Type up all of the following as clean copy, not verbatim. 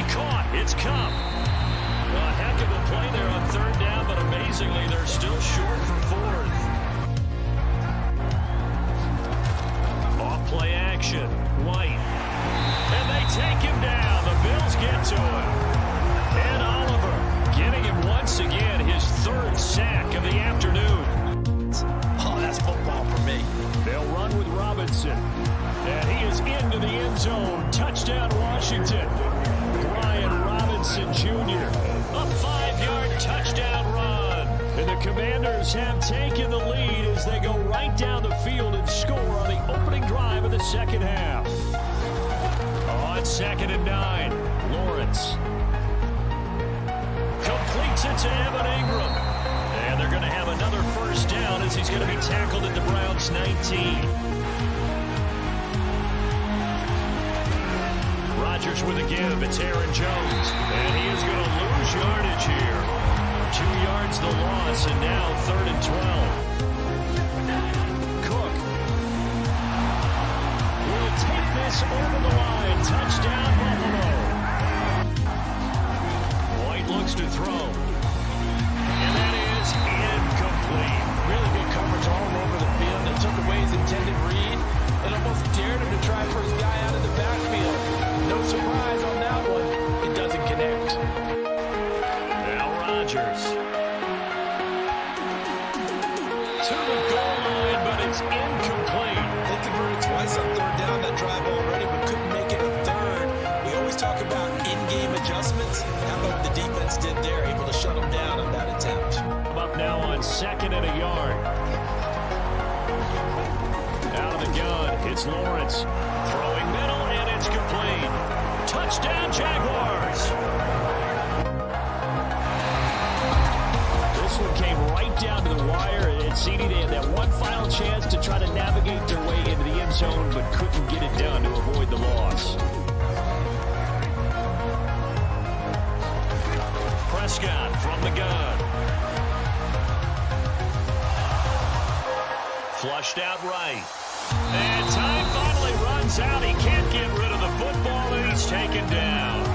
caught. It's Cup. A heck of a play there on third down, but amazingly, they're still short for fourth. Off-play action. White. And they take him down. The Bills get to him. And Oliver getting him once again, his third sack of the afternoon. Oh, that's football for me. They'll run with Robinson. And he is into the end zone. Touchdown, Washington. Brian Robinson Jr. A 5-yard touchdown run. And the Commanders have taken the lead as they go right down the field and score on the opening drive of the second half. On 2nd and 9, Lawrence completes it to Evan Ingram. And they're going to have another first down as he's going to be tackled at the Browns' 19. Rodgers with a give. It's Aaron Jones. And he is going to lose yardage here. 2 yards the loss, and now 3rd and 12. Cook will take this over the line. Touchdown, Buffalo. White looks to throw. And that is incomplete. Really good coverage all over the field. They took away his intended read and almost dared him to try for his guy out of the backfield. No surprise on that one. It doesn't connect. Now Rodgers. To the goal line, but it's incomplete. They converted twice on third down that drive already, but couldn't make it a third. We always talk about in-game adjustments. How about what the defense did there, able to shut them down on that attempt. Up now on 2nd and a yard. Out of the gun, it's Lawrence. Throwing middle, and it's complete. Touchdown, Jaguars! This one came right down to the wire, and CD, they had that one final chance to try to navigate their way into the end zone, but couldn't get it done to avoid the loss. Prescott from the gun. Flushed out right. And time finally runs out. He can't get rid of the football, and he's taken down.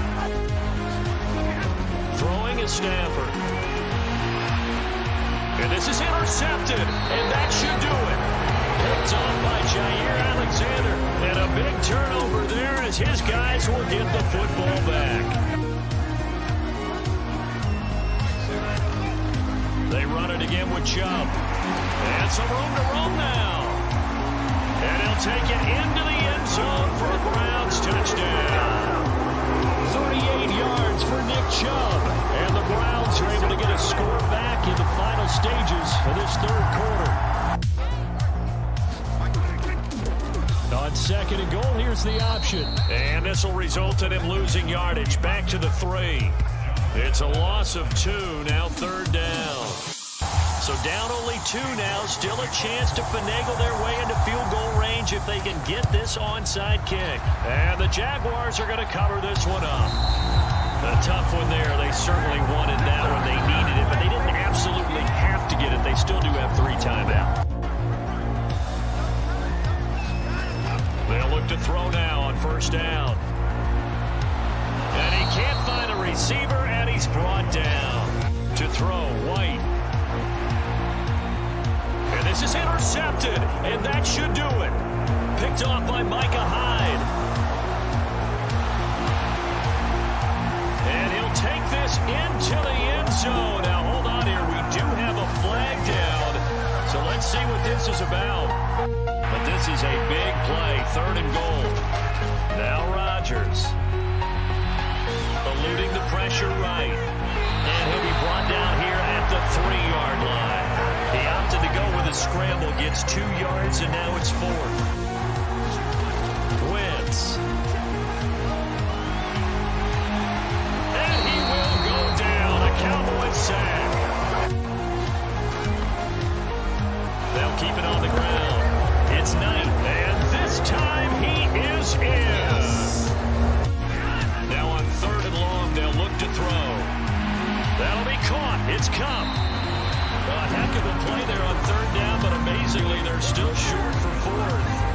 Throwing is Stafford. And this is intercepted, and that should do it. Picked off by Jair Alexander. And a big turnover there as his guys will get the football back. They run it again with Chubb. And some room to roam now. And he'll take it into the end zone for a Browns touchdown. 38 yards for Nick Chubb. And the Browns are able to get a score back in the final stages of this third quarter. On 2nd and goal, here's the option. And this will result in him losing yardage. Back to the 3. It's a loss of 2, now 3rd down. So down only 2 now, still a chance to finagle their way into field goal range if they can get this onside kick. And the Jaguars are going to cover this one up. A tough one there. They certainly wanted that one. They needed it, but they didn't absolutely have to get it. They still do have 3 timeouts. They'll look to throw now on 1st down. And he can't find a receiver, and he's brought down. To throw, White. And this is intercepted, and that should do it. Picked off by Micah Hyde. And he'll take this into the end zone. Now, hold on here. We do have a flag down. So let's see what this is about. But this is a big play, 3rd and goal. Now Rodgers. Eluding the pressure right. And he'll be brought down here at the 3-yard line. He opted to go with a scramble, gets 2 yards, and now it's 4th. Wentz. And he will go down, a Cowboys sack. They'll keep it on the ground. It's Knight, and this time he is in. Now on 3rd and long, they'll look to throw. That'll be caught. It's Cup. A heck of a play there on 3rd down, but amazingly, they're still short for 4th.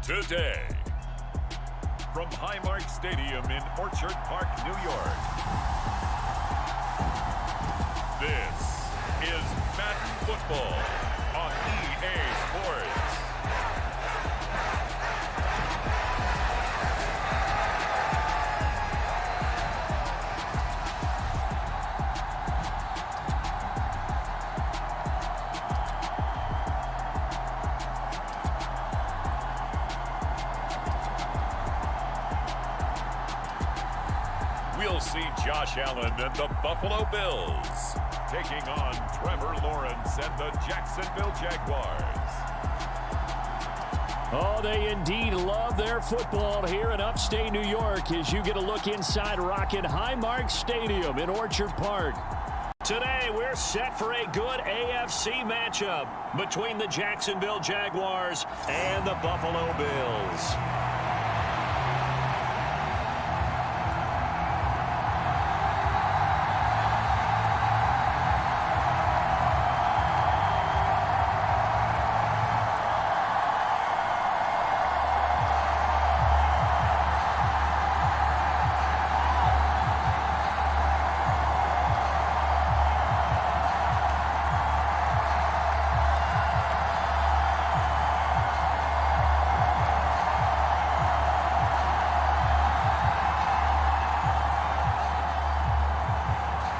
today. From Highmark Stadium in Orchard Park, New York, this is Madden Football on EA Sports. We'll see Josh Allen and the Buffalo Bills taking on Trevor Lawrence and the Jacksonville Jaguars. Oh, they indeed love their football here in upstate New York as you get a look inside rockin' Highmark Stadium in Orchard Park. Today, we're set for a good AFC matchup between the Jacksonville Jaguars and the Buffalo Bills.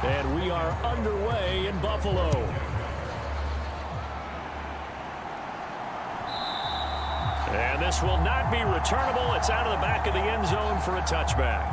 And we are underway in Buffalo. And this will not be returnable. It's out of the back of the end zone for a touchback.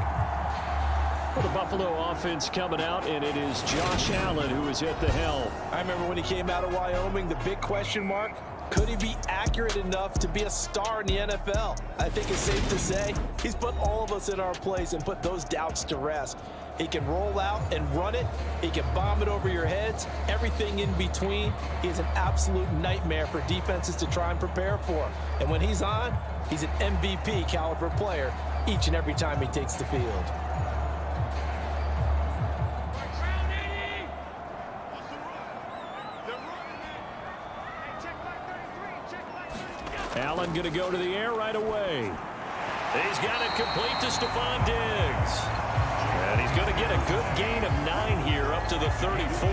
Well, the Buffalo offense coming out, and it is Josh Allen who is at the helm. I remember when he came out of Wyoming, the big question mark, could he be accurate enough to be a star in the NFL? I think it's safe to say he's put all of us in our place and put those doubts to rest. He can roll out and run it. He can bomb it over your heads. Everything in between. He is an absolute nightmare for defenses to try and prepare for. And when he's on, he's an MVP caliber player each and every time he takes the field. Allen going to go to the air right away. He's got it complete to Stephon Diggs. And he's going to get a good gain of 9 here up to the 34.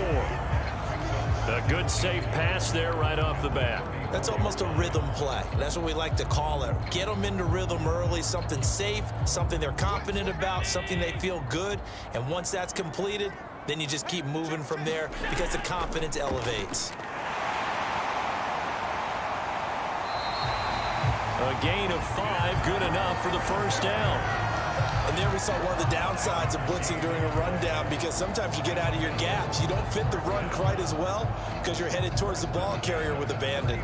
A good safe pass there right off the bat. That's almost a rhythm play. That's what we like to call it. Get them into rhythm early, something safe, something they're confident about, something they feel good. And once that's completed, then you just keep moving from there because the confidence elevates. A gain of 5, good enough for the first down. And there we saw one of the downsides of blitzing during a rundown because sometimes you get out of your gaps. You don't fit the run quite as well because you're headed towards the ball carrier with abandon.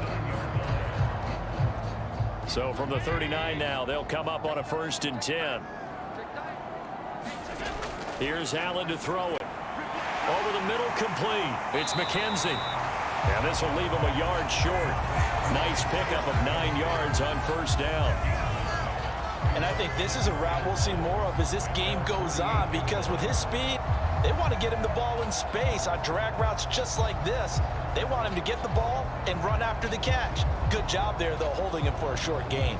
So from the 39 now, they'll come up on a 1st and 10. Here's Allen to throw it. Over the middle, complete. It's McKenzie. And this will leave him a yard short. Nice pickup of 9 yards on 1st down. And I think this is a route we'll see more of as this game goes on because with his speed, they want to get him the ball in space on drag routes just like this. They want him to get the ball and run after the catch. Good job there, though, holding him for a short gain.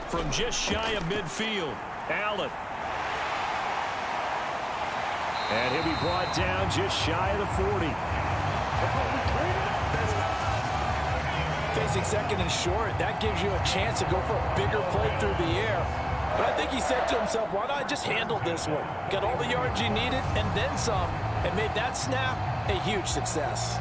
From just shy of midfield, Allen. And he'll be brought down just shy of the 40. Facing 2nd and short, that gives you a chance to go for a bigger play through the air. But I think he said to himself, why not just handle this one? Got all the yards you needed and then some, and made that snap a huge success.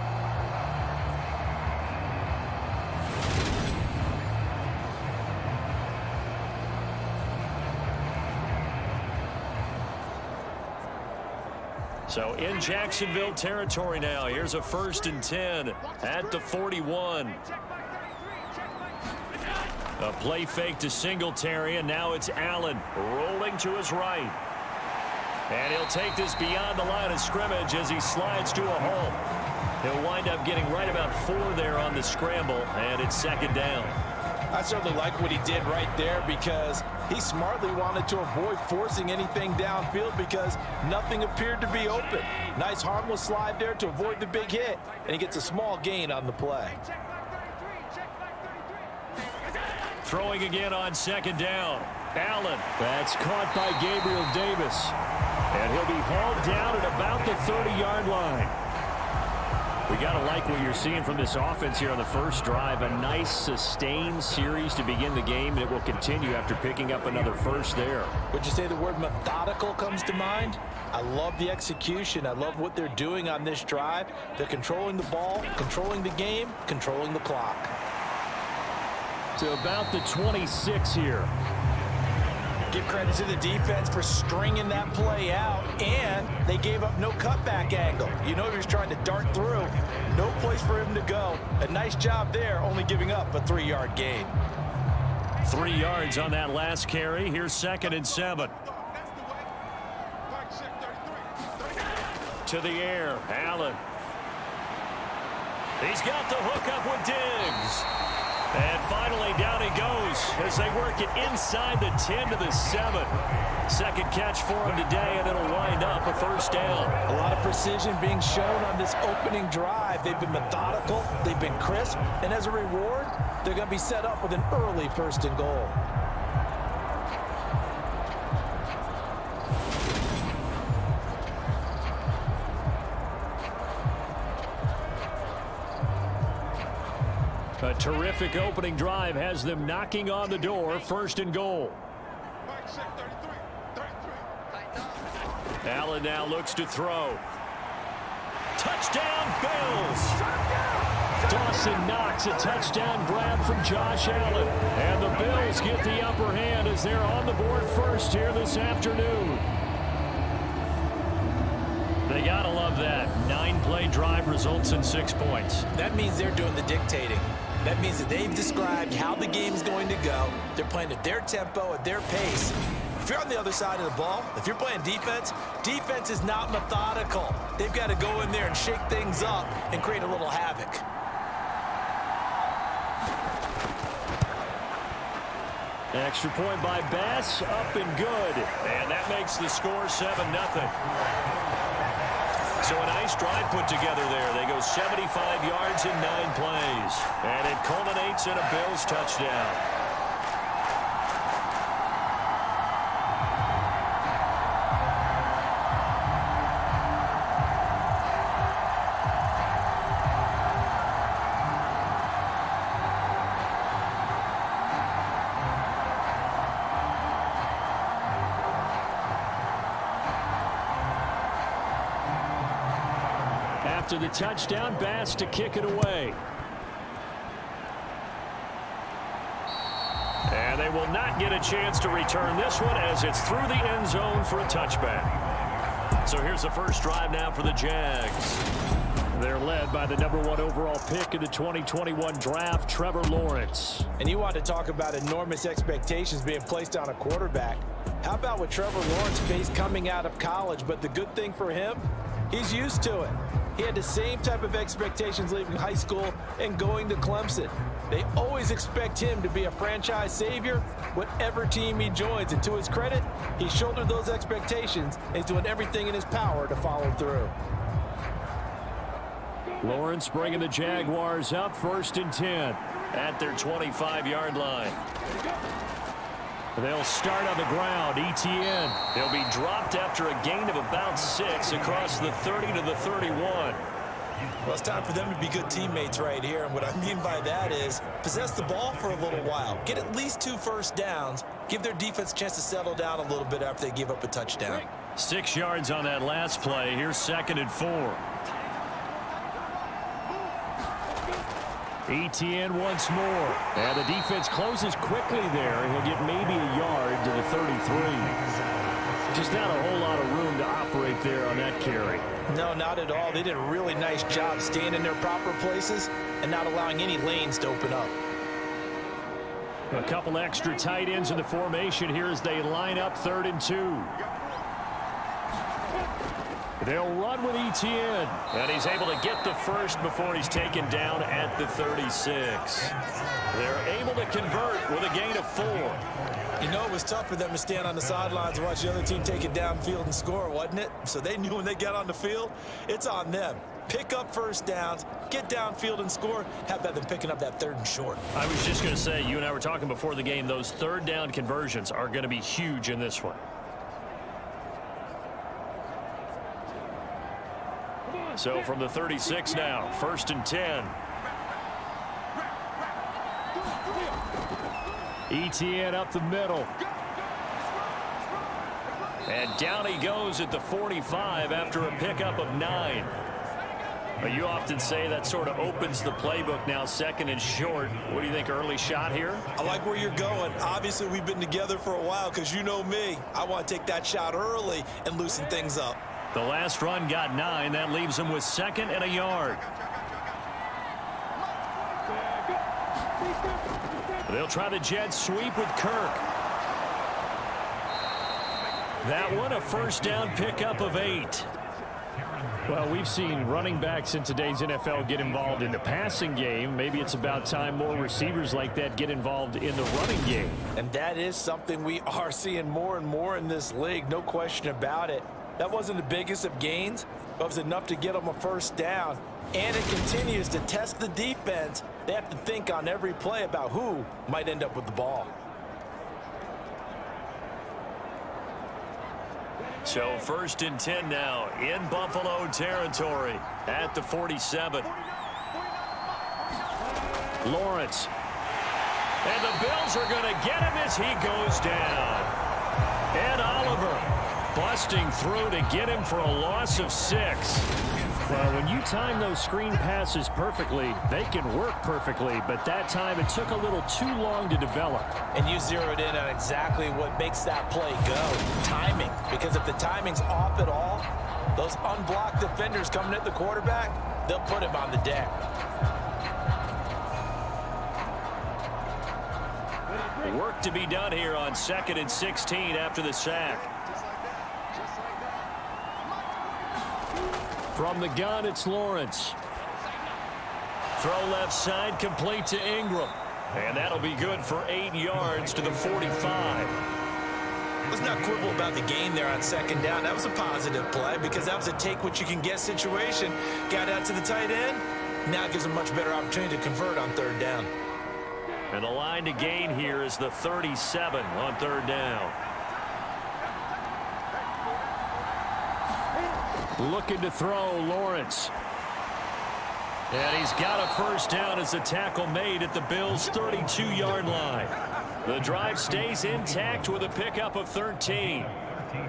So in Jacksonville territory now. Here's a 1st and 10 at the 41. A play fake to Singletary, and now it's Allen rolling to his right. And he'll take this beyond the line of scrimmage as he slides to a hole. He'll wind up getting right about 4 there on the scramble, and it's 2nd down. I certainly like what he did right there because he smartly wanted to avoid forcing anything downfield because nothing appeared to be open. Nice harmless slide there to avoid the big hit, and he gets a small gain on the play. Throwing again on second down. Allen. That's caught by Gabriel Davis. And he'll be hauled down at about the 30-yard line. We got to like what you're seeing from this offense here on the first drive. A nice sustained series to begin the game, and it will continue after picking up another first there. Would you say the word methodical comes to mind? I love the execution. I love what they're doing on this drive. They're controlling the ball, controlling the game, controlling the clock. To about the 26 here. Give credit to the defense for stringing that play out, and they gave up no cutback angle. You know he was trying to dart through. No place for him to go. A nice job there, only giving up a 3-yard gain. 3 yards on that last carry. Here's 2nd and 7. To the air, Allen. He's got the hook up with Diggs. And finally, down he goes as they work it inside the 10 to the 7. Second catch for him today, and it'll wind up a first down. A lot of precision being shown on this opening drive. They've been methodical, they've been crisp, and as a reward, they're going to be set up with an early 1st and goal. A terrific opening drive has them knocking on the door. 1st and goal. Allen now looks to throw. Touchdown, Bills! Dawson Knox, a touchdown grab from Josh Allen. And the Bills get the upper hand as they're on the board first here this afternoon. They gotta love that. 9-play drive results in 6 points. That means they're doing the dictating. That means that they've described how the game's going to go. They're playing at their tempo, at their pace. If you're on the other side of the ball, if you're playing defense, defense is not methodical. They've got to go in there and shake things up and create a little havoc. Extra point by Bass, up and good. And that makes the score 7-0. So a nice drive put together there. They go 75 yards in 9 plays. And it culminates in a Bills touchdown. After the touchdown, Bass to kick it away. And they will not get a chance to return this one as it's through the end zone for a touchback. So here's the first drive now for the Jags. They're led by the #1 overall pick in the 2021 draft, Trevor Lawrence. And you want to talk about enormous expectations being placed on a quarterback. How about what Trevor Lawrence faced coming out of college? But the good thing for him, he's used to it. He had the same type of expectations leaving high school and going to Clemson. They always expect him to be a franchise savior, whatever team he joins. And to his credit, he shouldered those expectations and he's doing everything in his power to follow through. Lawrence bringing the Jaguars up 1st and 10 at their 25-yard line. They'll start on the ground. Etienne. He'll be dropped after a gain of about 6 across the 30 to the 31. Well, it's time for them to be good teammates right here. And what I mean by that is possess the ball for a little while. Get at least 2 first downs. Give their defense a chance to settle down a little bit after they give up a touchdown. 6 yards on that last play. Here's 2nd and 4. Etienne once more. And the defense closes quickly there. He'll get maybe a yard to the 33. Just not a whole lot of room to operate there on that carry. No, not at all. They did a really nice job staying in their proper places and not allowing any lanes to open up. A couple extra tight ends in the formation here as they line up 3rd and 2. They'll run with Etienne. And he's able to get the first before he's taken down at the 36. They're able to convert with a gain of 4. You know, it was tough for them to stand on the sidelines and watch the other team take it downfield and score, wasn't it? So they knew when they got on the field, it's on them. Pick up first downs, get downfield and score. How about them picking up that 3rd and short? I was just going to say, you and I were talking before the game, those 3rd down conversions are going to be huge in this one. So from the 36 now, 1st and 10. Etienne up the middle. And down he goes at the 45 after a pickup of 9. But you often say that sort of opens the playbook now, 2nd and short. What do you think, early shot here? I like where you're going. Obviously, we've been together for a while because you know me. I want to take that shot early and loosen things up. The last run got 9. That leaves him with 2nd and a yard. They'll try the jet sweep with Kirk. That one a 1st down pickup of 8. Well, we've seen running backs in today's NFL get involved in the passing game. Maybe it's about time more receivers like that get involved in the running game. And that is something we are seeing more and more in this league, no question about it. That wasn't the biggest of gains, but it was enough to get them a 1st down. And it continues to test the defense. They have to think on every play about who might end up with the ball. So 1st and 10 now in Buffalo territory at the 47. Lawrence. And the Bills are going to get him as he goes down. Ed Oliver busting through to get him for a loss of 6. Well, when you time those screen passes perfectly, they can work perfectly, but that time it took a little too long to develop. And you zeroed in on exactly what makes that play go, timing. Because if the timing's off at all, those unblocked defenders coming at the quarterback, they'll put him on the deck. Work to be done here on 2nd and 16 after the sack. From the gun, it's Lawrence. Throw left side, complete to Ingram. And that'll be good for 8 yards to the 45. Let's not quibble about the gain there on 2nd down. That was a positive play because that was a take-what-you-can-get situation. Got out to the tight end. Now it gives them much better opportunity to convert on 3rd down. And the line to gain here is the 37 on 3rd down. Looking to throw, Lawrence. And he's got a 1st down as the tackle made at the Bills' 32-yard line. The drive stays intact with a pickup of 13.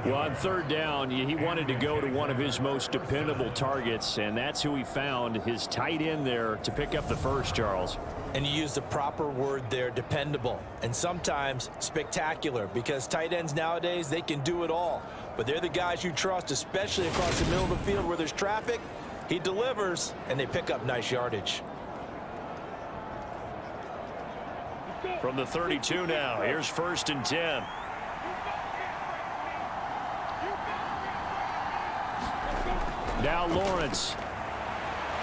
Well, on 3rd down, he wanted to go to one of his most dependable targets, and that's who he found, his tight end there, to pick up the first, Charles. And you used the proper word there, dependable, and sometimes spectacular, because tight ends nowadays, they can do it all. But they're the guys you trust, especially across the middle of the field where there's traffic. He delivers, and they pick up nice yardage. From the 32 now, here's 1st and 10. Now Lawrence.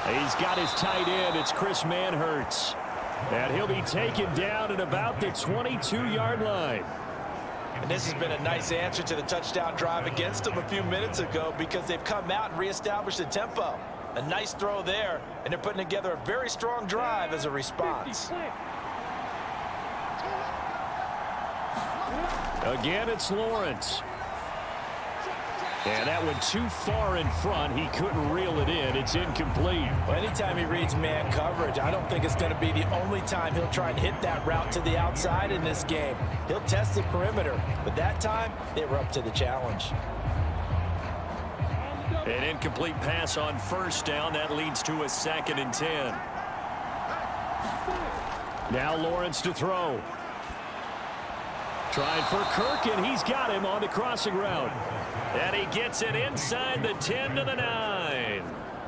He's got his tight end. It's Chris Manhertz. And he'll be taken down at about the 22-yard line. And this has been a nice answer to the touchdown drive against them a few minutes ago because they've come out and reestablished the tempo. A nice throw there, and they're putting together a very strong drive as a response. Again, it's Lawrence. And that went too far in front. He couldn't reel it in. It's incomplete. Well, anytime he reads man coverage, I don't think it's going to be the only time he'll try and hit that route to the outside in this game. He'll test the perimeter, but that time they were up to the challenge. An incomplete pass on 1st down. That leads to a 2nd and 10. Now Lawrence to throw. Trying for Kirk, and he's got him on the crossing route. And he gets it inside the 10 to the 9.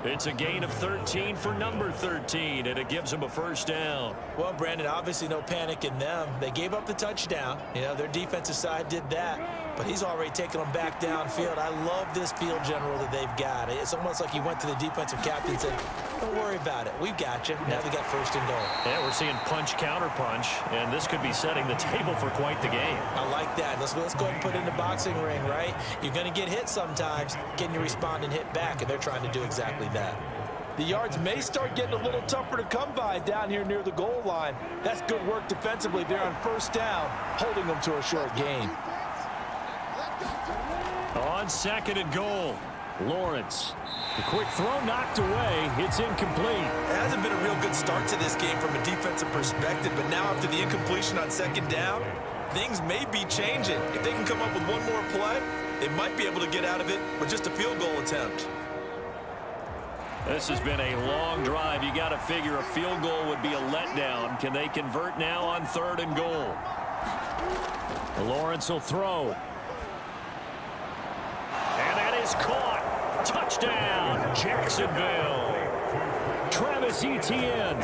It's a gain of 13 for number 13, and it gives them a first down. Well, Brandon, obviously no panic in them. They gave up the touchdown. You know, their defensive side did that, but he's already taken them back downfield. I love this field general that they've got. It's almost like he went to the defensive captain and said, don't worry about it. We've got you. Now they got first and goal. Yeah, we're seeing punch, counter punch, and this could be setting the table for quite the game. I like that. Let's go ahead and put it in the boxing ring, right? You're going to get hit sometimes. Can you respond and hit back? And they're trying to do exactly that. The yards may start getting a little tougher to come by down here near the goal line. That's good work defensively there on first down, holding them to a short gain. On second and goal, Lawrence. The quick throw knocked away. It's incomplete. It hasn't been a real good start to this game from a defensive perspective, but now after the incompletion on second down, things may be changing. If they can come up with one more play, they might be able to get out of it with just a field goal attempt. This has been a long drive. You got to figure a field goal would be a letdown. Can they convert now on third and goal? Lawrence will throw. And that is caught. Touchdown, Jacksonville. Travis Etienne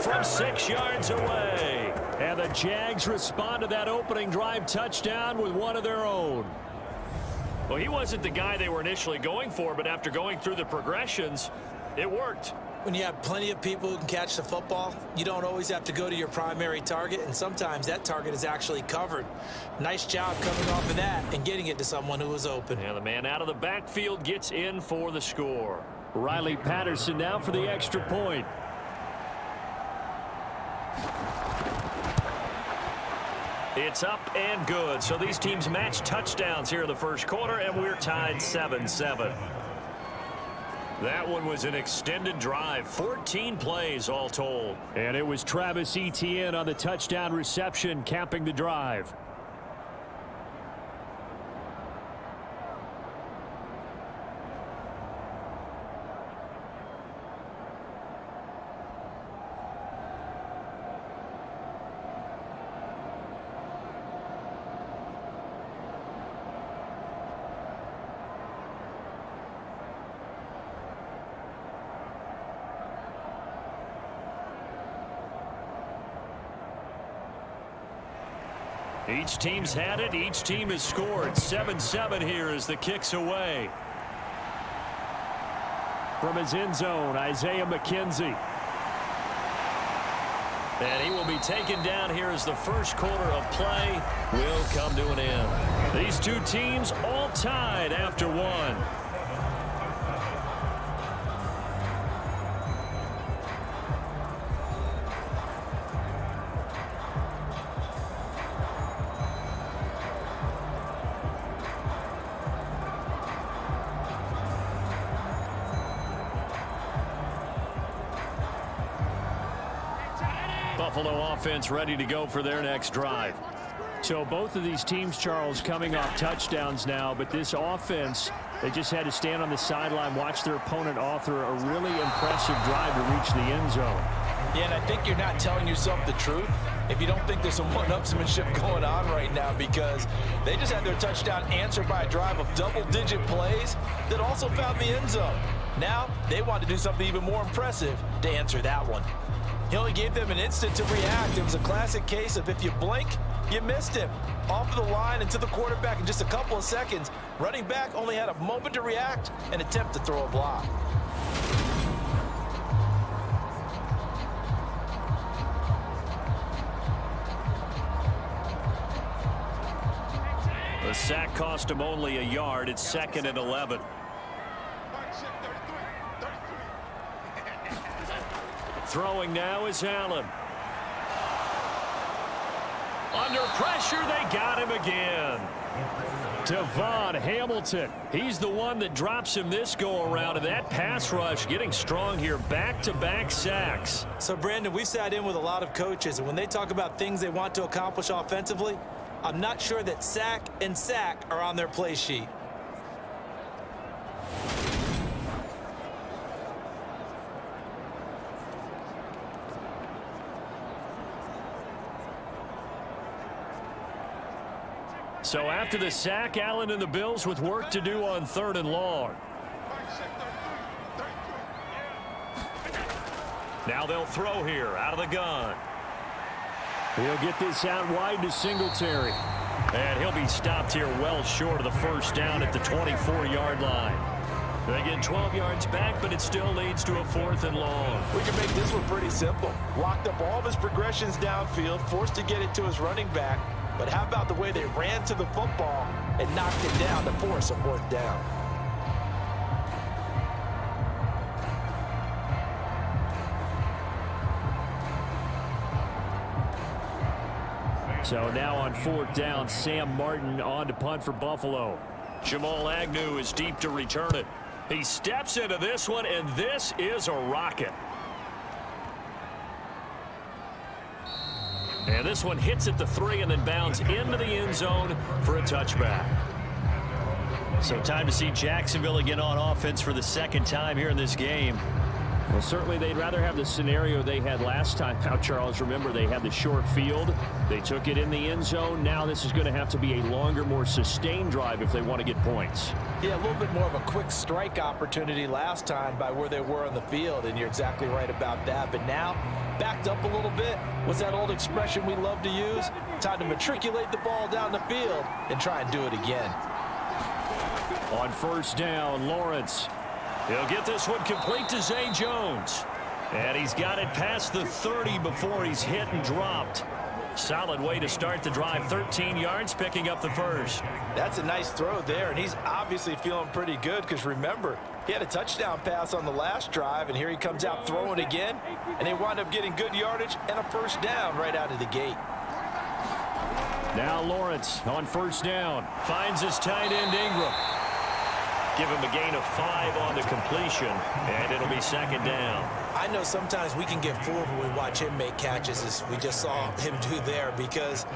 from 6 yards away. And the Jags respond to that opening drive touchdown with one of their own. Well, he wasn't the guy they were initially going for, but after going through the progressions, it worked. When you have plenty of people who can catch the football, you don't always have to go to your primary target, and sometimes that target is actually covered. Nice job coming off of that and getting it to someone who was open. And the man out of the backfield gets in for the score. Riley Patterson now for the extra point. It's up and good. So these teams match touchdowns here in the first quarter, and we're tied 7-7. That one was an extended drive, 14 plays all told. And it was Travis Etienne on the touchdown reception, capping the drive. Each team's had it. Each team has scored. 7-7 here as the kick's away. From his end zone, Isaiah McKenzie. And he will be taken down here as the first quarter of play will come to an end. These two teams all tied after one. Buffalo offense ready to go for their next drive. So both of these teams, Charles, coming off touchdowns now, but this offense, they just had to stand on the sideline, watch their opponent author a really impressive drive to reach the end zone. Yeah, and I think you're not telling yourself the truth if you don't think there's some one-upsmanship going on right now, because they just had their touchdown answered by a drive of double-digit plays that also found the end zone. Now they want to do something even more impressive to answer that one. He only gave them an instant to react. It was a classic case of if you blink, you missed him. Off of the line and to the quarterback in just a couple of seconds. Running back only had a moment to react and attempt to throw a block. The sack cost him only a yard. It's 2nd and 11. Throwing now is Allen. Under pressure, they got him again. Devon Hamilton. He's the one that drops him this go-around, and that pass rush getting strong here. Back-to-back sacks. So, Brandon, we've sat in with a lot of coaches, and when they talk about things they want to accomplish offensively, I'm not sure that sack and sack are on their play sheet. So after the sack, Allen and the Bills with work to do on 3rd and long. Now they'll throw here out of the gun. He'll get this out wide to Singletary. And he'll be stopped here well short of the first down at the 24-yard line. They get 12 yards back, but it still leads to a 4th and long. We can make this one pretty simple. Locked up all of his progressions downfield, forced to get it to his running back. But how about the way they ran to the football and knocked it down to force a 4th down? So now on 4th down, Sam Martin on to punt for Buffalo. Jamal Agnew is deep to return it. He steps into this one, and this is a rocket. And this one hits at the 3 and then bounds into the end zone for a touchback. So time to see Jacksonville again on offense for the 2nd time here in this game. Well, certainly they'd rather have the scenario they had last time out, Charles. Remember, they had the short field. They took it in the end zone. Now this is going to have to be a longer, more sustained drive if they want to get points. Yeah, a little bit more of a quick strike opportunity last time by where they were on the field, and you're exactly right about that. But now, backed up a little bit. What's that old expression we love to use? Time to matriculate the ball down the field and try and do it again. On 1st down, Lawrence. He'll get this one complete to Zay Jones. And he's got it past the 30 before he's hit and dropped. Solid way to start the drive. 13 yards, picking up the 1st. That's a nice throw there, and he's obviously feeling pretty good because, remember, he had a touchdown pass on the last drive, and here he comes out throwing again, and they wind up getting good yardage and a 1st down right out of the gate. Now Lawrence on 1st down. Finds his tight end Ingram. Give him a gain of 5 on the completion, and it'll be 2nd down. I know sometimes we can get fooled when we watch him make catches, as we just saw him do there, because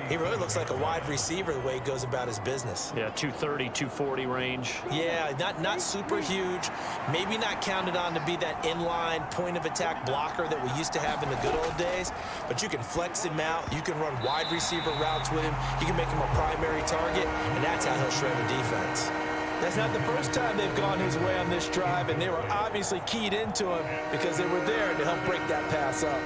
he really looks like a wide receiver the way he goes about his business. Yeah, 230, 240 range. Yeah, not super huge. Maybe not counted on to be that inline point-of-attack blocker that we used to have in the good old days, but you can flex him out. You can run wide receiver routes with him. You can make him a primary target, and that's how he'll shred a defense. That's not the first time they've gone his way on this drive, and they were obviously keyed into him because they were there to help break that pass up.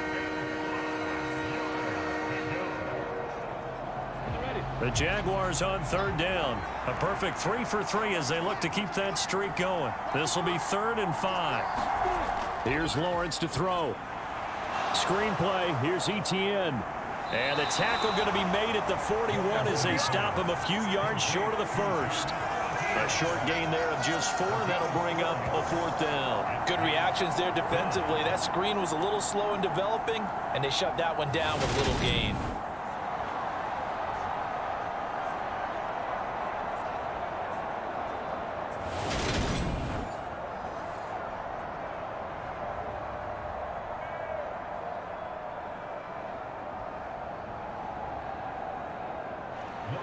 The Jaguars on 3rd down. A perfect 3 for 3 as they look to keep that streak going. This will be 3rd and 5. Here's Lawrence to throw. Screenplay. Here's Etienne. And the tackle going to be made at the 41 as they stop him a few yards short of the 1st. A short gain there of just 4, and that'll bring up a 4th down. Good reactions there defensively. That screen was a little slow in developing, and they shut that one down with little gain.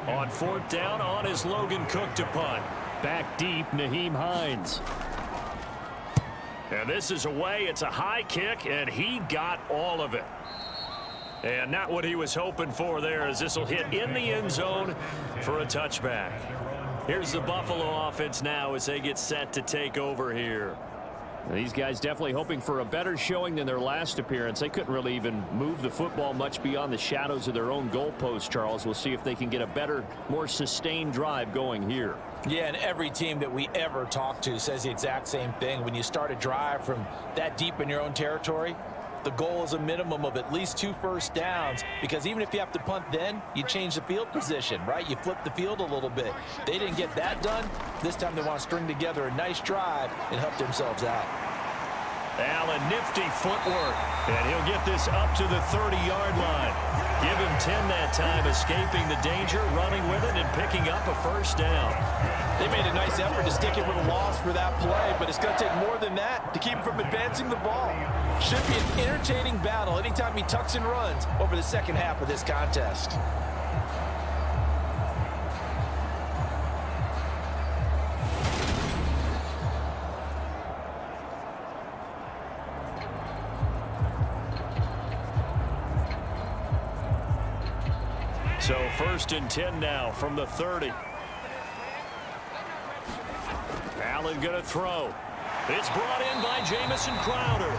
On 4th down, on is Logan Cook to punt. Back deep, Nyheim Hines. And this is away. It's a high kick, and he got all of it. And not what he was hoping for there, as this will hit in the end zone for a touchback. Here's the Buffalo offense now as they get set to take over here. These guys definitely hoping for a better showing than their last appearance. They couldn't really even move the football much beyond the shadows of their own goalpost, Charles. We'll see if they can get a better, more sustained drive going here. Yeah, and every team that we ever talk to says the exact same thing. When you start a drive from that deep in your own territory, the goal is a minimum of at least 2 first downs, because even if you have to punt then, you change the field position, right? You flip the field a little bit. They didn't get that done. This time they want to string together a nice drive and help themselves out. Allen, nifty footwork, and he'll get this up to the 30-yard line. Give him 10 that time, escaping the danger, running with it, and picking up a 1st down. They made a nice effort to stick it with a loss for that play, but it's going to take more than that to keep him from advancing the ball. Should be an entertaining battle anytime he tucks and runs over the second half of this contest. So 1st and 10 now from the 30. Allen going to throw. It's brought in by Jamison Crowder.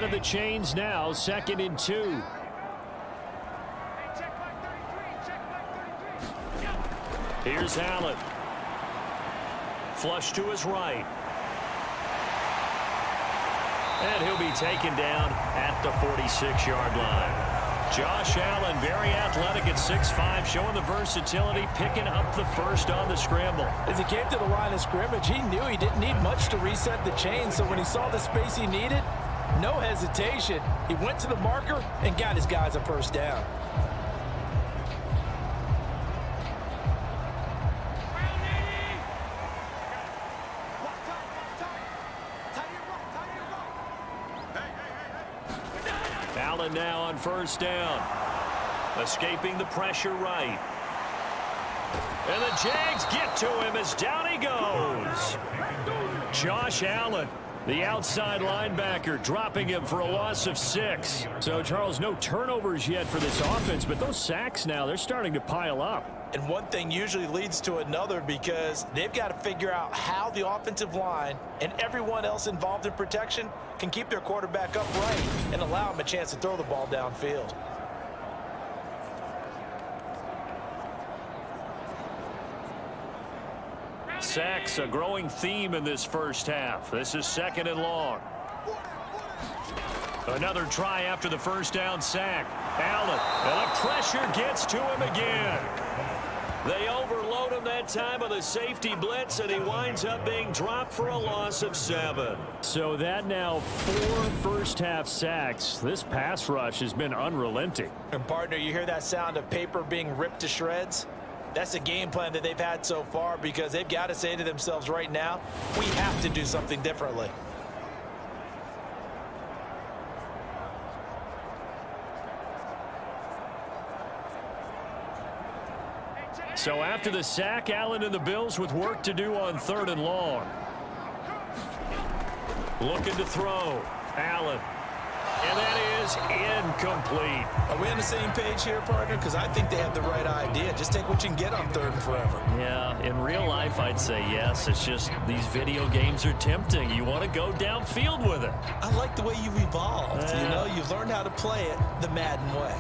moving the chains now. 2nd and 2. Here's Allen. Flush to his right. And he'll be taken down at the 46-yard line. Josh Allen, very athletic at 6'5", showing the versatility, picking up the first on the scramble. As he came to the line of scrimmage, he knew he didn't need much to reset the chain, so when he saw the space he needed, no hesitation. He went to the marker and got his guys a first down. Allen now on first down. Escaping the pressure right. And the Jags get to him as down he goes. Josh Allen, the outside linebacker, dropping him for a loss of 6. So, Charles, no turnovers yet for this offense, but those sacks now, they're starting to pile up. And one thing usually leads to another because they've got to figure out how the offensive line and everyone else involved in protection can keep their quarterback upright and allow him a chance to throw the ball downfield. Sacks, a growing theme in this first half. This is 2nd and long. Another try after the first down sack. Allen, and the pressure gets to him again. They overload him that time with a safety blitz, and he winds up being dropped for a loss of 7. So that now 4 first-half sacks. This pass rush has been unrelenting. And, partner, you hear that sound of paper being ripped to shreds? That's a game plan that they've had so far because they've got to say to themselves right now, we have to do something differently. So after the sack, Allen and the Bills with work to do on 3rd and long. Looking to throw. Allen. And that is incomplete. Are we on the same page here, partner? Because I think they have the right idea. Just take what you can get on 3rd and forever. Yeah, in real life, I'd say yes. It's just these video games are tempting. You want to go downfield with it. I like the way you've evolved. Yeah. You know, you've learned how to play it the Madden way.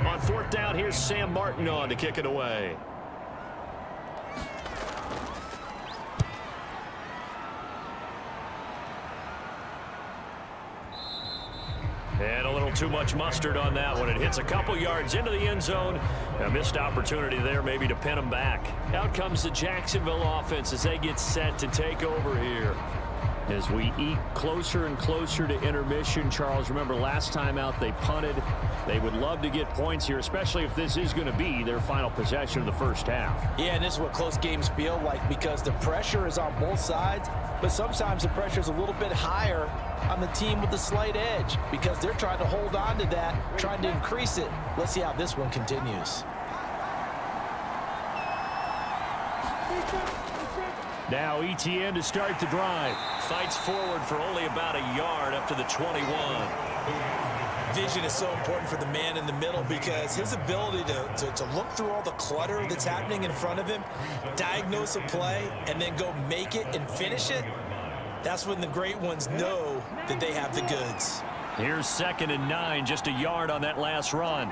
On 4th down, here's Sam Martin on to kick it away. And a little too much mustard on that one. It hits a couple yards into the end zone. A missed opportunity there maybe to pin them back. Out comes the Jacksonville offense as they get set to take over here. As we eke closer and closer to intermission, Charles, remember last time out they punted. They would love to get points here, especially if this is going to be their final possession of the first half. Yeah, and this is what close games feel like because the pressure is on both sides, but sometimes the pressure is a little bit higher on the team with the slight edge because they're trying to hold on to that, trying to increase it. Let's see how this one continues. Now ETN to start the drive. Fights forward for only about a yard up to the 21. Vision is so important for the man in the middle because his ability to look through all the clutter that's happening in front of him, diagnose a play, and then go make it and finish it, that's when the great ones know that they have the goods. Here's 2nd and 9, just a yard on that last run.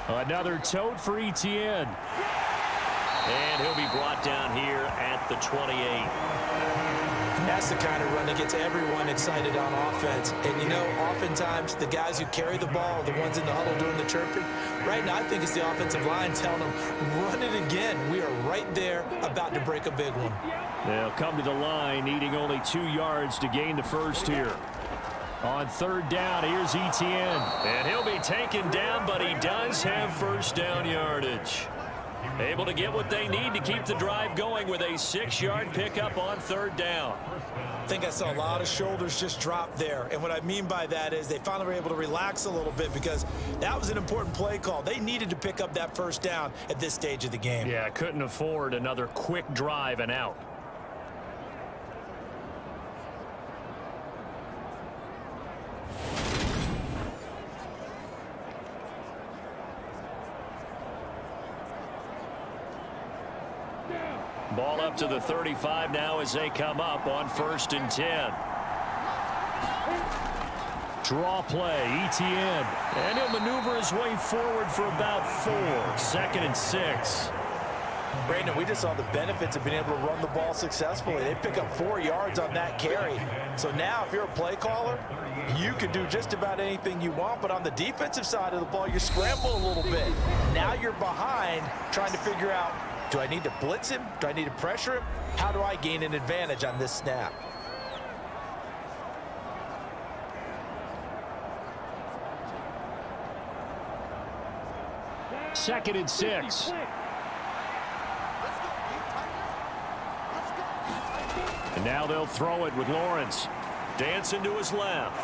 Another tote for ETN. And he'll be brought down here at the 28. That's the kind of run that gets everyone excited on offense. And, you know, oftentimes the guys who carry the ball, the ones in the huddle doing the chirping, right now I think it's the offensive line telling them, run it again. We are right there about to break a big one. They'll come to the line, needing only 2 yards to gain the first here. On 3rd down, here's ETN. And he'll be taken down, but he does have first down yardage. Able to get what they need to keep the drive going with a 6-yard pickup on 3rd down. I think I saw a lot of shoulders just drop there. And what I mean by that is they finally were able to relax a little bit because that was an important play call. They needed to pick up that first down at this stage of the game. Yeah, couldn't afford another quick drive and out. Ball up to the 35 now as they come up on 1st and 10. Draw play, Etienne. And he'll maneuver his way forward for about 4. 2nd and 6. Brandon, we just saw the benefits of being able to run the ball successfully. They pick up 4 yards on that carry. So now if you're a play caller, you can do just about anything you want. But on the defensive side of the ball, you scramble a little bit. Now you're behind trying to figure out, do I need to blitz him? Do I need to pressure him? How do I gain an advantage on this snap? Second and 6. And now they'll throw it with Lawrence. Dancing to his left.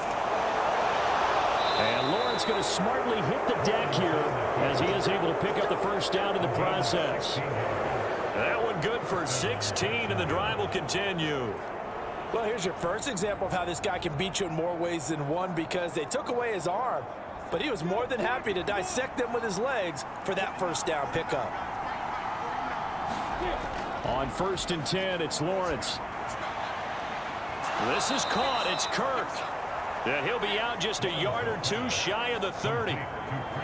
And Lawrence going to smartly hit the deck here as he is able to pick up the first down in the process. That one good for 16, and the drive will continue. Well, here's your first example of how this guy can beat you in more ways than one, because they took away his arm, but he was more than happy to dissect them with his legs for that first down pickup. On 1st and 10, it's Lawrence. This is caught. It's Kirk. And he'll be out just a yard or 2 shy of the 30.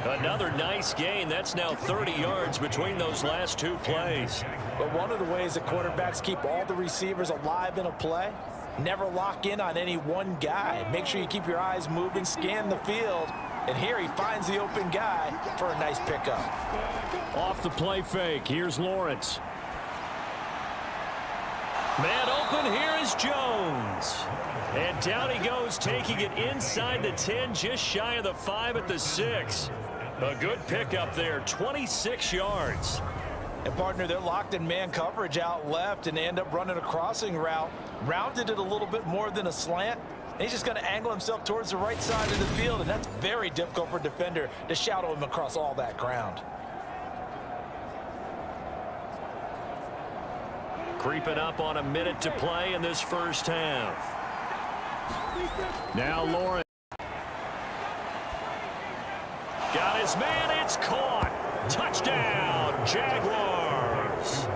Another nice gain. That's now 30 yards between those last 2 plays. But one of the ways that quarterbacks keep all the receivers alive in a play, never lock in on any one guy. Make sure you keep your eyes moving, scan the field. And here he finds the open guy for a nice pickup. Off the play fake. Here's Lawrence. Man open, here is Jones. And down he goes, taking it inside the 10, just shy of the 5 at the 6. A good pickup there, 26 yards. And partner, they're locked in man coverage out left, and they end up running a crossing route. Rounded it a little bit more than a slant. And he's just going to angle himself towards the right side of the field, and that's very difficult for a defender to shadow him across all that ground. Creeping up on a minute to play in this first half. Now Lawrence. Got his man, it's caught. Touchdown, Jaguars.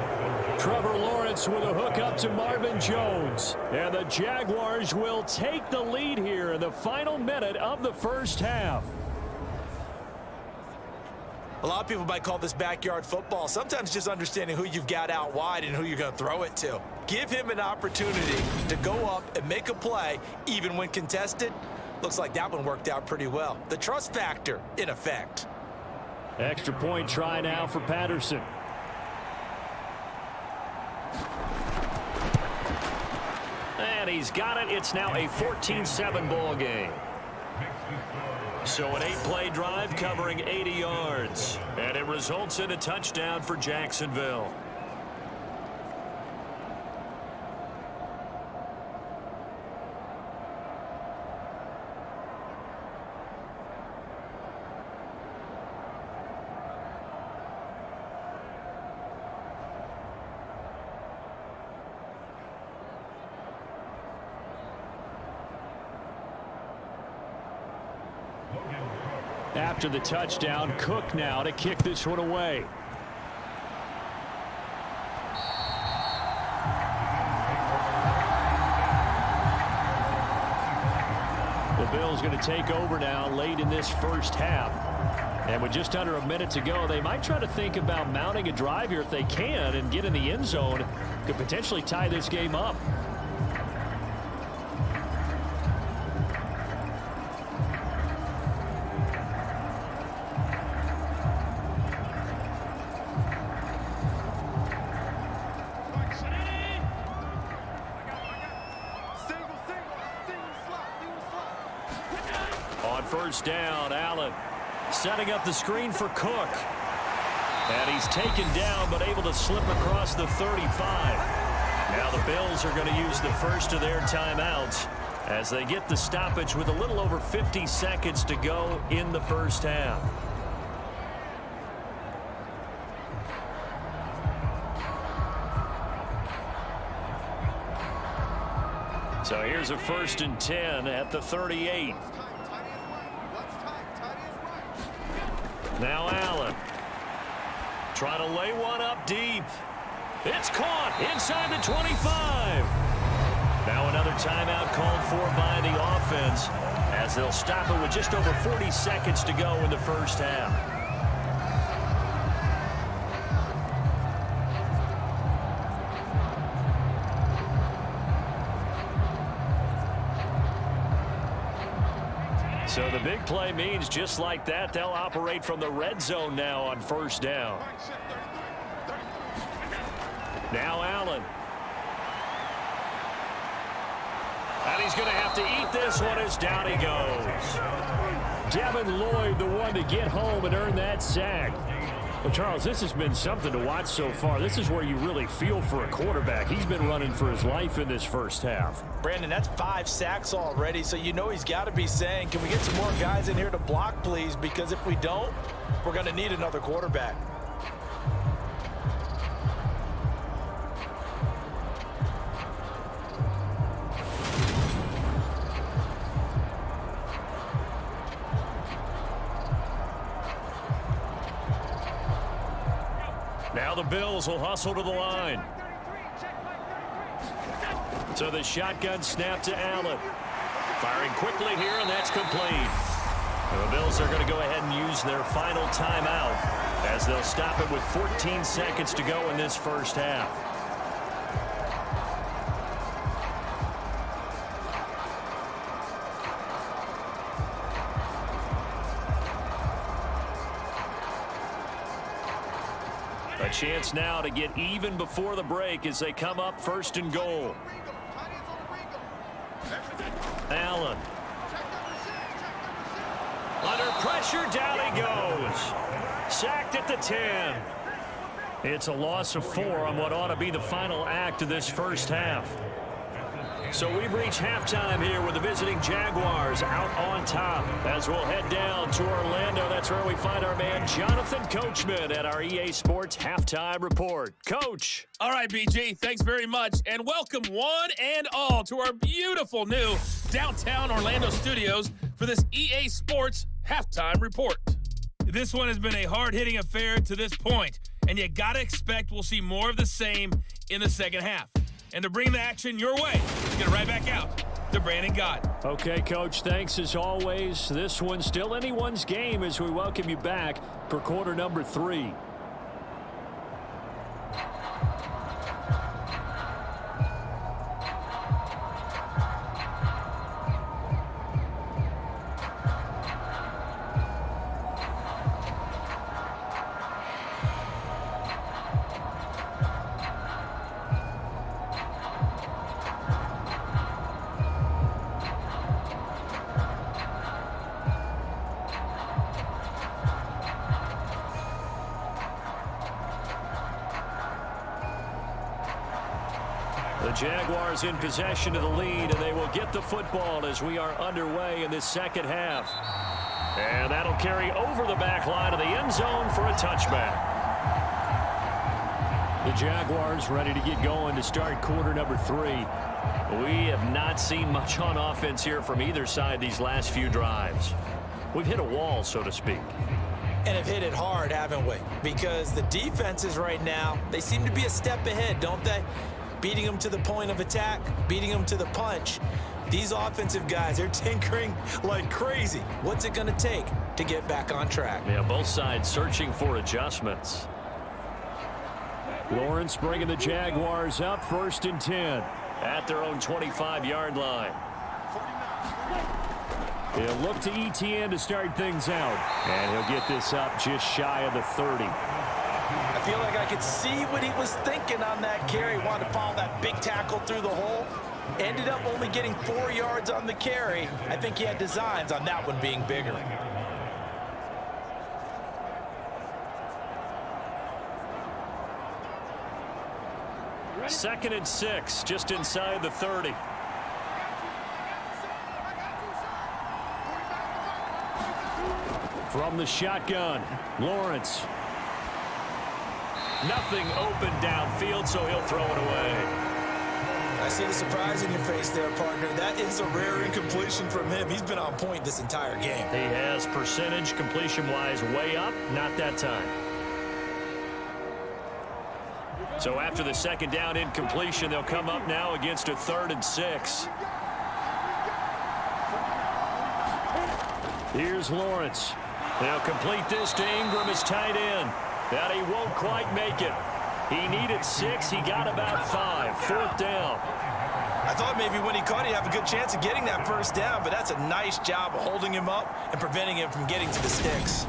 Trevor Lawrence with a hook up to Marvin Jones. And the Jaguars will take the lead here in the final minute of the first half. A lot of people might call this backyard football. Sometimes just understanding who you've got out wide and who you're going to throw it to. Give him an opportunity to go up and make a play, even when contested. Looks like that one worked out pretty well. The trust factor in effect. Extra point try now for Patterson. And he's got it. It's now a 14-7 ball game. So an 8-play drive covering 80 yards. And it results in a touchdown for Jacksonville. After the touchdown, Cook now to kick this one away. The Bills going to take over now late in this first half. And with just under a minute to go, they might try to think about mounting a drive here if they can and get in the end zone. Could potentially tie this game up. First down, Allen setting up the screen for Cook. And he's taken down but able to slip across the 35. Now the Bills are going to use the first of their timeouts as they get the stoppage with a little over 50 seconds to go in the first half. So here's a 1st and 10 at the 38. Now Allen trying to lay one up deep. It's caught inside the 25. Now another timeout called for by the offense as they'll stop it with just over 40 seconds to go in the first half. So the big play means just like that, they'll operate from the red zone now on first down. Now Allen. And he's going to have to eat this one as down he goes. Devin Lloyd, the one to get home and earn that sack. Well, Charles, this has been something to watch so far. This is where you really feel for a quarterback. He's been running for his life in this first half. Brandon, that's 5 sacks already, so you know he's got to be saying, can we get some more guys in here to block, please? Because if we don't, we're going to need another quarterback. Now the Bills will hustle to the line. So the shotgun snap to Allen. Firing quickly here, and that's complete. The Bills are going to go ahead and use their final timeout as they'll stop it with 14 seconds to go in this first half. A chance now to get even before the break as they come up first and goal. Allen. Under pressure, down he goes. Sacked at the 10. It's a loss of 4 on what ought to be the final act of this first half. So we've reached halftime here with the visiting Jaguars out on top. As we'll head down to Orlando, that's where we find our man Jonathan Coachman at our EA Sports Halftime Report. Coach. All right, BG, thanks very much. And welcome one and all to our beautiful new downtown Orlando studios for this EA Sports Halftime Report. This one has been a hard-hitting affair to this point, and you got to expect we'll see more of the same in the second half. And to bring the action your way, get it right back out to Brandon Gott. Okay, Coach, thanks as always. This one's still anyone's game as we welcome you back for quarter number 3. The Jaguars in possession of the lead, and they will get the football as we are underway in this second half. And that'll carry over the back line of the end zone for a touchback. The Jaguars ready to get going to start quarter number 3. We have not seen much on offense here from either side these last few drives. We've hit a wall, so to speak. And have hit it hard, haven't we? Because the defenses right now, they seem to be a step ahead, don't they? Beating them to the point of attack, beating them to the punch. These offensive guys, they're tinkering like crazy. What's it going to take to get back on track? Yeah, both sides searching for adjustments. Lawrence bringing the Jaguars up first and 10 at their own 25-yard line. He'll look to ETN to start things out, and he'll get this up just shy of the 30. I feel like I could see what he was thinking on that carry. Wanted to follow that big tackle through the hole. Ended up only getting 4 yards on the carry. I think he had designs on that one being bigger. Second and 6, just inside the 30. From the shotgun, Lawrence. Nothing open downfield, so he'll throw it away. I see the surprise in your face there, partner. That is a rare incompletion from him. He's been on point this entire game. He has percentage completion-wise way up, not that time. So after the second down incompletion, they'll come up now against a 3rd and 6. Here's Lawrence. They'll complete this to Ingram as tight end. That he won't quite make it. He needed 6. He got about 5. 4th down. I thought maybe when he caught it, he'd have a good chance of getting that first down, but that's a nice job of holding him up and preventing him from getting to the sticks.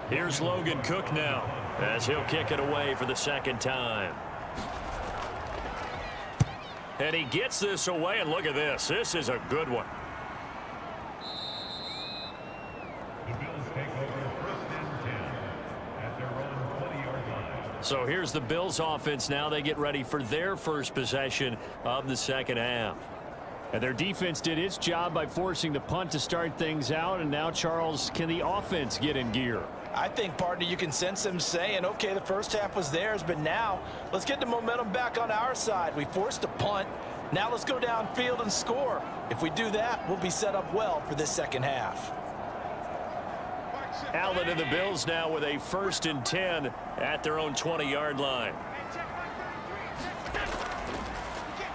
Here's Logan Cook now as he'll kick it away for the second time. And he gets this away, and look at this. This is a good one. The Bills take over 1st and 10 at their own 20-yard line. So here's the Bills offense now. They get ready for their first possession of the second half. And their defense did its job by forcing the punt to start things out. And now, Charles, can the offense get in gear? I think, partner, you can sense them saying, okay, the first half was theirs, but now let's get the momentum back on our side. We forced a punt. Now let's go downfield and score. If we do that, we'll be set up well for this second half. Allen and the Bills now with a 1st and 10 at their own 20-yard line.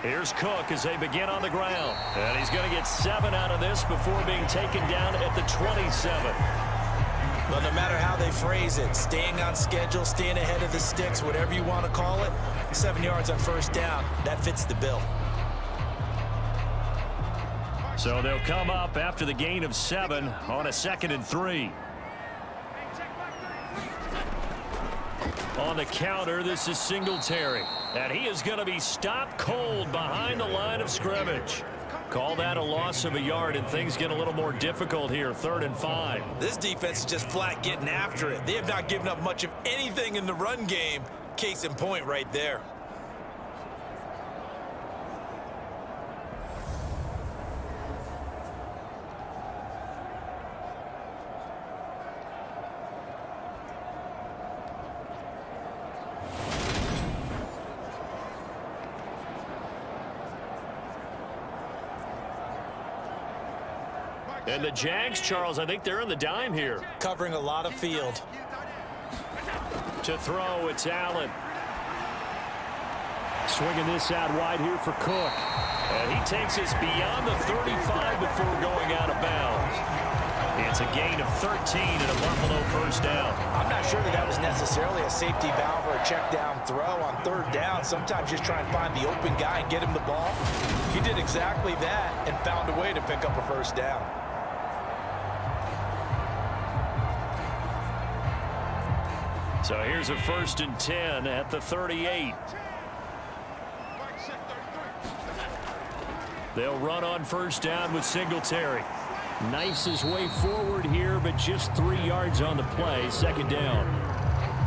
Here's Cook as they begin on the ground. And he's going to get 7 out of this before being taken down at the 27. Well, no matter how they phrase it, staying on schedule, staying ahead of the sticks, whatever you want to call it, 7 yards on first down, that fits the bill. So they'll come up after the gain of 7 on a 2nd and 3. On the counter, this is Singletary. And he is going to be stopped cold behind the line of scrimmage. Call that a loss of a yard, and things get a little more difficult here. 3rd and 5. This defense is just flat getting after it. They have not given up much of anything in the run game. Case in point right there. And the Jags, Charles, I think they're in the dime here. Covering a lot of field. To throw, it's Allen. Swinging this out wide here for Cook. And he takes us beyond the 35 before going out of bounds. It's a gain of 13 and a Buffalo first down. I'm not sure that was necessarily a safety valve or a check down throw on 3rd down. Sometimes just try and find the open guy and get him the ball. He did exactly that and found a way to pick up a first down. So here's a 1st and 10 at the 38. They'll run on first down with Singletary. Knifes his way forward here, but just 3 yards on the play. 2nd down.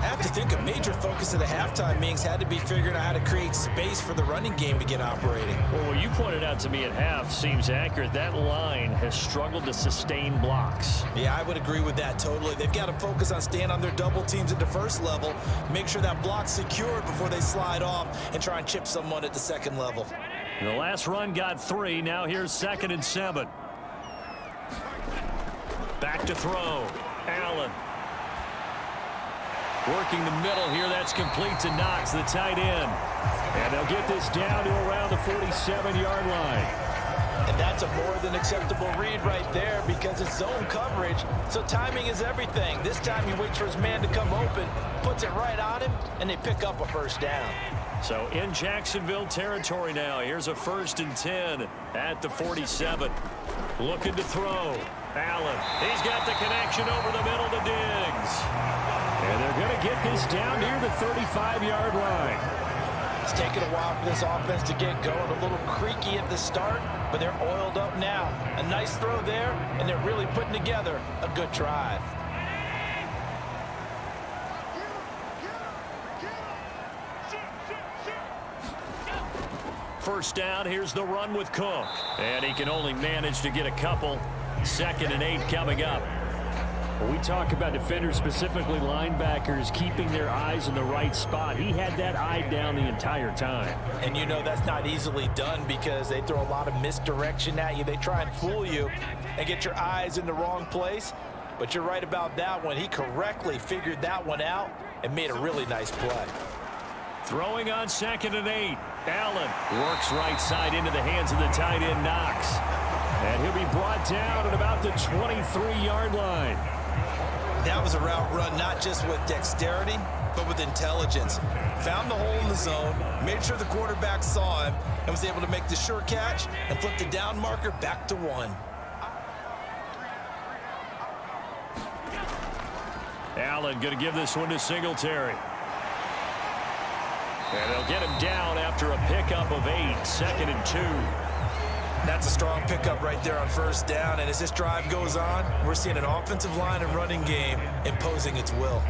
I have to think a major focus of the halftime meetings had to be figuring out how to create space for the running game to get operating. Well, what you pointed out to me at half seems accurate. That line has struggled to sustain blocks. Yeah, I would agree with that totally. They've got to focus on staying on their double teams at the first level, make sure that block's secured before they slide off and try and chip someone at the second level. The last run got 3. Now here's 2nd and 7. Back to throw. Allen. Working the middle here. That's complete to Knox, the tight end. And they'll get this down to around the 47-yard line. And that's a more than acceptable read right there because it's zone coverage, so timing is everything. This time he waits for his man to come open, puts it right on him, and they pick up a first down. So in Jacksonville territory now. Here's a 1st and 10 at the 47. Looking to throw. Allen. He's got the connection over the middle to Diggs. And they're going to get this down near the 35-yard line. It's taken a while for this offense to get going. A little creaky at the start, but they're oiled up now. A nice throw there, and they're really putting together a good drive. First down, here's the run with Cook. And he can only manage to get a couple. 2nd and 8 coming up. When we talk about defenders, specifically linebackers, keeping their eyes in the right spot, he had that eye down the entire time. And you know that's not easily done because they throw a lot of misdirection at you. They try and fool you and get your eyes in the wrong place. But you're right about that one. He correctly figured that one out and made a really nice play. Throwing on 2nd and 8. Allen works right side into the hands of the tight end, Knox. And he'll be brought down at about the 23-yard line. That was a route run not just with dexterity, but with intelligence. Found the hole in the zone, made sure the quarterback saw him, and was able to make the sure catch and flip the down marker back to 1. Allen going to give this one to Singletary. And they'll get him down after a pickup of 8, 2nd and 2. That's a strong pickup right there on 1st down, and as this drive goes on, we're seeing an offensive line and running game imposing its will.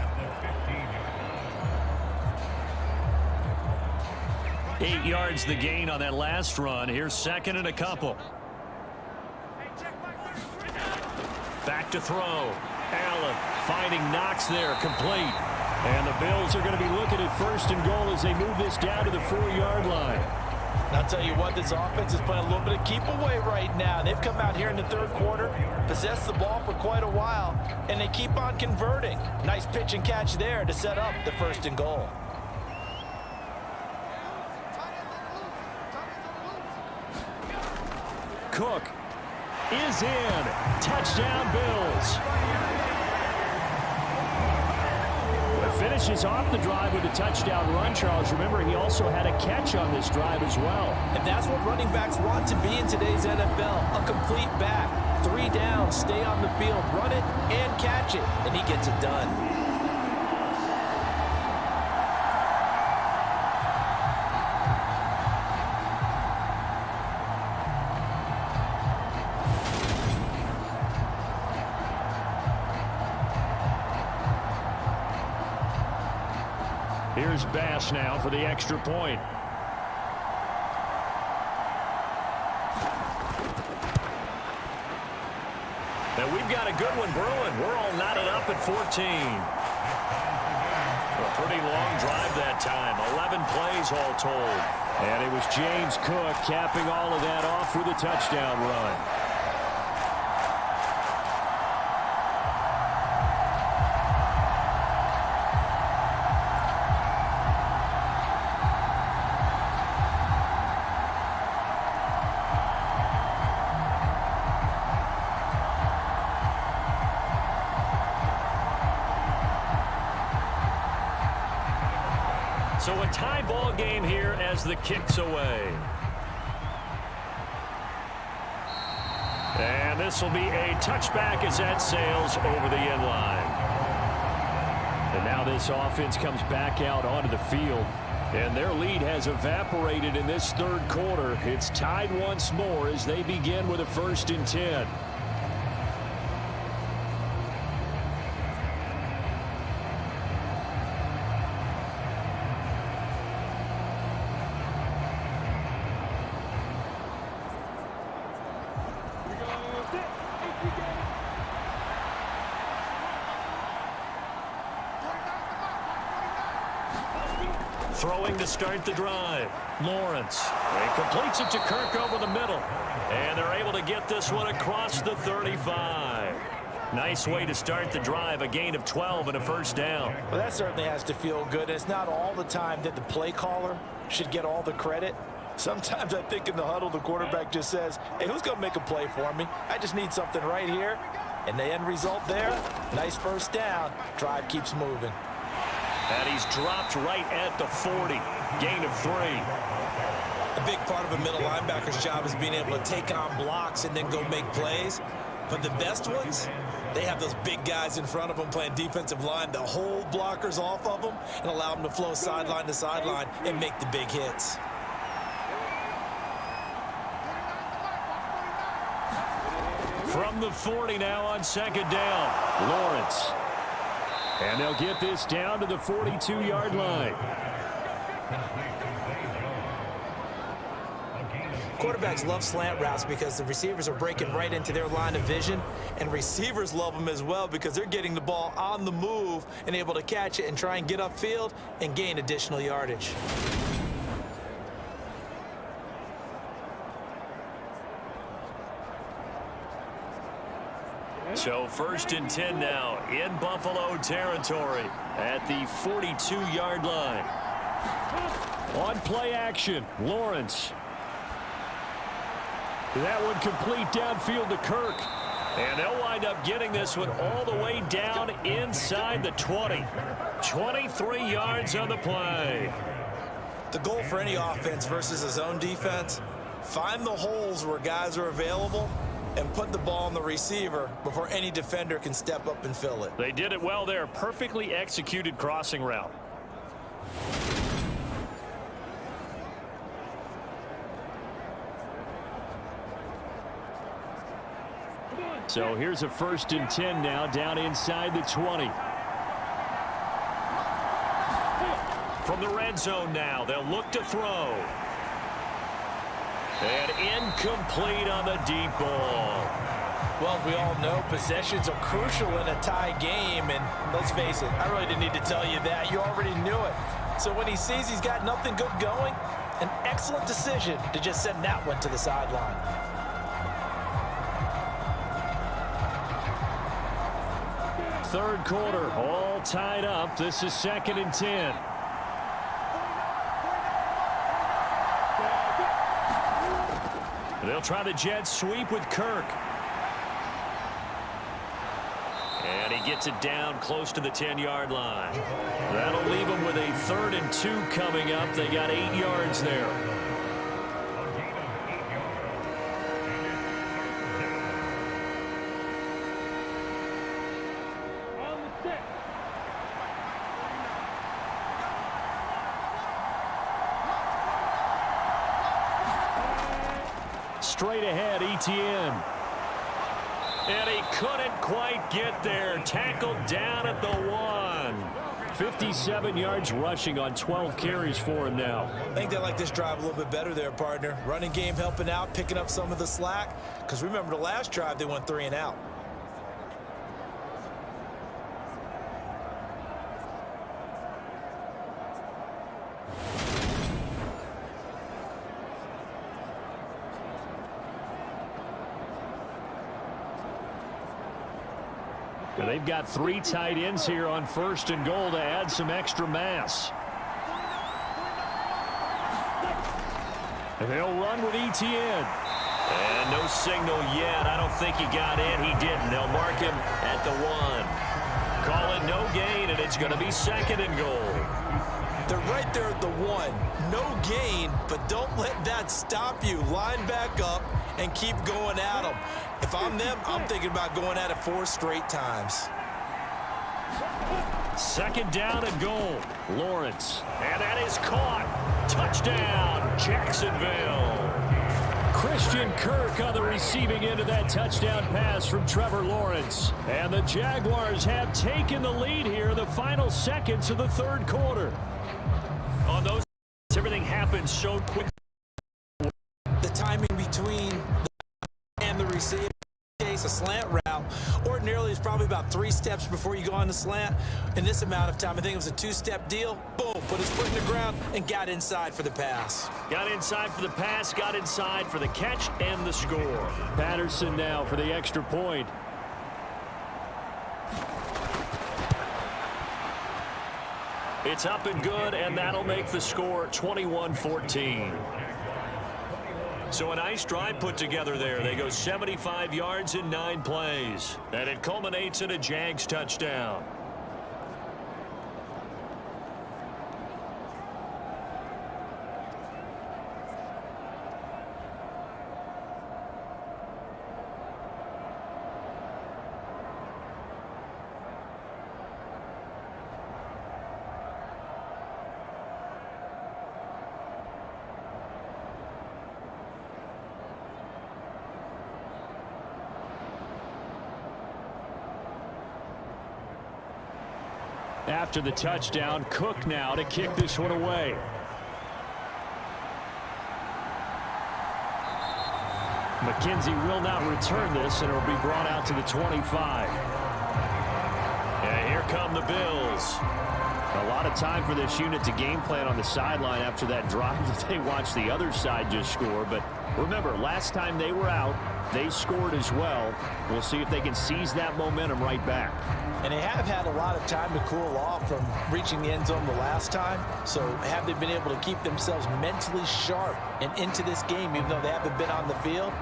8 yards the gain on that last run. Here's 2nd and a couple. Back to throw. Allen finding Knox there, complete. And the Bills are going to be looking at 1st and goal as they move this down to the 4-yard line. And I'll tell you what, this offense is playing a little bit of keep away right now. They've come out here in the 3rd quarter, possessed the ball for quite a while, and they keep on converting. Nice pitch and catch there to set up the 1st and goal. Cook is in. Touchdown, Bills. Finishes off the drive with a touchdown run, Charles. Remember, he also had a catch on this drive as well. And that's what running backs want to be in today's NFL. A complete back. 3 downs, stay on the field, run it, and catch it. And he gets it done. Here's Bass now for the extra point. And we've got a good one brewing. We're all knotted up at 14. A pretty long drive that time. 11 plays all told. And it was James Cook capping all of that off with a touchdown run. So a tie ball game here as the kick's away. And this will be a touchback as that sails over the end line. And now this offense comes back out onto the field. And their lead has evaporated in this 3rd quarter. It's tied once more as they begin with a 1st and 10. Throwing to start the drive. Lawrence. He completes it to Kirk over the middle. And they're able to get this one across the 35. Nice way to start the drive. A gain of 12 and a 1st down. Well, that certainly has to feel good. It's not all the time that the play caller should get all the credit. Sometimes I think in the huddle, the quarterback just says, hey, who's going to make a play for me? I just need something right here. And the end result there, nice 1st down. Drive keeps moving. And he's dropped right at the 40. Gain of 3. A big part of a middle linebacker's job is being able to take on blocks and then go make plays. But the best ones, they have those big guys in front of them playing defensive line that hold blockers off of them and allow them to flow sideline to sideline and make the big hits. From the 40 now on 2nd down. Lawrence. And they'll get this down to the 42-yard line. Quarterbacks love slant routes because the receivers are breaking right into their line of vision, and receivers love them as well because they're getting the ball on the move and able to catch it and try and get upfield and gain additional yardage. So 1st and 10 now in Buffalo territory at the 42-yard line. On play action, Lawrence. That one complete downfield to Kirk. And they'll wind up getting this one all the way down inside the 20. 23 yards on the play. The goal for any offense versus a zone defense, find the holes where guys are available and put the ball on the receiver before any defender can step up and fill it. They did it well there. Perfectly executed crossing route. So here's a 1st and 10 now down inside the 20. From the red zone now, they'll look to throw. And incomplete on the deep ball. Well, we all know possessions are crucial in a tie game, and let's face it, I really didn't need to tell you that. You already knew it. So when he sees he's got nothing good going, an excellent decision to just send that one to the sideline. Third quarter, all tied up. This is 2nd and 10. They'll try the jet sweep with Kirk. And he gets it down close to the 10-yard line. That'll leave them with a 3rd and 2 coming up. They got 8 yards there. Straight ahead, Etienne. And he couldn't quite get there. Tackled down at the 1. 57 yards rushing on 12 carries for him now. I think they like this drive a little bit better there, partner. Running game helping out, picking up some of the slack. Because remember the last drive, they went 3 and out. They've got 3 tight ends here on 1st and goal to add some extra mass. And they'll run with Etienne. And no signal yet. I don't think he got in. He didn't. They'll mark him at the 1. Call it no gain, and it's going to be 2nd and goal. They're right there at the 1. No gain, but don't let that stop you. Line back up and keep going at them. If I'm them, I'm thinking about going at it 4 straight times. 2nd down and goal. Lawrence. And that is caught. Touchdown, Jacksonville. Christian Kirk on the receiving end of that touchdown pass from Trevor Lawrence. And the Jaguars have taken the lead here in the final seconds of the 3rd quarter. On those, everything happens so quick. The timing between and the receiver, case a slant route, ordinarily is probably about 3 steps before you go on the slant. In this amount of time, I think it was a 2-step deal. Boom, put his foot in the ground and got inside for the pass. Got inside for the pass, got inside for the catch and the score. Patterson now for the extra point. It's up and good, and that'll make the score 21-14. So a nice drive put together there. They go 75 yards in 9 plays. And it culminates in a Jags touchdown. After the touchdown, Cook now to kick this one away. McKenzie will not return this, and it'll be brought out to the 25. And here come the Bills. A lot of time for this unit to game plan on the sideline after that drive that they watched the other side just score. But remember, last time they were out, they scored as well. We'll see if they can seize that momentum right back. And they have had a lot of time to cool off from reaching the end zone the last time. So have they been able to keep themselves mentally sharp and into this game, even though they haven't been on the field?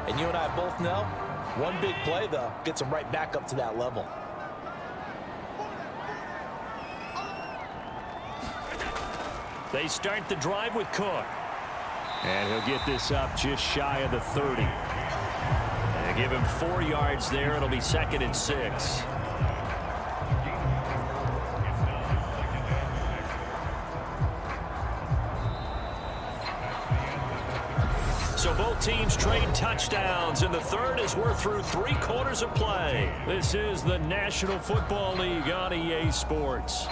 And you and I both know, one big play, though, gets them right back up to that level. They start the drive with Cook. And he'll get this up just shy of the 30. And give him 4 yards there. It'll be 2nd and 6. So both teams trade touchdowns in the third as we're through 3 quarters of play. This is the National Football League on EA Sports.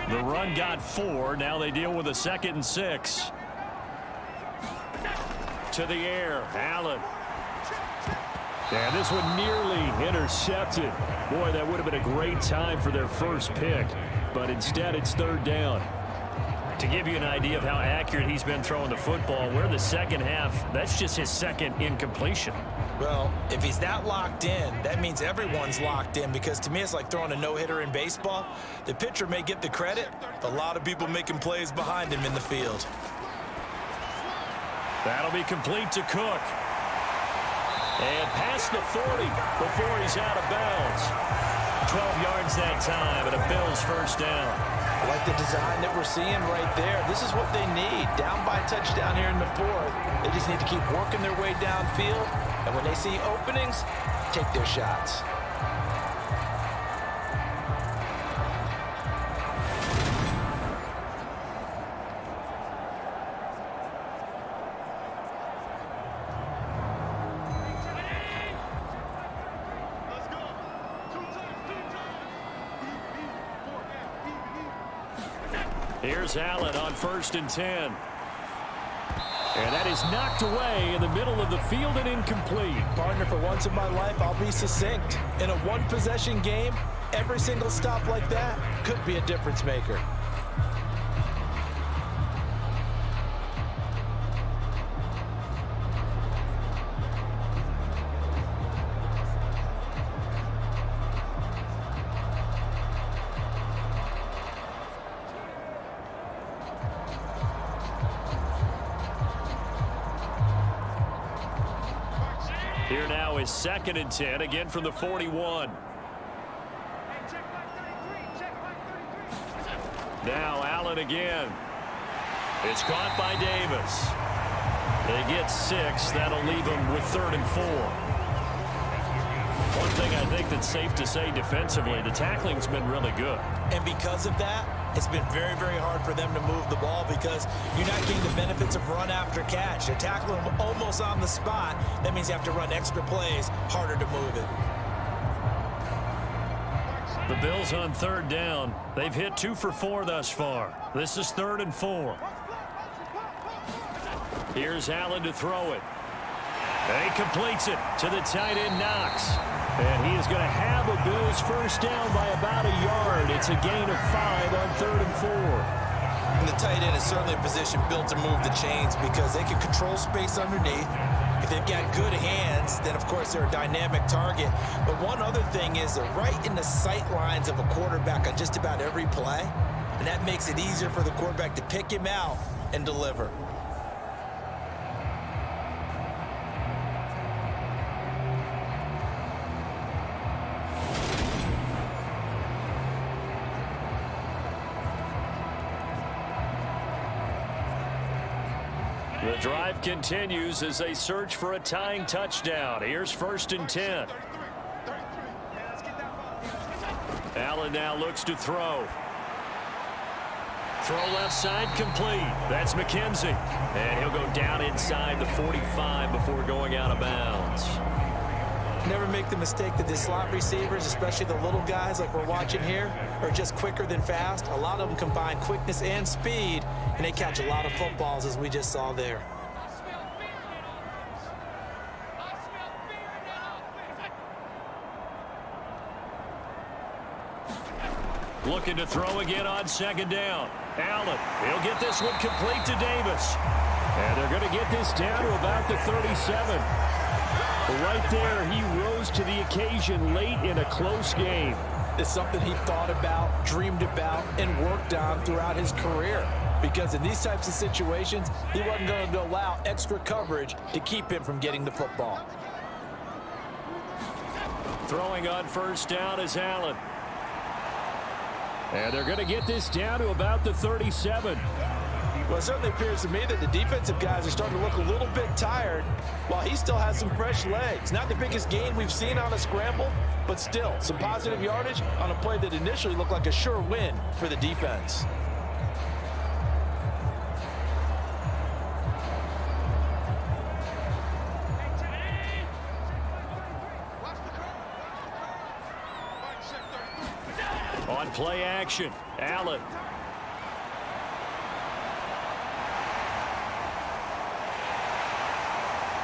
The run got 4. Now they deal with a 2nd and 6. To the air, Allen. And this one nearly intercepted. Boy, that would have been a great time for their first pick. But instead, it's 3rd down. To give you an idea of how accurate he's been throwing the football, we're in the second half. That's just his 2nd incompletion. Well, if he's that locked in, that means everyone's locked in, because to me it's like throwing a no-hitter in baseball. The pitcher may get the credit, but a lot of people making plays behind him in the field. That'll be complete to Cook. And past the 40 before he's out of bounds. 12 yards that time, and a Bills first down. I like the design that we're seeing right there. This is what they need. Down by a touchdown here in the 4th. They just need to keep working their way downfield. And when they see openings, take their shots. Here's Allen on 1st and 10. And that is knocked away in the middle of the field and incomplete. Partner, for once in my life, I'll be succinct. In a one-possession game, every single stop like that could be a difference maker. Here now is 2nd and 10, again from the 41. Now Allen again. It's caught by Davis. They get 6. That'll leave them with 3rd and 4. One thing I think that's safe to say defensively, the tackling's been really good. And because of that, it's been very, very hard for them to move the ball, because you're not getting the benefits of run after catch. You're tackling them almost on the spot. That means you have to run extra plays, harder to move it. The Bills on 3rd down. They've hit 2 for 4 thus far. This is 3rd and 4. Here's Allen to throw it. And he completes it to the tight end, Knox. And he is going to have a Bills first down by about a yard. It's a gain of 5 on 3rd and 4. And the tight end is certainly a position built to move the chains, because they can control space underneath. If they've got good hands, then of course they're a dynamic target. But one other thing is they're right in the sight lines of a quarterback on just about every play. And that makes it easier for the quarterback to pick him out and deliver. The drive continues as they search for a tying touchdown. Here's 1st and 10. Allen now looks to throw. Throw left side complete. That's McKenzie. And he'll go down inside the 45 before going out of bounds. Never make the mistake that the slot receivers, especially the little guys like we're watching here, are just quicker than fast. A lot of them combine quickness and speed, and they catch a lot of footballs, as we just saw there. Looking to throw again on second down. Allen, he'll get this one complete to Davis. And they're going to get this down to about the 37. Right there, he rose to the occasion late in a close game. It's something he thought about, dreamed about, and worked on throughout his career. Because in these types of situations, he wasn't going to allow extra coverage to keep him from getting the football. Throwing on first down is Allen. And they're going to get this down to about the 37. Well, it certainly appears to me that the defensive guys are starting to look a little bit tired while he still has some fresh legs. Not the biggest gain we've seen on a scramble, but still some positive yardage on a play that initially looked like a sure win for the defense. On play action, Allen.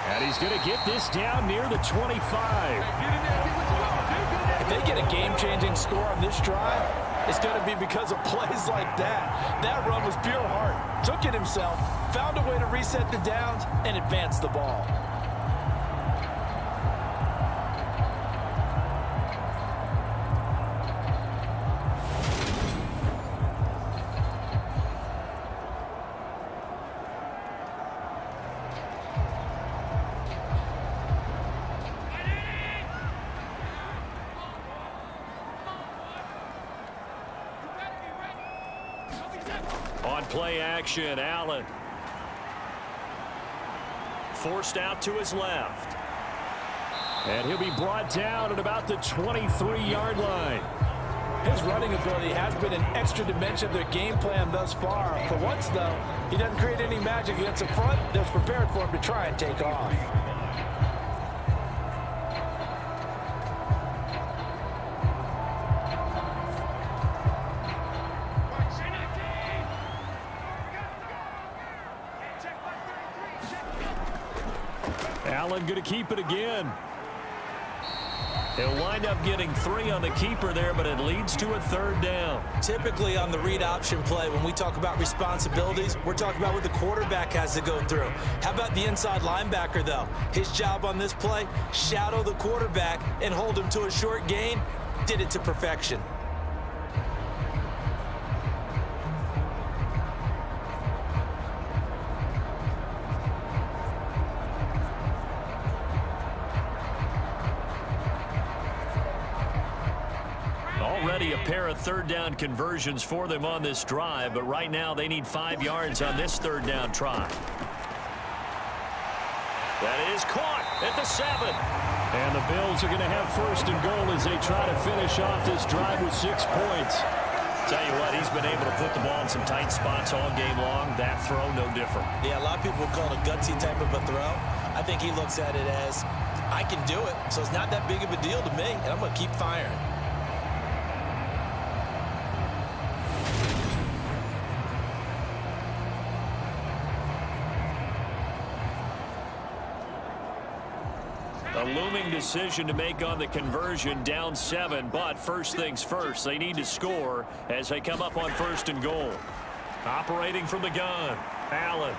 And he's going to get this down near the 25. If they get a game-changing score on this drive, it's going to be because of plays like that. That run was pure heart. Took it himself, found a way to reset the downs, and advance the ball. On play action, Allen. Forced out to his left. And he'll be brought down at about the 23-yard line. His running ability has been an extra dimension of their game plan thus far. For once, though, he doesn't create any magic against the front that's prepared for him to try and take off. Allen going to keep it again. He'll wind up getting 3 on the keeper there, but it leads to a third down. Typically on the read option play, when we talk about responsibilities, we're talking about what the quarterback has to go through. How about the inside linebacker, though? His job on this play, shadow the quarterback and hold him to a short gain. Did it to perfection. Already a pair of third down conversions for them on this drive, but right now they need 5 yards on this third down try. That is caught at the 7. And the Bills are going to have first and goal as they try to finish off this drive with 6 points. Tell you what, he's been able to put the ball in some tight spots all game long. That throw, no different. Yeah, a lot of people would call it a gutsy type of a throw. I think he looks at it as, I can do it, so it's not that big of a deal to me, and I'm going to keep firing. A looming decision to make on the conversion, down 7, but first things first, they need to score as they come up on first and goal. Operating from the gun, Allen.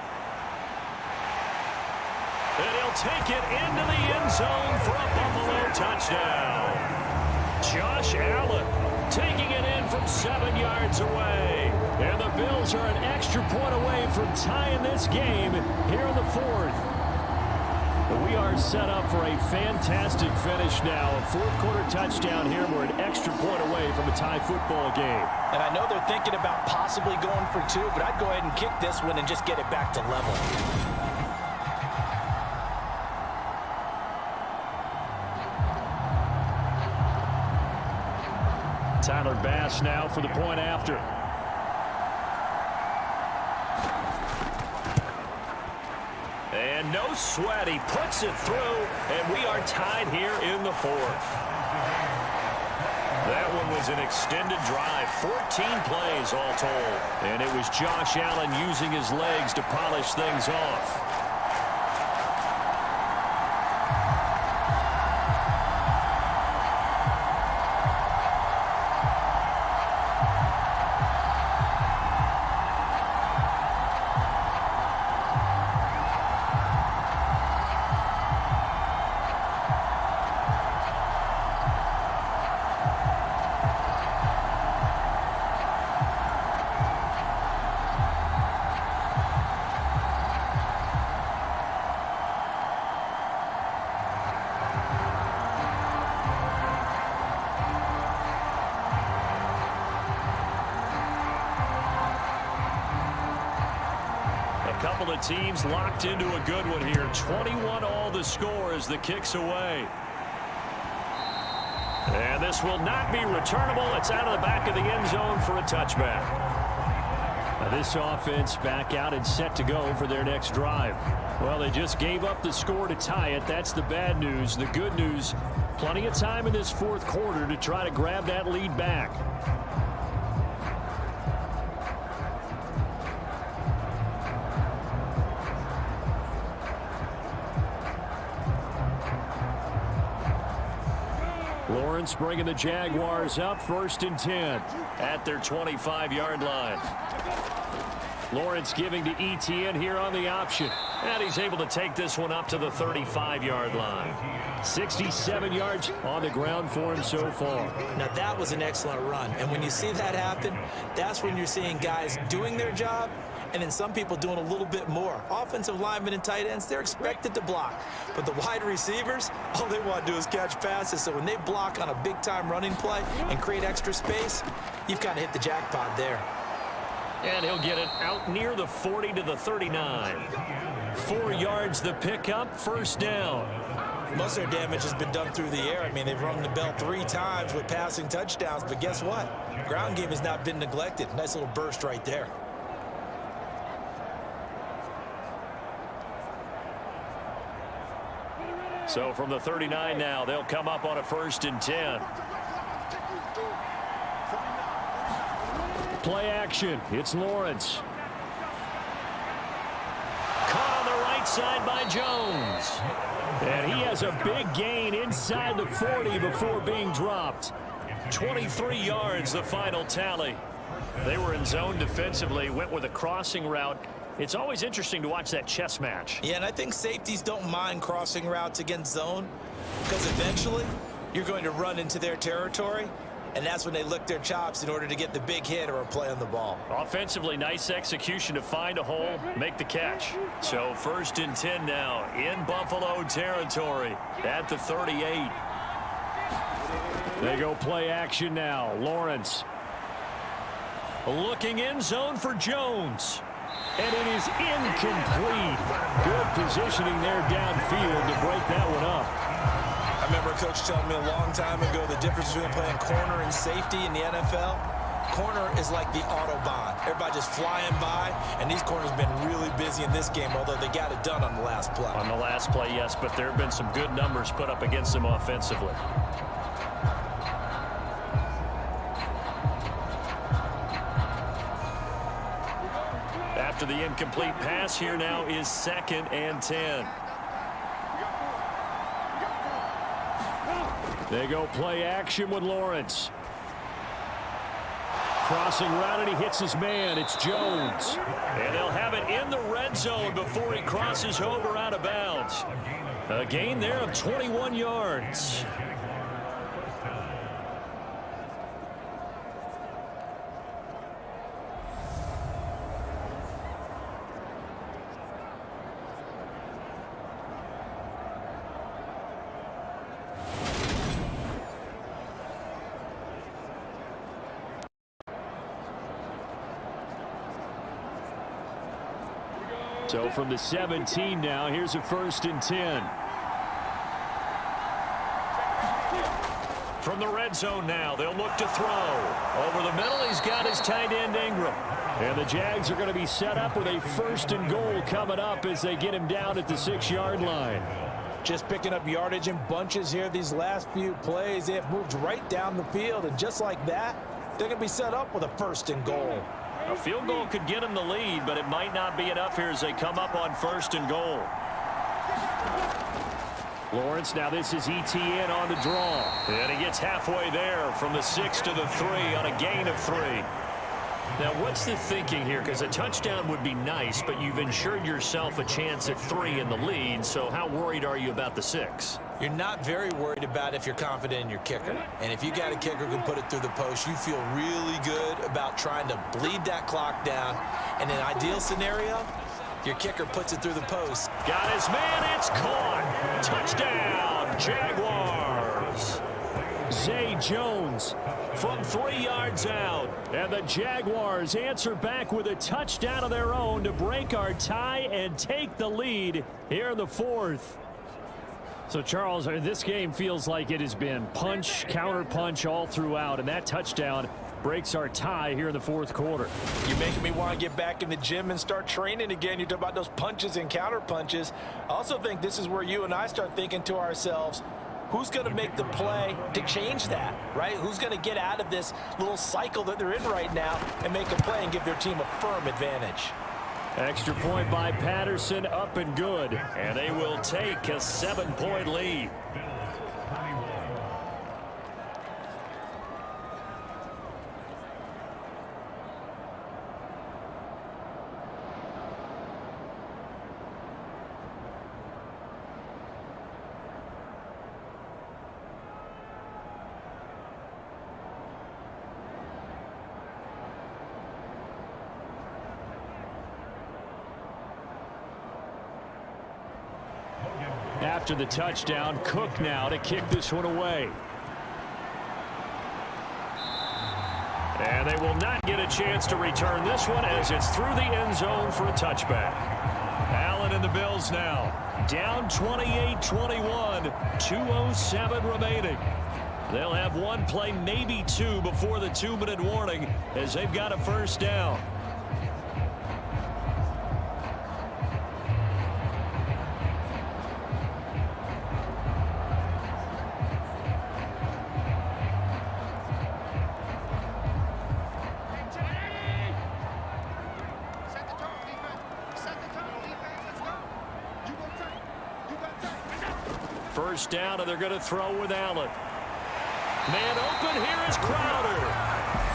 And he'll take it into the end zone for a Buffalo touchdown. Josh Allen taking it in from 7 yards away. And the Bills are an extra point away from tying this game here in the 4th. We are set up for a fantastic finish now. A fourth-quarter touchdown here. We're an extra point away from a tie football game. And I know they're thinking about possibly going for 2, but I'd go ahead and kick this one and just get it back to level. Tyler Bass now for the point after. no sweat. He puts it through, and we are tied here in the fourth. That one was an extended drive, 14 plays all told. And it was Josh Allen using his legs to polish things off. Couple of teams locked into a good one here. 21 all the score as the kick's away. And this will not be returnable. It's out of the back of the end zone for a touchback. Now this offense back out and set to go for their next drive. Well, they just gave up the score to tie it. That's the bad news. The good news, plenty of time in this fourth quarter to try to grab that lead back. Lawrence bringing the Jaguars up, 1st and 10 at their 25-yard line. Lawrence giving to Etienne here on the option. And he's able to take this one up to the 35-yard line. 67 yards on the ground for him so far. Now that was an excellent run. And when you see that happen, that's when you're seeing guys doing their job and then some people doing a little bit more. Offensive linemen and tight ends, they're expected to block. But the wide receivers, all they want to do is catch passes. So when they block on a big-time running play and create extra space, you've kind of hit the jackpot there. And he'll get it out near the 40 to the 39. 4 yards the pickup, 1st down. Most of their damage has been done through the air. I mean, they've rung the bell 3 times with passing touchdowns. But guess what? Ground game has not been neglected. Nice little burst right there. So from the 39 now, they'll come up on a 1st and 10. Play action. It's Lawrence. Caught on the right side by Jones. And he has a big gain inside the 40 before being dropped. 23 yards, the final tally. They were in zone defensively, went with a crossing route. It's always interesting to watch that chess match. Yeah, and I think safeties don't mind crossing routes against zone because eventually you're going to run into their territory, and that's when they lick their chops in order to get the big hit or a play on the ball. Offensively, nice execution to find a hole, make the catch. So 1st and 10 now in Buffalo territory at the 38. They go play action now. Lawrence looking in zone for Jones. And it is incomplete. Good positioning there downfield to break that one up. I remember a coach telling me a long time ago the difference between playing corner and safety in the NFL. Corner is like the Autobahn. Everybody just flying by, and these corners have been really busy in this game, although they got it done on the last play. On the last play, yes, but there have been some good numbers put up against them offensively. After the incomplete pass, here now is 2nd and 10. They go play action with Lawrence. Crossing route, and he hits his man. It's Jones. And they'll have it in the red zone before he crosses over out of bounds. A gain there of 21 yards. So from the 17 now, here's a 1st and 10. from the red zone now. They'll look to throw. Over the middle, he's got his tight end Ingram. And the Jags are going to be set up with a 1st and goal coming up as they get him down at the 6-yard line. Just picking up yardage in bunches here these last few plays. They have moved right down the field, and just like that, they're going to be set up with a 1st and goal. A field goal could get them the lead, but it might not be enough here as they come up on 1st and goal. Lawrence, now this is ETN on the draw. And he gets halfway there from the 6 to the 3 on a gain of 3. Now, what's the thinking here? Because a touchdown would be nice, but you've ensured yourself a chance at 3 in the lead, so how worried are you about the 6? You're not very worried about if you're confident in your kicker. And if you got a kicker who can put it through the post, you feel really good about trying to bleed that clock down. In an ideal scenario, your kicker puts it through the post. Got his man, it's caught. Touchdown, Jaguars. Zay Jones from 3 yards out. And the Jaguars answer back with a touchdown of their own to break our tie and take the lead here in the 4th. So, Charles, this game feels like it has been punch, counter punch all throughout, and that touchdown breaks our tie here in the 4th quarter. You're making me want to get back in the gym and start training again. You talk about those punches and counter punches. I also think this is where you and I start thinking to ourselves, who's going to make the play to change that, right? Who's going to get out of this little cycle that they're in right now and make a play and give their team a firm advantage? Extra point by Patterson, up and good. And they will take a 7-point lead. After the touchdown, Cook now to kick this one away. And they will not get a chance to return this one as it's through the end zone for a touchback. Allen and the Bills now down 28-21, 2:07 remaining. They'll have one play, maybe two, before the 2-minute warning as they've got a 1st down. First down, and they're going to throw with Allen. Man open, here is Crowder.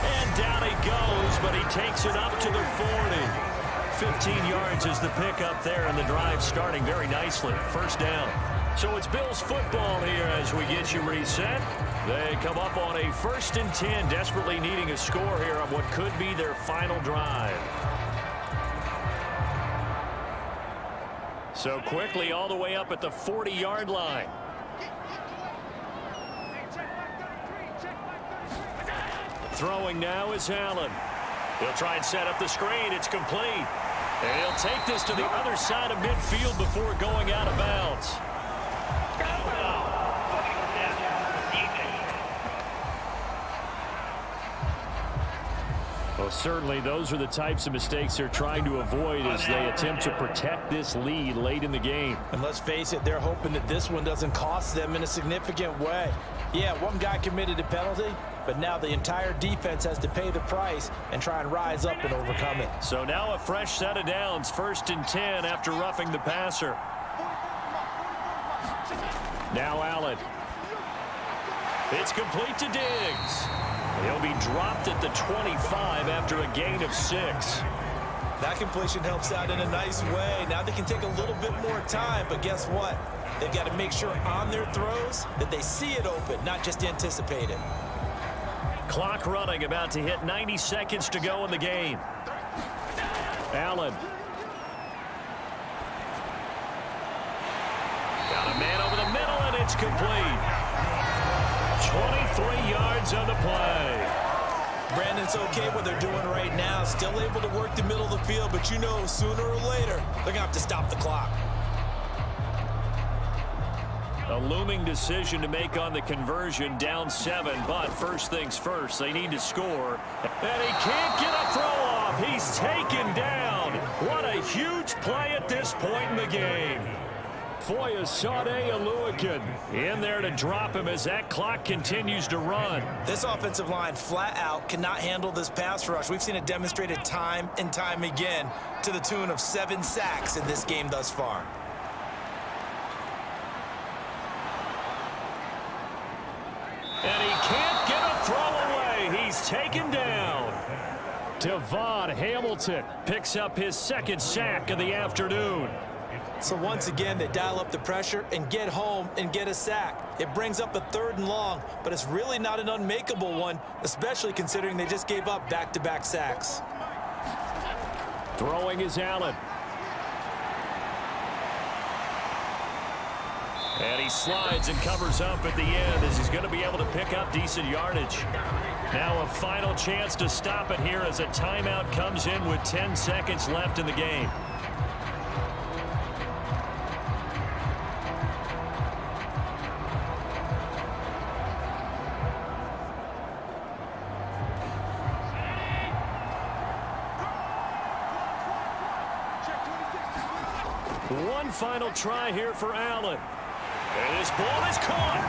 And down he goes, but he takes it up to the 40. 15 yards is the pickup there, and the drive starting very nicely. 1st down. So it's Bills football here as we get you reset. They come up on a 1st and 10, desperately needing a score here on what could be their final drive. So quickly all the way up at the 40-yard line. Throwing now is Allen. He'll try and set up the screen. It's complete. And he'll take this to the other side of midfield before going out of bounds. Well, certainly those are the types of mistakes they're trying to avoid as they attempt to protect this lead late in the game. And let's face it, they're hoping that this one doesn't cost them in a significant way. Yeah, one guy committed a penalty, but now the entire defense has to pay the price and try and rise up and overcome it. So now a fresh set of downs, 1st and 10 after roughing the passer. Now Allen. It's complete to Diggs. He'll be dropped at the 25 after a gain of 6. That completion helps out in a nice way. Now they can take a little bit more time, but guess what? They've got to make sure on their throws that they see it open, not just anticipate it. Clock running, about to hit 90 seconds to go in the game. Allen. Got a man over the middle, and it's complete. 23 yards on the play. Brandon's okay what they're doing right now. Still able to work the middle of the field, but you know sooner or later they're going to have to stop the clock. A looming decision to make on the conversion, down 7, but first things first, they need to score. And he can't get a throw off. He's taken down. What a huge play at this point in the game. Foyesade Aluakin in there to drop him as that clock continues to run. This offensive line flat out cannot handle this pass rush. We've seen it demonstrated time and time again to the tune of 7 sacks in this game thus far. And he can't get a throw away. He's taken down. Devon Hamilton picks up his 2nd sack of the afternoon. So once again, they dial up the pressure and get home and get a sack. It brings up a 3rd and long, but it's really not an unmakeable one, especially considering they just gave up back-to-back sacks. Throwing is Allen. And he slides and covers up at the end as he's going to be able to pick up decent yardage. Now a final chance to stop it here as a timeout comes in with 10 seconds left in the game. One final try here for Allen. And this ball is caught.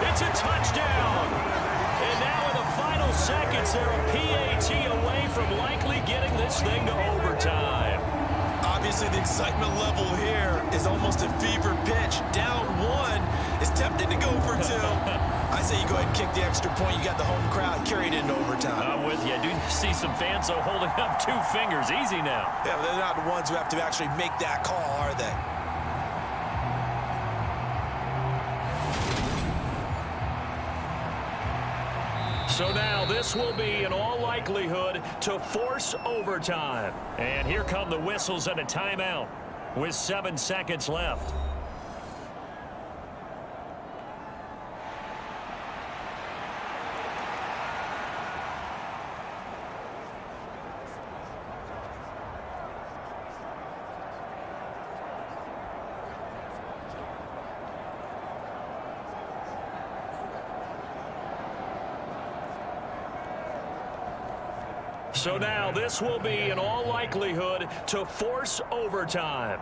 It's a touchdown. And now in the final seconds, they're a PAT away from likely getting this thing to overtime. Obviously, the excitement level here is almost a fever pitch. Down 1 is tempted to go for 2. I say you go ahead and kick the extra point. You got the home crowd, carry it into overtime. I'm with you. I do see some fans, though, holding up 2 fingers. Easy now. Yeah, but they're not the ones who have to actually make that call, are they? So now this will be, in all likelihood, to force overtime. And here come the whistles and a timeout with 7 seconds left. So now this will be, in all likelihood, to force overtime.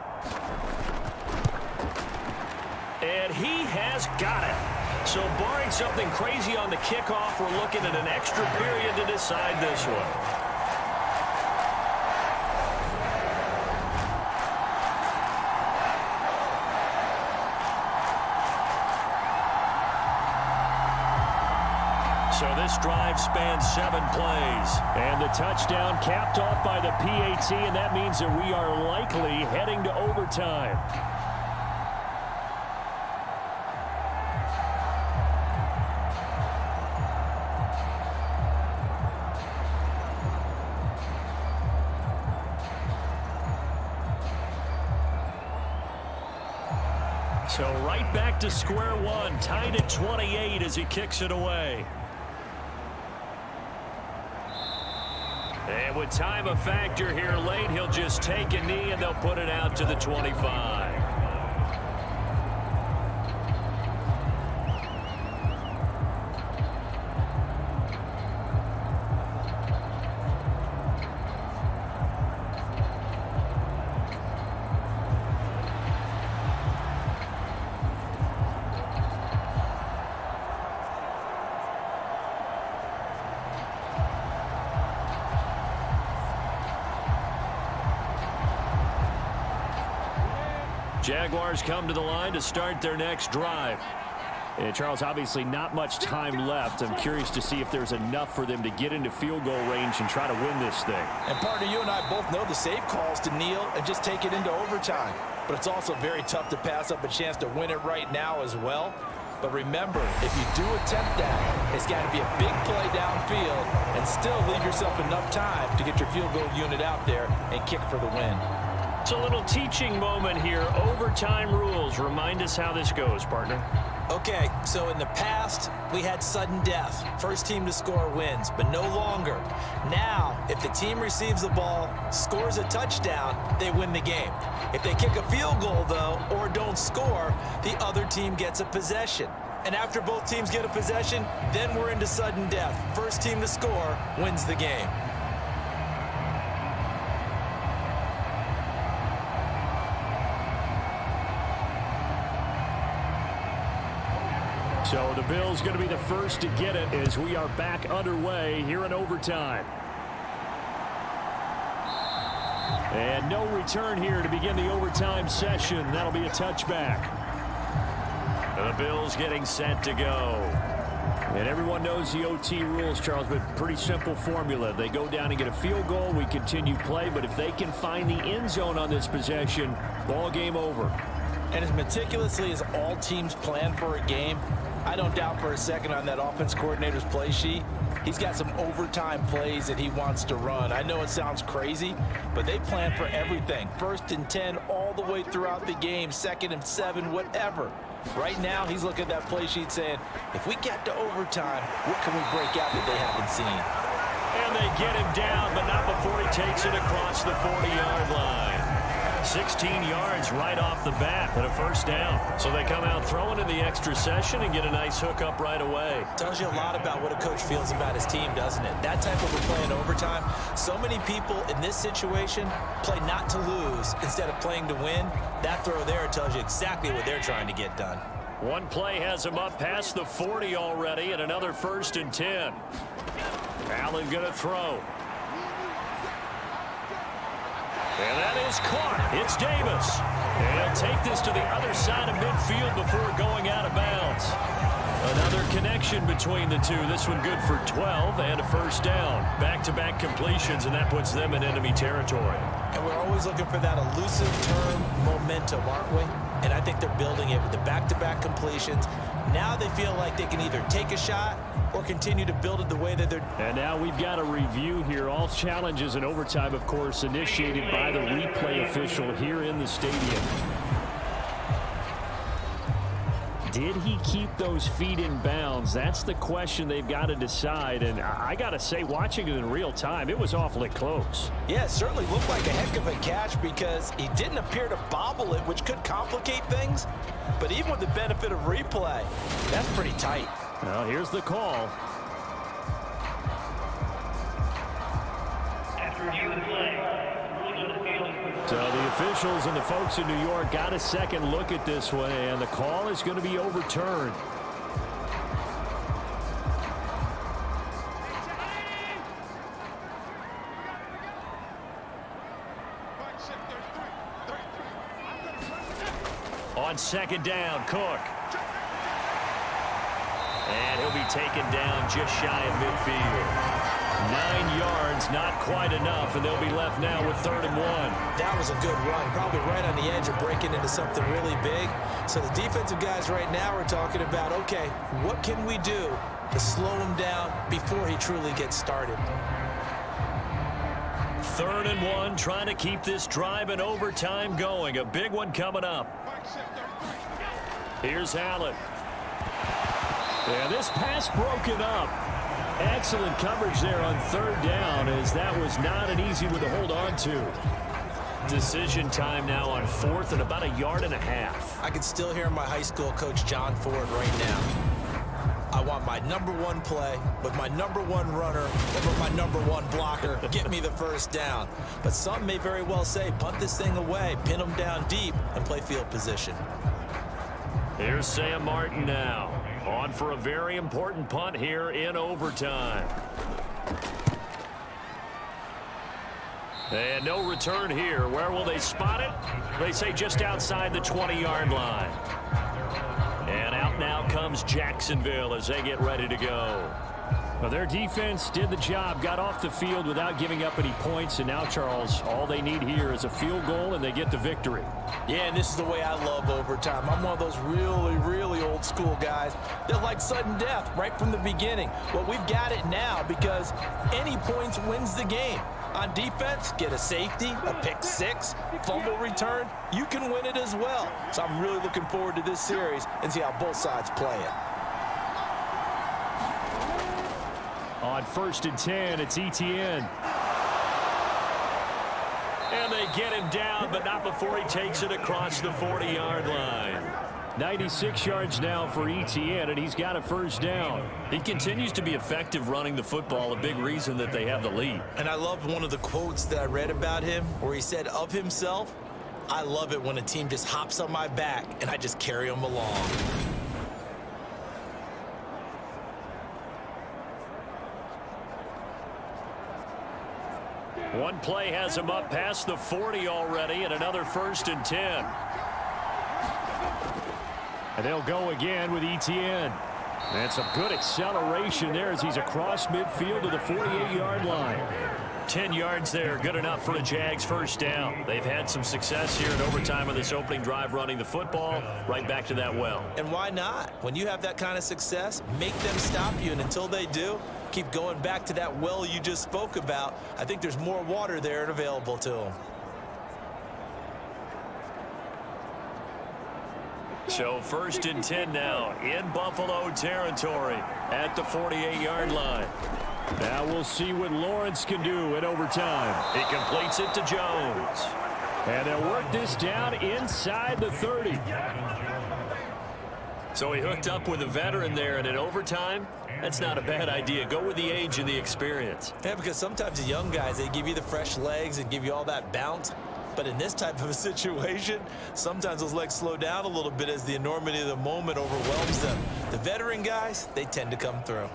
And he has got it. So barring something crazy on the kickoff, we're looking at an extra period to decide this one. So this drive spans 7 plays. And the touchdown capped off by the PAT, and that means that we are likely heading to overtime. So right back to square one, tied at 28 as he kicks it away. And with time a factor here late, he'll just take a knee and they'll put it out to the 25. Jaguars come to the line to start their next drive. And Charles, obviously not much time left. I'm curious to see if there's enough for them to get into field goal range and try to win this thing. And partner, you and I both know the safe calls to kneel and just take it into overtime. But it's also very tough to pass up a chance to win it right now as well. But remember, if you do attempt that, it's got to be a big play downfield and still leave yourself enough time to get your field goal unit out there and kick for the win. It's a little teaching moment here. Overtime rules. Remind us how this goes, partner. Okay, so in the past, we had sudden death. First team to score wins, but no longer. Now, if the team receives the ball, scores a touchdown, they win the game. If they kick a field goal, though, or don't score, the other team gets a possession. And after both teams get a possession, then we're into sudden death. First team to score wins the game. So the Bills going to be the first to get it as we are back underway here in overtime. And no return here to begin the overtime session. That'll be a touchback. The Bills getting set to go. And everyone knows the OT rules, Charles, but pretty simple formula. They go down and get a field goal, we continue play, but if they can find the end zone on this possession, ball game over. And as meticulously as all teams plan for a game, I don't doubt for a second on that offense coordinator's play sheet, he's got some overtime plays that he wants to run. I know it sounds crazy, but they plan for everything. 1st and 10 all the way throughout the game, 2nd and 7, whatever. Right now, he's looking at that play sheet saying, if we get to overtime, what can we break out that they haven't seen? And they get him down, but not before he takes it across the 40-yard line. 16 yards right off the bat and a first down. So they come out throwing in the extra session and get a nice hook up right away. Tells you a lot about what a coach feels about his team, doesn't it? That type of a play in overtime. So many people in this situation play not to lose instead of playing to win. That throw there tells you exactly what they're trying to get done. One play has him up past the 40 already and another 1st and 10. Allen going to throw. And that is caught. It's Davis. And he'll take this to the other side of midfield before going out of bounds. Another connection between the two. This one good for 12 and a first down. Back-to-back completions, and that puts them in enemy territory. And we're always looking for that elusive term momentum, aren't we? And I think they're building it with the back-to-back completions. Now they feel like they can either take a shot or continue to build it the way that they're. And now we've got a review here. All challenges in overtime, of course, initiated by the replay official here in the stadium. Did he keep those feet in bounds? That's the question they've got to decide. And I got to say, watching it in real time, it was awfully close. Yeah, it certainly looked like a heck of a catch because he didn't appear to bobble it, which could complicate things. But even with the benefit of replay, that's pretty tight. Well, here's the call. So the officials and the folks in New York got a second look at this one, and the call is going to be overturned. On 2nd down, Cook. And he'll be taken down just shy of midfield. 9 yards, not quite enough, and they'll be left now with 3rd and 1. That was a good run, probably right on the edge of breaking into something really big. So the defensive guys right now are talking about, okay, what can we do to slow him down before he truly gets started? 3rd and 1, trying to keep this drive in overtime going. A big one coming up. Here's Allen. And this pass broken up. Excellent coverage there on 3rd down, as that was not an easy one to hold on to. Decision time now on 4th and about 1.5 yards. I can still hear my high school coach John Ford right now. I want my #1 play with my #1 runner over my #1 blocker. Get me the first down. But some may very well say, punt this thing away, pin them down deep, and play field position. Here's Sam Martin now. On for a very important punt here in overtime. And no return here. Where will they spot it? They say just outside the 20-yard line. And out now comes Jacksonville as they get ready to go. Well, their defense did the job, got off the field without giving up any points, and now, Charles, all they need here is a field goal, and they get the victory. Yeah, and this is the way I love overtime. I'm one of those really, really old school guys that like sudden death right from the beginning. Well, we've got it now because any points wins the game. On defense, get a safety, a pick six, fumble return, you can win it as well. So I'm really looking forward to this series and see how both sides play it. On 1st and 10, it's Etienne. And they get him down, but not before he takes it across the 40-yard line. 96 yards now for Etienne, and he's got a first down. He continues to be effective running the football, a big reason that they have the lead. And I love one of the quotes that I read about him where he said of himself, "I love it when a team just hops on my back and I just carry them along." One play has him up past the 40 already, and another 1st and 10. And they'll go again with Etienne. And some good acceleration there as he's across midfield to the 48-yard line. 10 yards there, good enough for a Jags first down. They've had some success here in overtime of this opening drive running the football. Right back to that well. And why not? When you have that kind of success, make them stop you, and until they do, keep going back to that well you just spoke about. I think there's more water there and available to them. So 1st and 10 now in Buffalo territory at the 48-yard line. Now we'll see what Lawrence can do in overtime. He completes it to Jones. And they'll work this down inside the 30. So he hooked up with a veteran there, and in overtime, that's not a bad idea. Go with the age and the experience. Yeah, because sometimes the young guys, they give you the fresh legs and give you all that bounce. But in this type of a situation, sometimes those legs slow down a little bit as the enormity of the moment overwhelms them. The veteran guys, they tend to come through.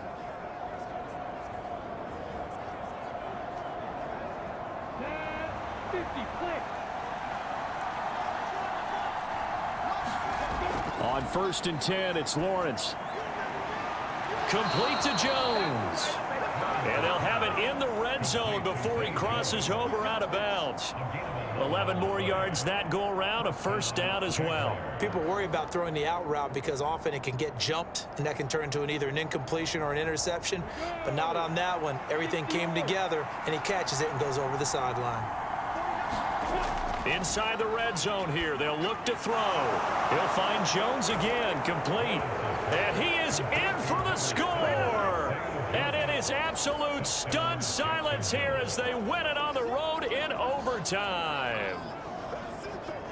On 1st and 10, it's Lawrence. Complete to Jones. And they'll have it in the red zone before he crosses over out of bounds. 11 more yards that go around, a first down as well. People worry about throwing the out route because often it can get jumped, and that can turn into either an incompletion or an interception. But not on that one. Everything came together, and he catches it and goes over the sideline. Inside the red zone here, they'll look to throw. He'll find Jones again, complete. And he is in for the score. And it is absolute stunned silence here as they win it on the road in overtime.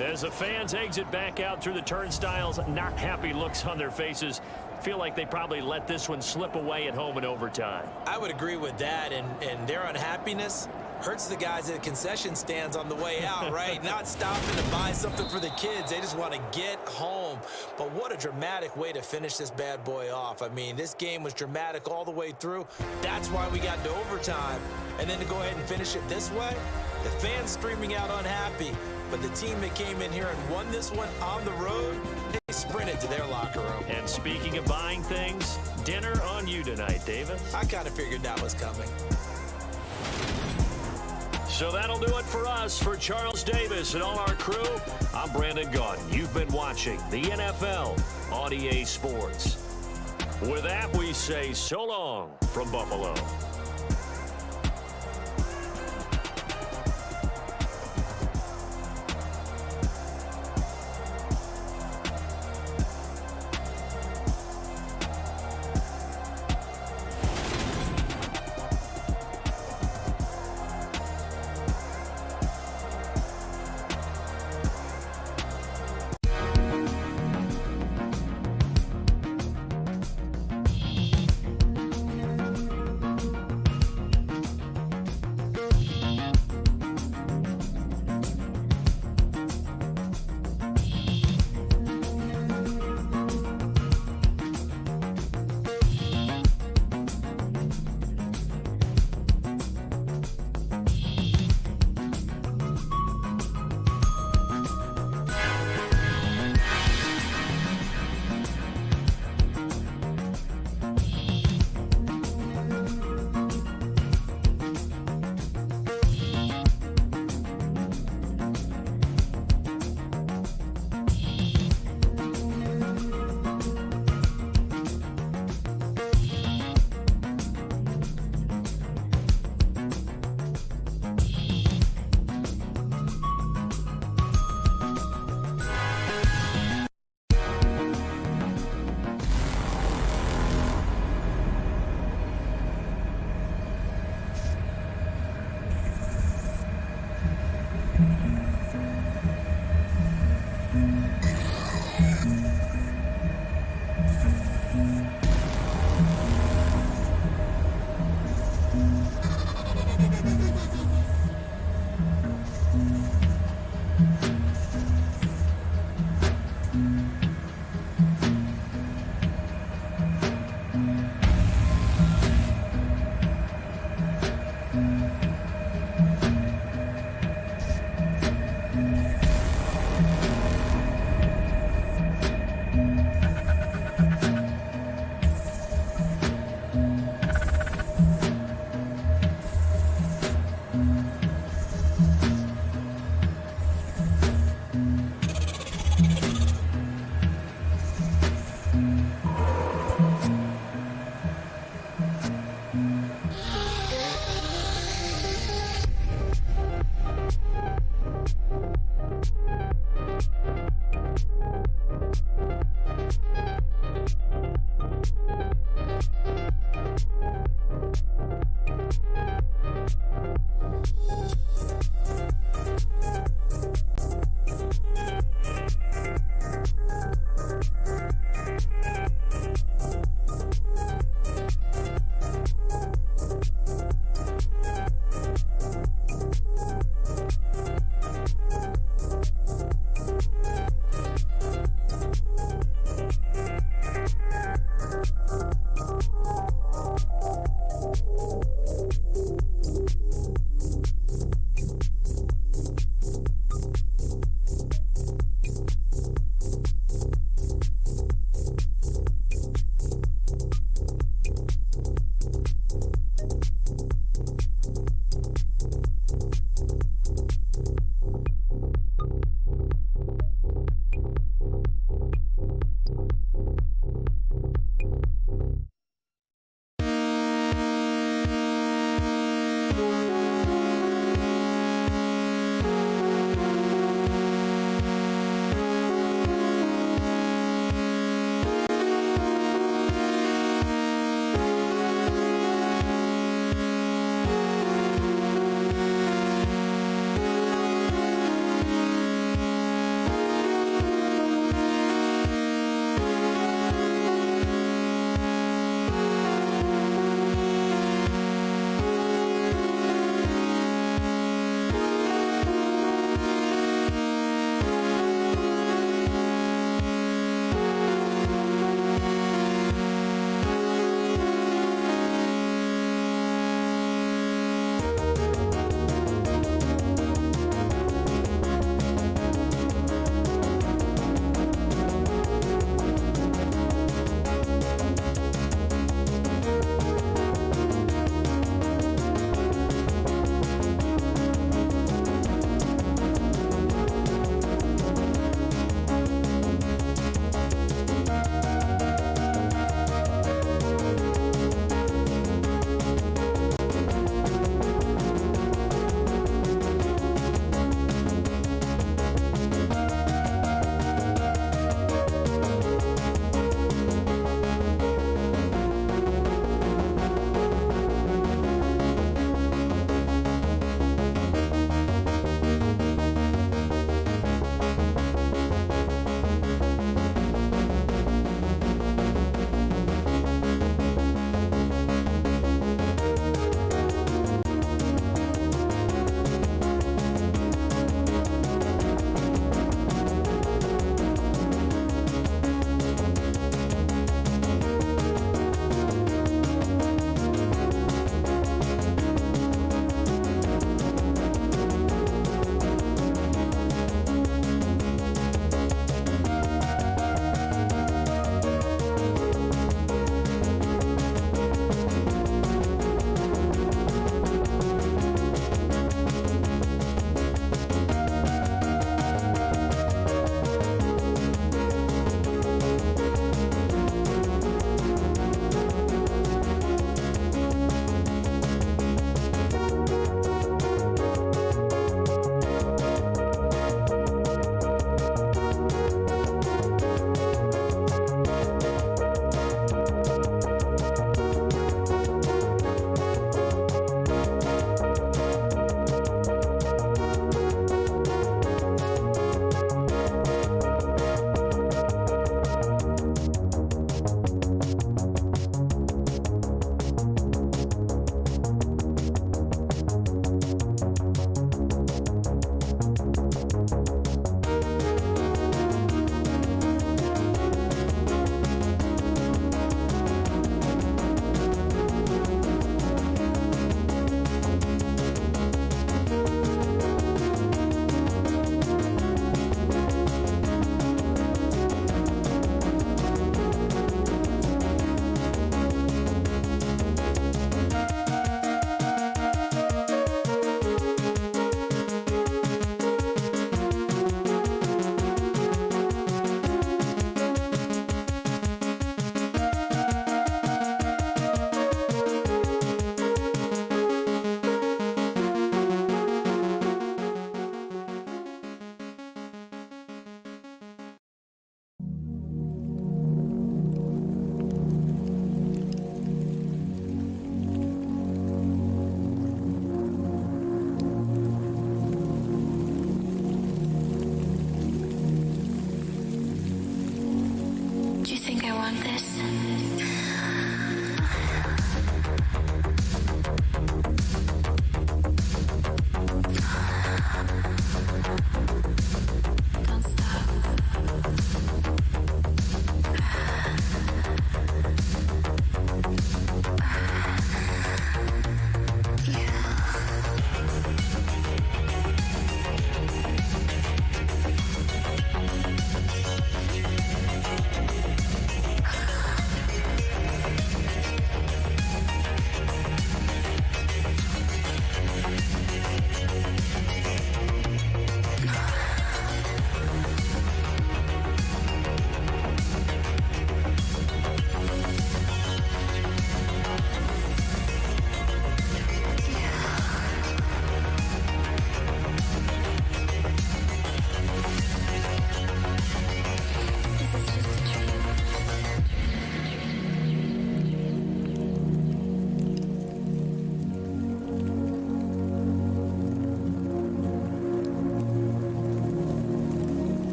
As the fans exit back out through the turnstiles, not happy looks on their faces. Feel like they probably let this one slip away at home in overtime. I would agree with that, and their unhappiness hurts the guys at the concession stands on the way out, right? Not stopping to buy something for the kids. They just want to get home. But what a dramatic way to finish this bad boy off. I mean, this game was dramatic all the way through. That's why we got to overtime. And then to go ahead and finish it this way, the fans screaming out unhappy. But the team that came in here and won this one on the road, they sprinted to their locker room. And speaking of buying things, dinner on you tonight, Davis. I kind of figured that was coming. So that'll do it for us. For Charles Davis and all our crew, I'm Brandon Gaudin. You've been watching the NFL on EA Sports. With that, we say so long from Buffalo.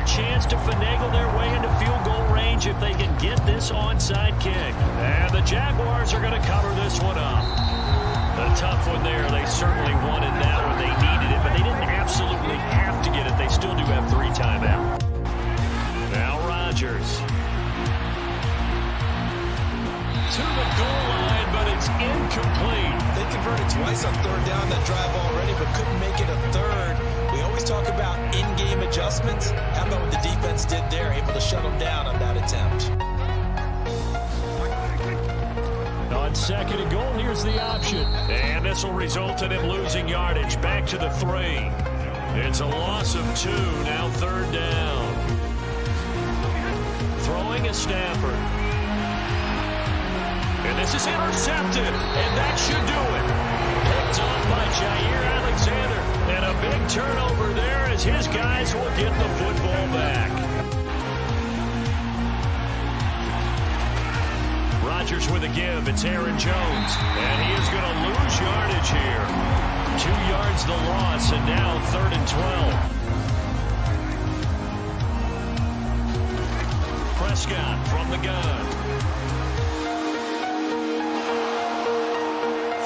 a chance to finagle their way into field goal range if they can get this onside kick. And the Jaguars are going to cover this one up. A tough one there. They certainly wanted that one. They needed it, but they didn't absolutely have to get it. They still do have 3 timeouts. Now Rodgers. To the goal line, but it's incomplete. They converted twice on 3rd down that drive already, but couldn't make it a 3rd. We always talk about in-game adjustments. How about what the defense did there, able to shut them down on that attempt? On 2nd and goal, here's the option. And this will result in him losing yardage. Back to the 3. It's a loss of 2, now 3rd down. Throwing is Stafford. And this is intercepted, and that should do it. Picked off by Jair Alexander. And a big turnover there as his guys will get the football back. Rodgers with a give. It's Aaron Jones. And he is going to lose yardage here. 2 yards the loss, and now 3rd and 12. Prescott from the gun.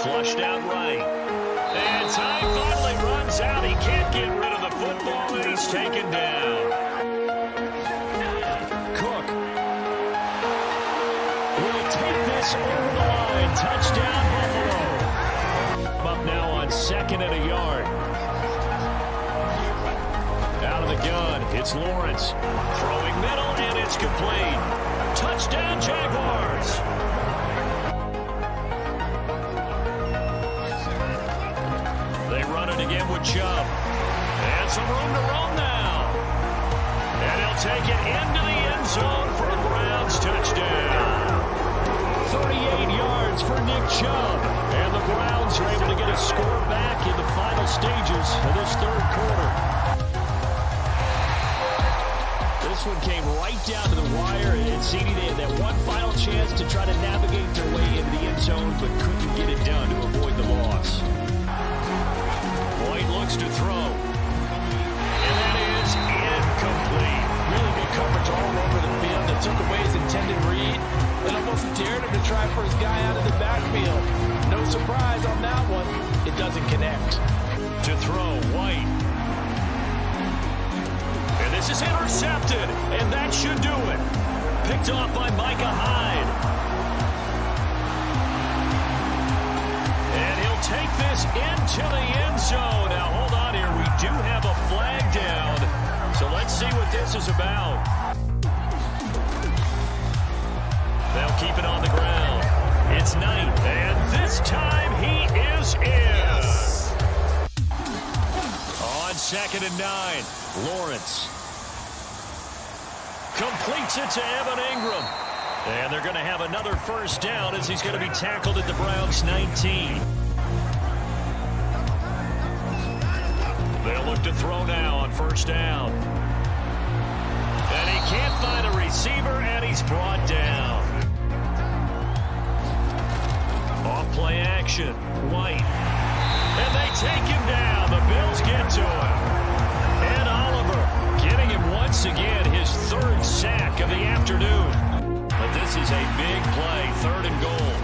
Flushed out right. And time finally runs out. He can't get rid of the football, and he's taken down. Cook will take this over the line. Touchdown, Buffalo. Up now on 2nd and a yard. Out of the gun, it's Lawrence. Throwing middle, and it's complete. Touchdown, Jaguars. Again with Chubb. And some room to roam now. And he'll take it into the end zone for a Browns touchdown. 38 yards for Nick Chubb. And the Browns are able to get a score back in the final stages of this 3rd quarter. This one came right down to the wire. And CD, they had that one final chance to try to navigate their way into the end zone, but couldn't get it done to avoid the loss. Boyd looks to throw. And that is incomplete. Really good coverage all over the field that took away his intended read and almost dared him to try for his guy out of the backfield. No surprise on that one. It doesn't connect. To throw, White. And this is intercepted, and that should do it. Picked off by Micah Hyde. And he'll take this into the end zone. Now, hold on here. We do have a flag down. So let's see what this is about. They'll keep it on the ground. It's Knight, and this time he is in. Yes. On 2nd and 9, Lawrence completes it to Evan Ingram. And they're going to have another first down as he's going to be tackled at the Browns' 19. They'll look to throw now on 1st down. And he can't find a receiver, and he's brought down. Off-play action. White. And they take him down. The Bills get to him. And Oliver getting him once again his 3rd sack of the afternoon. But this is a big play. 3rd and goal.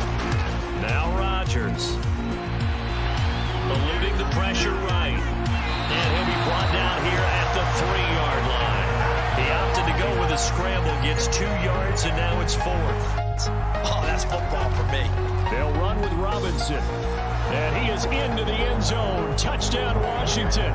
Now Rodgers. Eluding the pressure right. And he'll be brought down here at the 3-yard line. He opted to go with a scramble. Gets 2 yards, and now it's 4th. Oh, that's football for me. They'll run with Robinson. And he is into the end zone. Touchdown, Washington.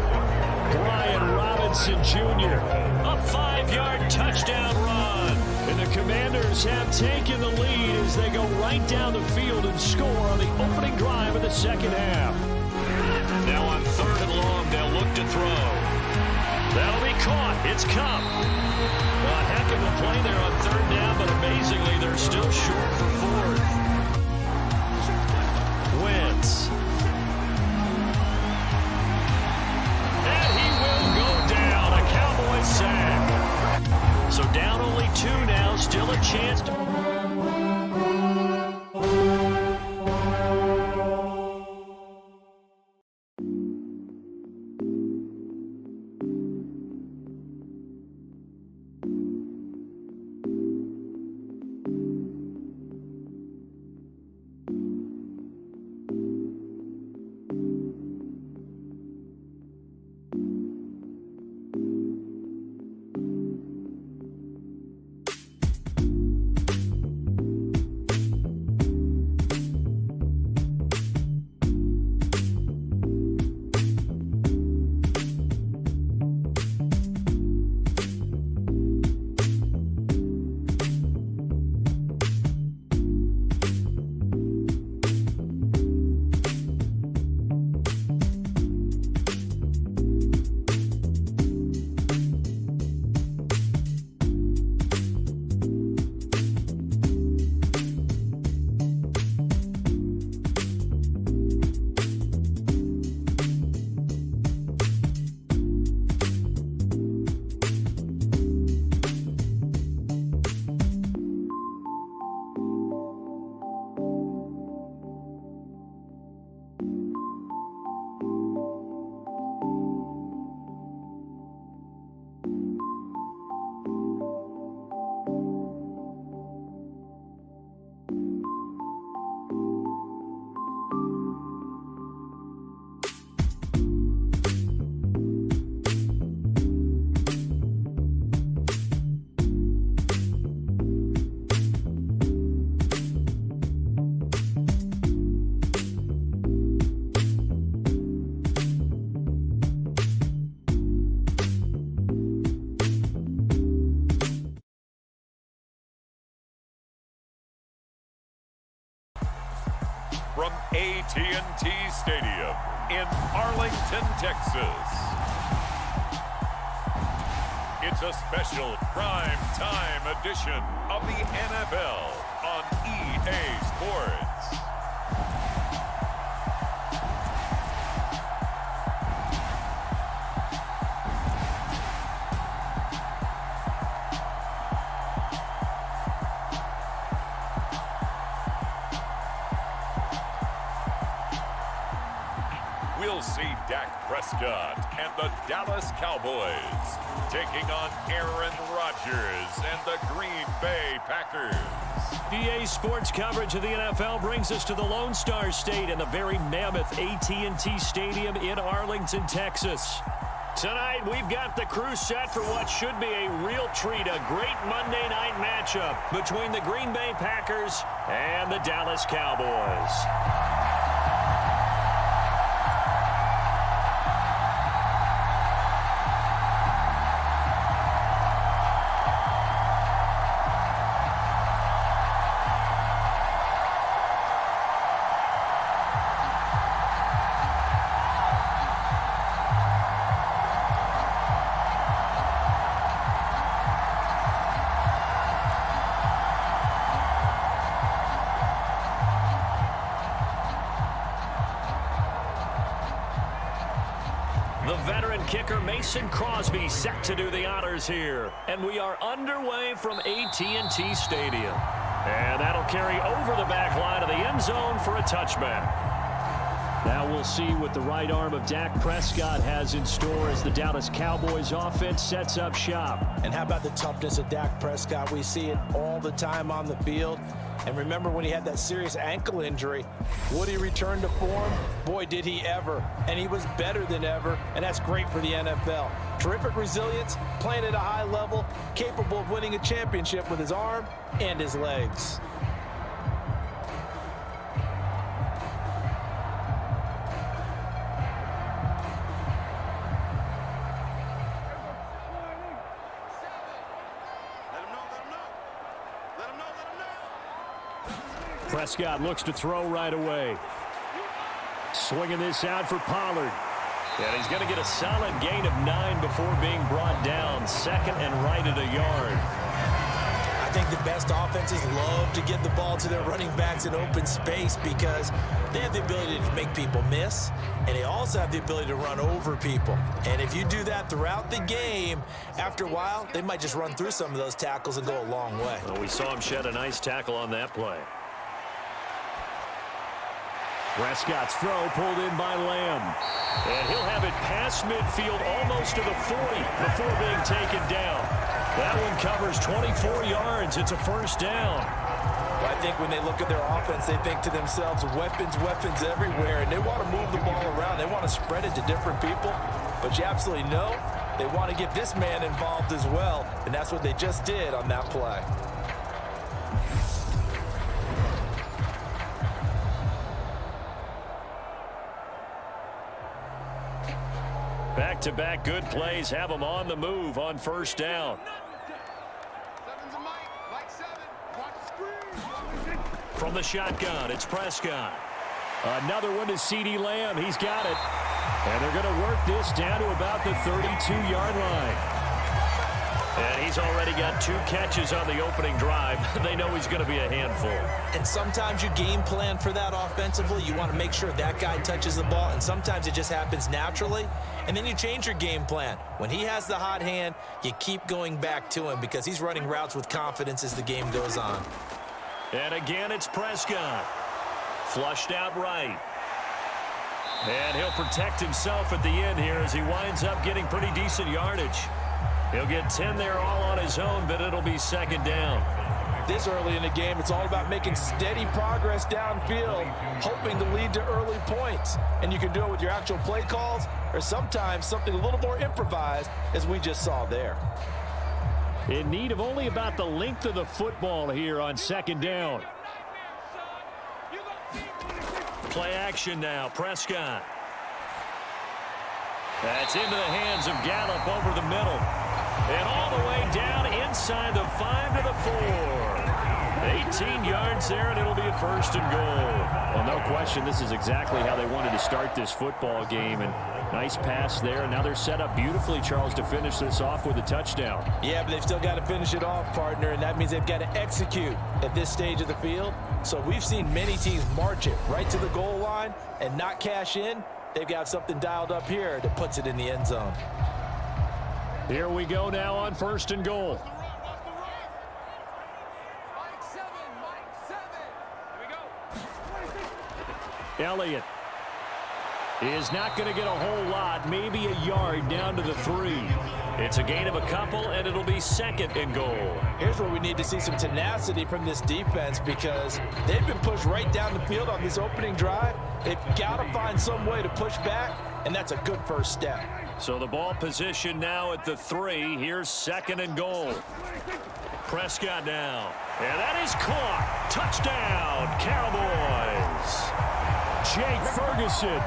Brian Robinson Jr. A 5-yard touchdown run. And the Commanders have taken the lead as they go right down the field and score on the opening drive of the 2nd half. Now on 3rd and long, they'll look to throw. That'll be caught. It's Cup. A heck of a play there on 3rd down, but amazingly, they're still short for 4th. Wentz. And he will go down. A Cowboy sack. So down only 2 now. Still a chance to... from AT&T Stadium in Arlington, Texas. It's a special prime time edition of the NFL on EA Sports. We'll see Dak Prescott and the Dallas Cowboys taking on Aaron Rodgers and the Green Bay Packers. EA Sports coverage of the NFL brings us to the Lone Star State and the very mammoth AT&T Stadium in Arlington, Texas. Tonight, we've got the crew set for what should be a real treat, a great Monday night matchup between the Green Bay Packers and the Dallas Cowboys. The veteran kicker Mason Crosby set to do the honors here. And we are underway from AT&T Stadium. And that'll carry over the back line of the end zone for a touchback. Now we'll see what the right arm of Dak Prescott has in store as the Dallas Cowboys offense sets up shop. And how about the toughness of Dak Prescott? We see it all the time on the field. And remember when he had that serious ankle injury, would he return to form? Boy, did he ever. And he was better than ever, and that's great for the NFL. Terrific resilience, playing at a high level, capable of winning a championship with his arm and his legs. Prescott looks to throw right away. Swinging this out for Pollard. And he's going to get a solid gain of 9 before being brought down. Second and right at a yard. I think the best offenses love to get the ball to their running backs in open space because they have the ability to make people miss, and they also have the ability to run over people. And if you do that throughout the game, after a while, they might just run through some of those tackles and go a long way. Well, we saw him shed a nice tackle on that play. Prescott's throw pulled in by Lamb. And he'll have it past midfield almost to the 40 before being taken down. That one covers 24 yards. It's a first down. Well, I think when they look at their offense, they think to themselves, weapons everywhere, and they want to move the ball around. They want to spread it to different people. But you absolutely know they want to get this man involved as well, and that's what they just did on that play. Back-to-back good plays have them on the move on first down. From the shotgun, it's Prescott. Another one to CeeDee Lamb. He's got it. And they're going to work this down to about the 32-yard line. And he's already got 2 catches on the opening drive. They know he's going to be a handful. And sometimes you game plan for that offensively. You want to make sure that guy touches the ball, and sometimes it just happens naturally. And then you change your game plan. When he has the hot hand, you keep going back to him because he's running routes with confidence as the game goes on. And again, it's Prescott. Flushed out right. And he'll protect himself at the end here as he winds up getting pretty decent yardage. He'll get 10 there all on his own, but it'll be second down. This early in the game, it's all about making steady progress downfield, hoping to lead to early points. And you can do it with your actual play calls or sometimes something a little more improvised, as we just saw there. In need of only about the length of the football here on second down. Play action now, Prescott. That's into the hands of Gallup over the middle. And all the way down inside the 5 to the 4. 18 yards there, and it'll be a 1st and goal. Well, no question, this is exactly how they wanted to start this football game. And nice pass there. And now they're set up beautifully, Charles, to finish this off with a touchdown. Yeah, but they've still got to finish it off, partner, and that means they've got to execute at this stage of the field. So we've seen many teams march it right to the goal line and not cash in. They've got something dialed up here that puts it in the end zone. Here we go now on 1st and goal. Elliott is not going to get a whole lot, maybe a yard down to the 3. It's a gain of a couple, and it'll be 2nd and goal. Here's where we need to see some tenacity from this defense because they've been pushed right down the field on this opening drive. They've got to find some way to push back, and that's a good first step. So the ball position now at the 3. Here's 2nd and goal. Prescott now. And that is caught. Touchdown, Cowboys. Jake Ferguson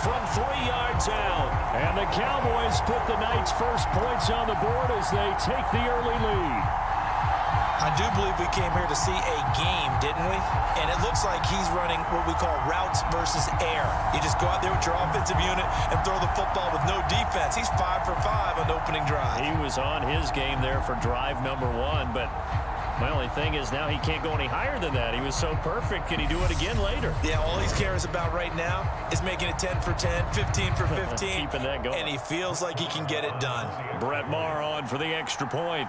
from 3 yards out. And the Cowboys put the night's first points on the board as they take the early lead. I do believe we came here to see a game, didn't we? And it looks like he's running what we call routes versus air. You just go out there with your offensive unit and throw the football with no defense. He's 5 for 5 on opening drive. He was on his game there for drive number 1, but my only thing is now he can't go any higher than that. He was so perfect. Can he do it again later? Yeah, all he cares about right now is making it 10 for 10, 15 for 15. Keeping that going. And he feels like he can get it done. Brett Maher on for the extra point.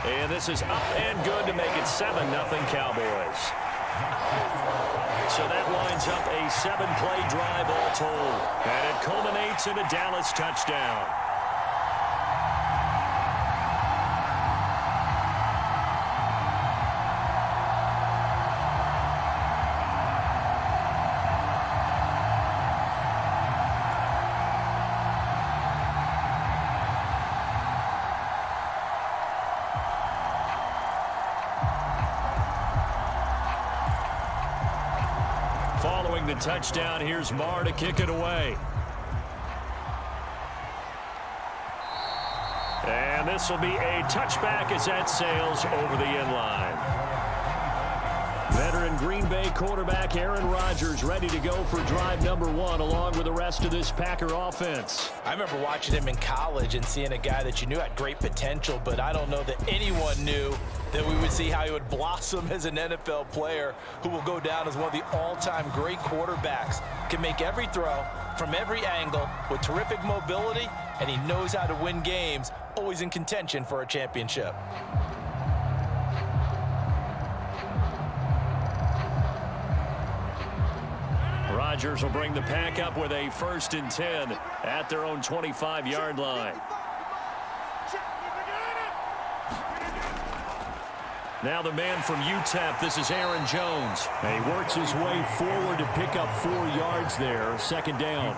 And this is up and good to make it 7-0 Cowboys. So that lines up a 7-play drive all told. And it culminates in a Dallas touchdown. Following the touchdown, here's Maher to kick it away. And this will be a touchback as that sails over the end line. Veteran Green Bay quarterback Aaron Rodgers ready to go for drive number 1 along with the rest of this Packer offense. I remember watching him in college and seeing a guy that you knew had great potential, but I don't know that anyone knew that we would see how he would blossom as an NFL player who will go down as one of the all-time great quarterbacks. Can make every throw from every angle with terrific mobility, and he knows how to win games, always in contention for a championship. Rodgers will bring the pack up with a 1st and 10 at their own 25-yard line. Now the man from UTEP, this is Aaron Jones. And he works his way forward to pick up 4 yards there, 2nd down.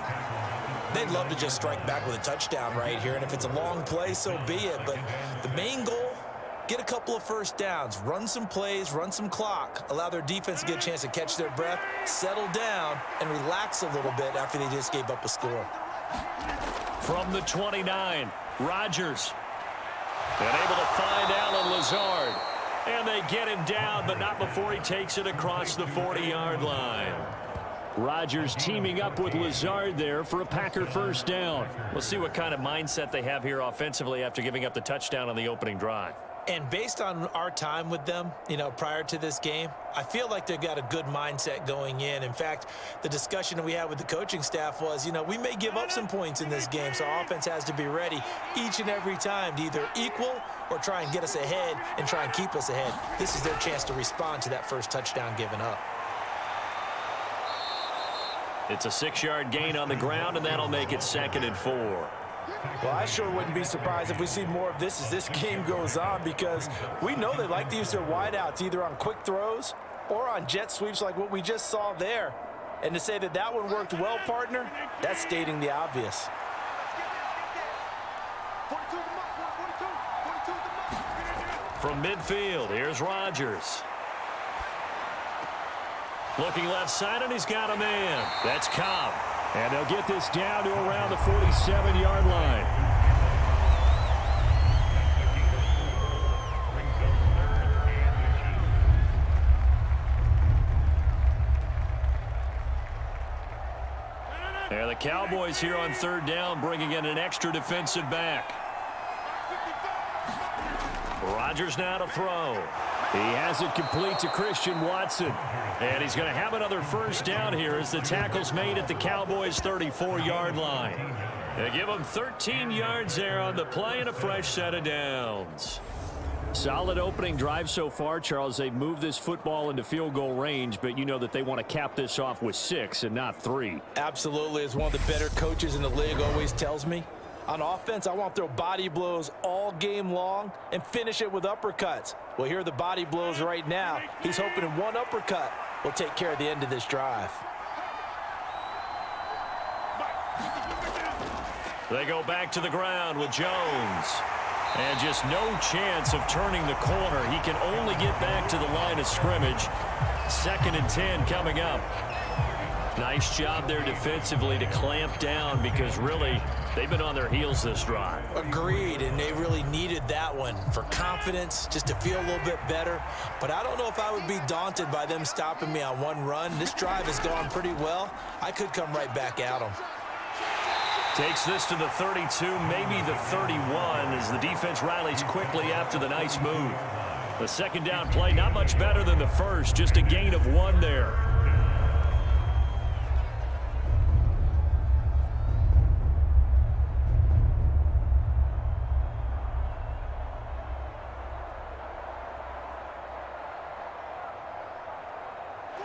They'd love to just strike back with a touchdown right here, and if it's a long play, so be it. But the main goal, get a couple of first downs, run some plays, run some clock, allow their defense to get a chance to catch their breath, settle down, and relax a little bit after they just gave up a score. From the 29, Rodgers. And able to find Allen Lazard. And they get him down, but not before he takes it across the 40-yard line. Rodgers teaming up with Lazard there for a Packer 1st down. We'll see what kind of mindset they have here offensively after giving up the touchdown on the opening drive. And based on our time with them, prior to this game, I feel like they've got a good mindset going in. In fact, the discussion that we had with the coaching staff was, we may give up some points in this game, so our offense has to be ready each and every time to either equal or try and get us ahead and try and keep us ahead. This is their chance to respond to that first touchdown given up. It's a 6-yard gain on the ground, and that'll make it 2nd and 4. Well, I sure wouldn't be surprised if we see more of this as this game goes on because we know they like to use their wideouts either on quick throws or on jet sweeps like what we just saw there. And to say that that one worked well, partner, that's stating the obvious. From midfield, here's Rodgers. Looking left side, and he's got a man. That's Cobb. And they'll get this down to around the 47-yard line. Cowboys here on third down, bringing in an extra defensive back. Rodgers now to throw. He has it complete to Christian Watson. And he's going to have another first down here as the tackle's made at the Cowboys' 34-yard line. They give him 13 yards there on the play and a fresh set of downs. Solid opening drive so far, Charles. They've moved this football into field goal range, but you know that they want to cap this off with 6 and not 3. Absolutely. As one of the better coaches in the league always tells me, on offense, I want to throw body blows all game long and finish it with uppercuts. Well, here are the body blows right now. He's hoping one uppercut will take care of the end of this drive. They go back to the ground with Jones. And just no chance of turning the corner. He can only get back to the line of scrimmage. 2nd and 10 coming up. Nice job there defensively to clamp down because really they've been on their heels this drive. Agreed, and they really needed that one for confidence, just to feel a little bit better. But I don't know if I would be daunted by them stopping me on one run. This drive has gone pretty well. I could come right back at them. Takes this to the 32, maybe the 31, as the defense rallies quickly after the nice move. The second down play, not much better than the first, just a gain of 1 there.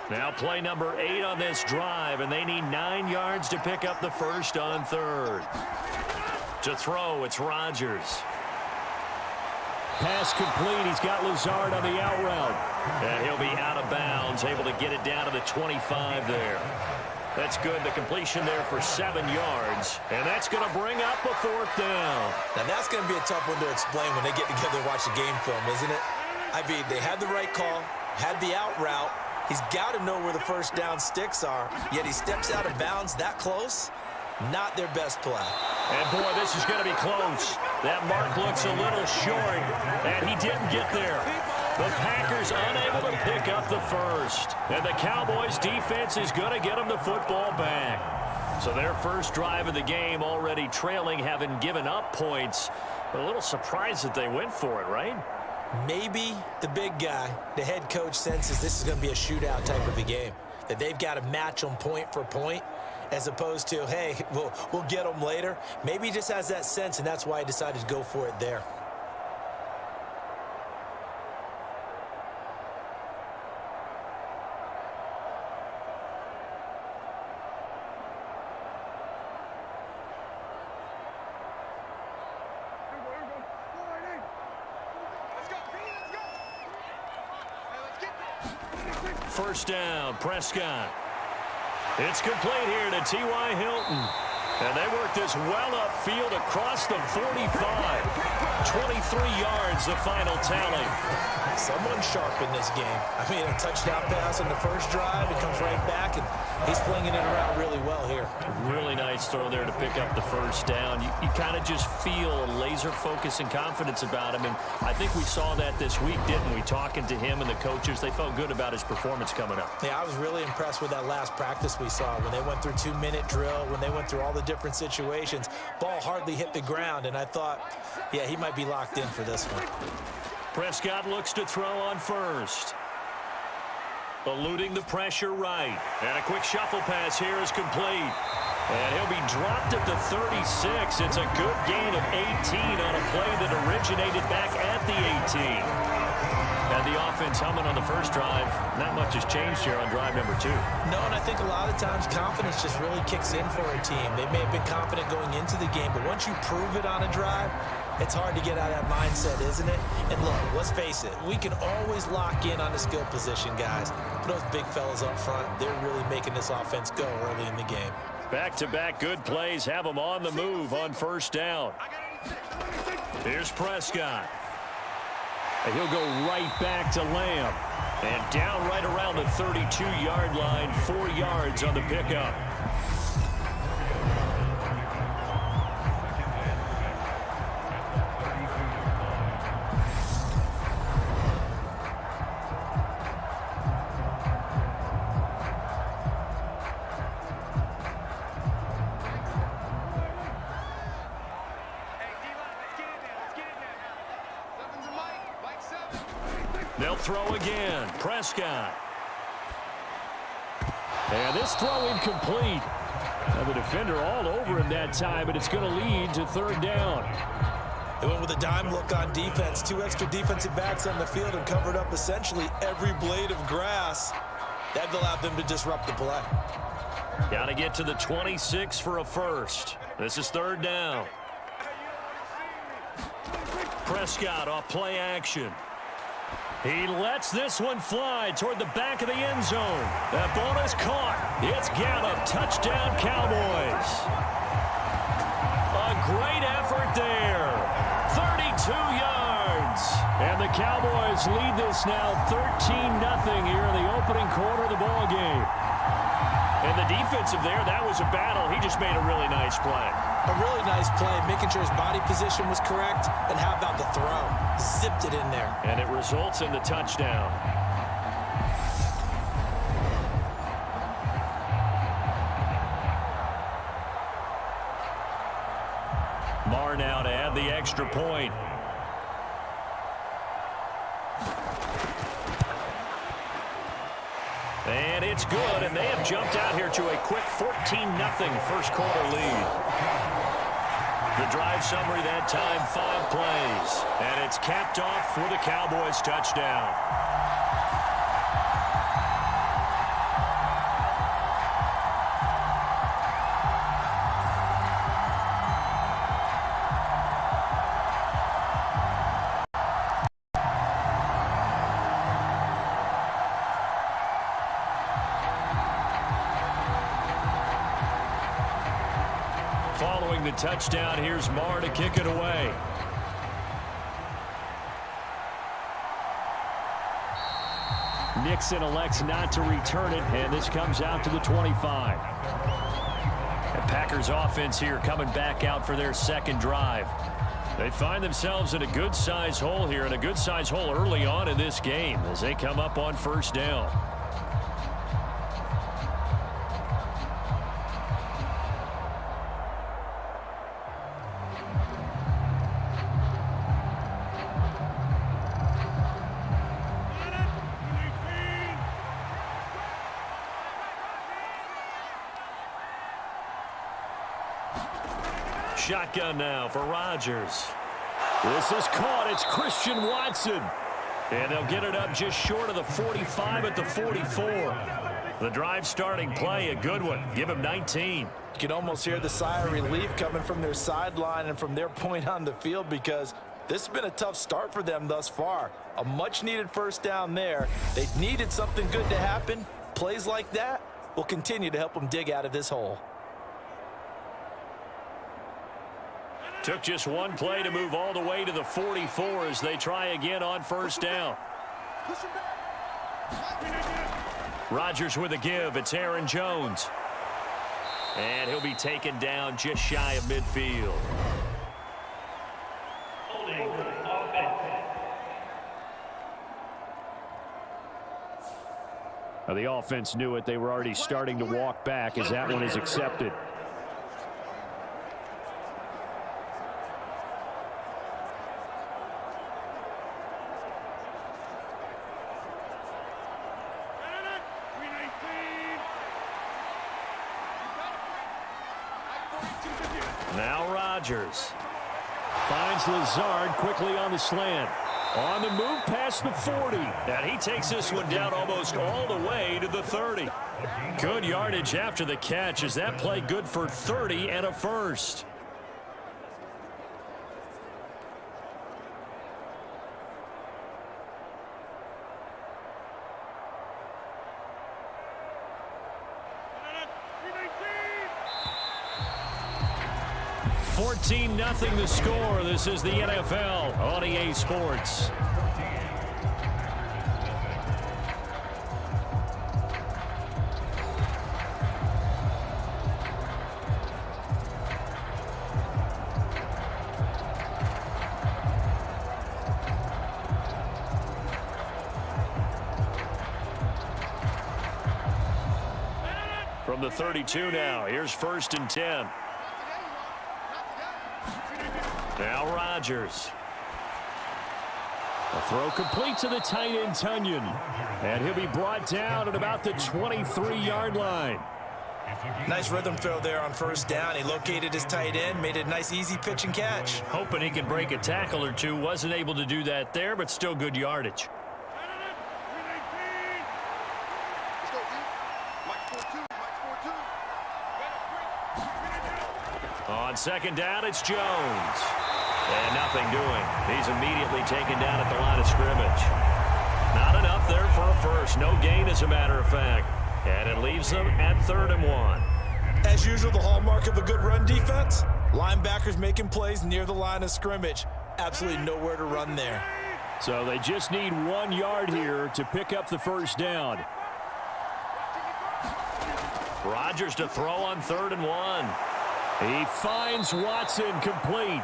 Now play number 8 on this drive, and they need 9 yards to pick up the first on 3rd. To throw, it's Rodgers. Pass complete. He's got Lazard on the out route. And he'll be out of bounds, able to get it down to the 25 there. That's good. The completion there for 7 yards. And that's going to bring up a 4th down. Now, that's going to be a tough one to explain when they get together and watch the game film, isn't it? I mean, they had the right call, had the out route. He's got to know where the first down sticks are, yet he steps out of bounds that close. Not their best play. And, boy, this is going to be close. That mark looks a little short, and he didn't get there. The Packers unable to pick up the first. And the Cowboys' defense is going to get them the football back. So their first drive of the game already trailing, having given up points. A little surprised that they went for it, right? Maybe the big guy, the head coach, senses this is going to be a shootout type of a game, that they've got to match them point for point, as opposed to, hey, we'll get them later. Maybe he just has that sense, and that's why he decided to go for it there. First down, Prescott. It's complete here to T.Y. Hilton. And they work this well upfield across the 45. 23 yards, the final tally. Someone sharp in this game. I mean, a touchdown pass on the first drive. It comes right back, and he's flinging it around really well here. Really nice throw there to pick up the first down. You kind of just feel a laser focus and confidence about him. And I think we saw that this week, didn't we? Talking to him and the coaches, they felt good about his performance coming up. Yeah, I was really impressed with that last practice we saw when they went through 2-minute drill, when they went through all the different situations. Ball hardly hit the ground, and I thought, yeah, he might be locked in for this one. Prescott looks to throw on first. Eluding the pressure right. And a quick shuffle pass here is complete. And he'll be dropped at the 36. It's a good gain of 18 on a play that originated back at the 18. Had the offense humming on the first drive. Not much has changed here on drive number 2. No, and I think a lot of times confidence just really kicks in for a team. They may have been confident going into the game, but once you prove it on a drive, it's hard to get out of that mindset, isn't it? And look, let's face it, we can always lock in on the skill position, guys. But those big fellas up front, they're really making this offense go early in the game. Back-to-back good plays have them on the move on first down. Here's Prescott. And he'll go right back to Lamb. And down right around the 32-yard line, 4 yards on the pickup. They'll throw again. Prescott. And this throw incomplete. Now the defender all over him that time, and it's going to lead to third down. They went with a dime look on defense. 2 extra defensive backs on the field and covered up essentially every blade of grass. That allowed them to disrupt the play. Got to get to the 26 for a first. This is third down. Prescott off play action. He lets this one fly toward the back of the end zone. That ball is caught. It's Gallup. Touchdown, Cowboys. A great effort there. 32 yards. And the Cowboys lead this now 13-0 here in the opening quarter of the ball game. And the defensive there, that was a battle. He just made a really nice play. A really nice play, making sure his body position was correct. And how about the throw? Zipped it in there. And it results in the touchdown. Marr now to add the extra point. And it's good, and they have jumped out here to a quick 14-0 first quarter lead. The drive summary that time, 5 plays. And it's capped off with a Cowboys touchdown. Following the touchdown, here's Marr to kick it away. Nixon elects not to return it, and this comes out to the 25. The Packers offense here coming back out for their second drive. They find themselves in a good-sized hole here, and a good-sized hole early on in this game as they come up on first down. Shotgun now for Rodgers. This is caught. It's Christian Watson. And they'll get it up just short of the 45 at the 44. The drive starting play, a good one. Give him 19. You can almost hear the sigh of relief coming from their sideline and from their point on the field because this has been a tough start for them thus far. A much-needed first down there. They needed something good to happen. Plays like that will continue to help them dig out of this hole. Took just one play to move all the way to the 44 as they try again on first down. Rodgers with a give. It's Aaron Jones. And he'll be taken down just shy of midfield. Now the offense knew it. They were already starting to walk back as that one is accepted. Now Rodgers finds Lazard quickly on the slant. On the move past the 40. And he takes this one down almost all the way to the 30. Good yardage after the catch. Is that play good for 30 and a first? Nothing the score. This is the NFL on EA Sports. From the 32 now, here's 1st and 10. Now Rodgers. A throw complete to the tight end, Tunyon. And he'll be brought down at about the 23-yard line. Nice rhythm throw there on first down. He located his tight end, made it a nice easy pitch and catch. Hoping he could break a tackle or two. Wasn't able to do that there, but still good yardage. On second down, it's Jones. And nothing doing. He's immediately taken down at the line of scrimmage. Not enough there for a first. No gain, as a matter of fact. And it leaves them at 3rd and 1. As usual, the hallmark of a good run defense, linebackers making plays near the line of scrimmage. Absolutely nowhere to run there. So they just need 1 yard here to pick up the first down. Rodgers to throw on 3rd and 1. He finds Watson complete.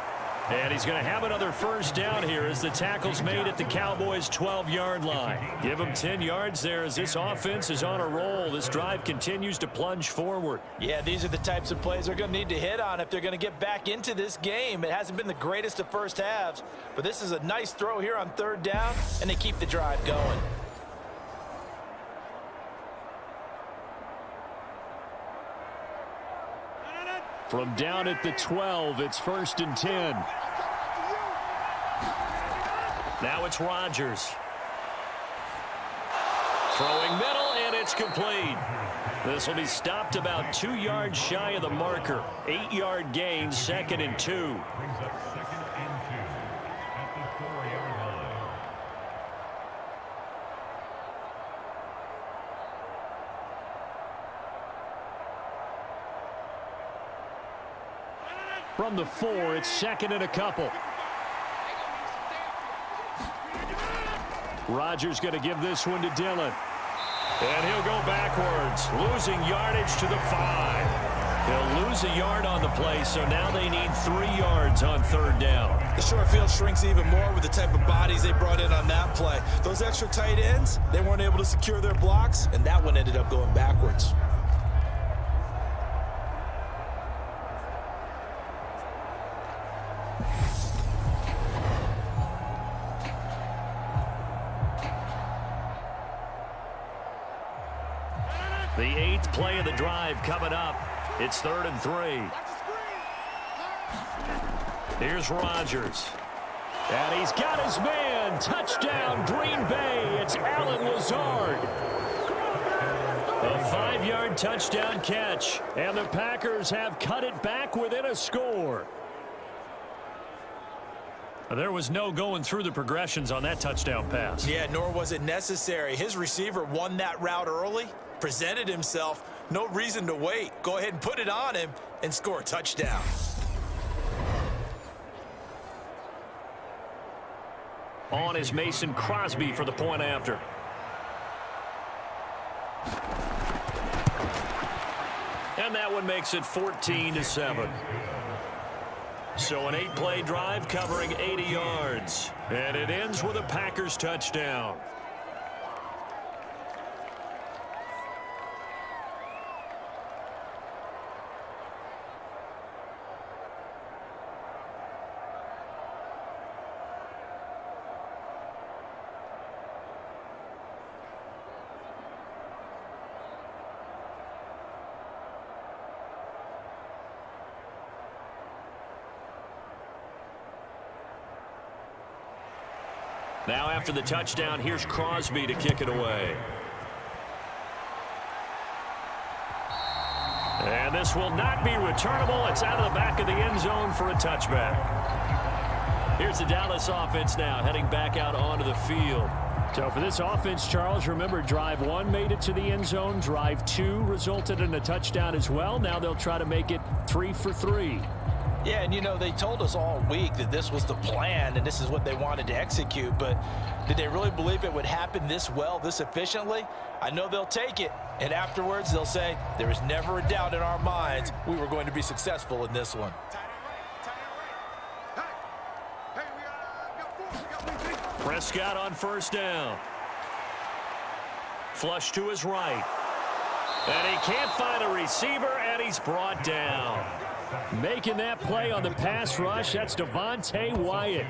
And he's going to have another first down here as the tackle's made at the Cowboys' 12-yard line. Give him 10 yards there as this offense is on a roll. This drive continues to plunge forward. Yeah, these are the types of plays they're going to need to hit on if they're going to get back into this game. It hasn't been the greatest of first halves, but this is a nice throw here on 3rd down, and they keep the drive going. From down at the 12, it's 1st and 10. Now it's Rodgers. Throwing middle, and it's complete. This will be stopped about 2 yards shy of the marker. 8-yard gain, 2nd and 2. From the 4, it's 2nd and a couple. Rodgers going to give this one to Dillon. And he'll go backwards, losing yardage to the 5. He'll lose a yard on the play, so now they need 3 yards on 3rd down. The short field shrinks even more with the type of bodies they brought in on that play. Those extra tight ends, they weren't able to secure their blocks, and that one ended up going backwards. The 8th play of the drive coming up. It's 3rd and 3. Here's Rodgers. And he's got his man. Touchdown, Green Bay. It's Allen Lazard. A 5-yard touchdown catch. And the Packers have cut it back within a score. There was no going through the progressions on that touchdown pass. Yeah, nor was it necessary. His receiver won that route early, presented himself. No reason to wait. Go ahead and put it on him and score a touchdown. On is Mason Crosby for the point after. And that one makes it 14-7. So an 8-play drive covering 80 yards. And it ends with a Packers touchdown. Now after the touchdown, here's Crosby to kick it away. And this will not be returnable. It's out of the back of the end zone for a touchback. Here's the Dallas offense now heading back out onto the field. So for this offense, Charles, remember drive 1 made it to the end zone. Drive 2 resulted in a touchdown as well. Now they'll try to make it 3 for 3. Yeah, and you know, they told us all week that this was the plan and this is what they wanted to execute, but did they really believe it would happen this well, this efficiently? I know they'll take it, and afterwards they'll say, there was never a doubt in our minds we were going to be successful in this one. Prescott on first down. Flush to his right. And he can't find a receiver, and he's brought down. Making that play on the pass rush, that's Devontae Wyatt.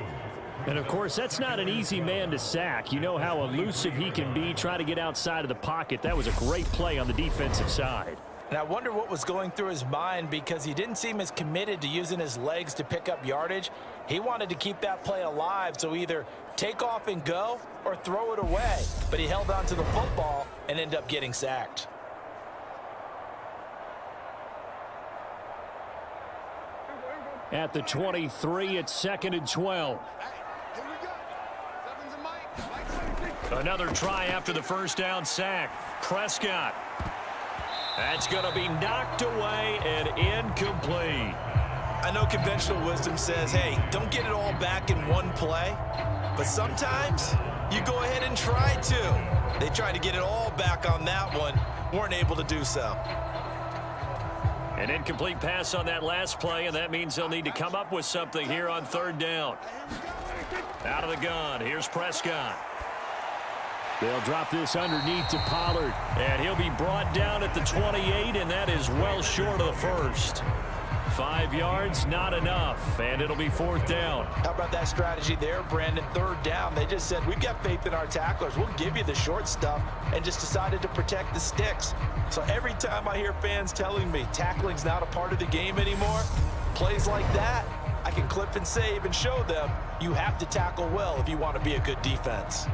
And, of course, that's not an easy man to sack. You know how elusive he can be, try to get outside of the pocket. That was a great play on the defensive side. And I wonder what was going through his mind, because he didn't seem as committed to using his legs to pick up yardage. He wanted to keep that play alive, so either take off and go or throw it away. But he held on to the football and ended up getting sacked. At the 23, it's 2nd and 12. Another try after the first down sack. Prescott. That's going to be knocked away and incomplete. I know conventional wisdom says, hey, don't get it all back in one play. But sometimes you go ahead and try to. They tried to get it all back on that one. Weren't able to do so. An incomplete pass on that last play, and that means they'll need to come up with something here on 3rd down. Out of the gun, here's Prescott. They'll drop this underneath to Pollard, and he'll be brought down at the 28, and that is well short of the first. 5 yards, not enough, and it'll be 4th down. How about that strategy there, Brandon? 3rd down, they just said, we've got faith in our tacklers. We'll give you the short stuff, and just decided to protect the sticks. So every time I hear fans telling me tackling's not a part of the game anymore, plays like that, I can clip and save and show them you have to tackle well if you want to be a good defense.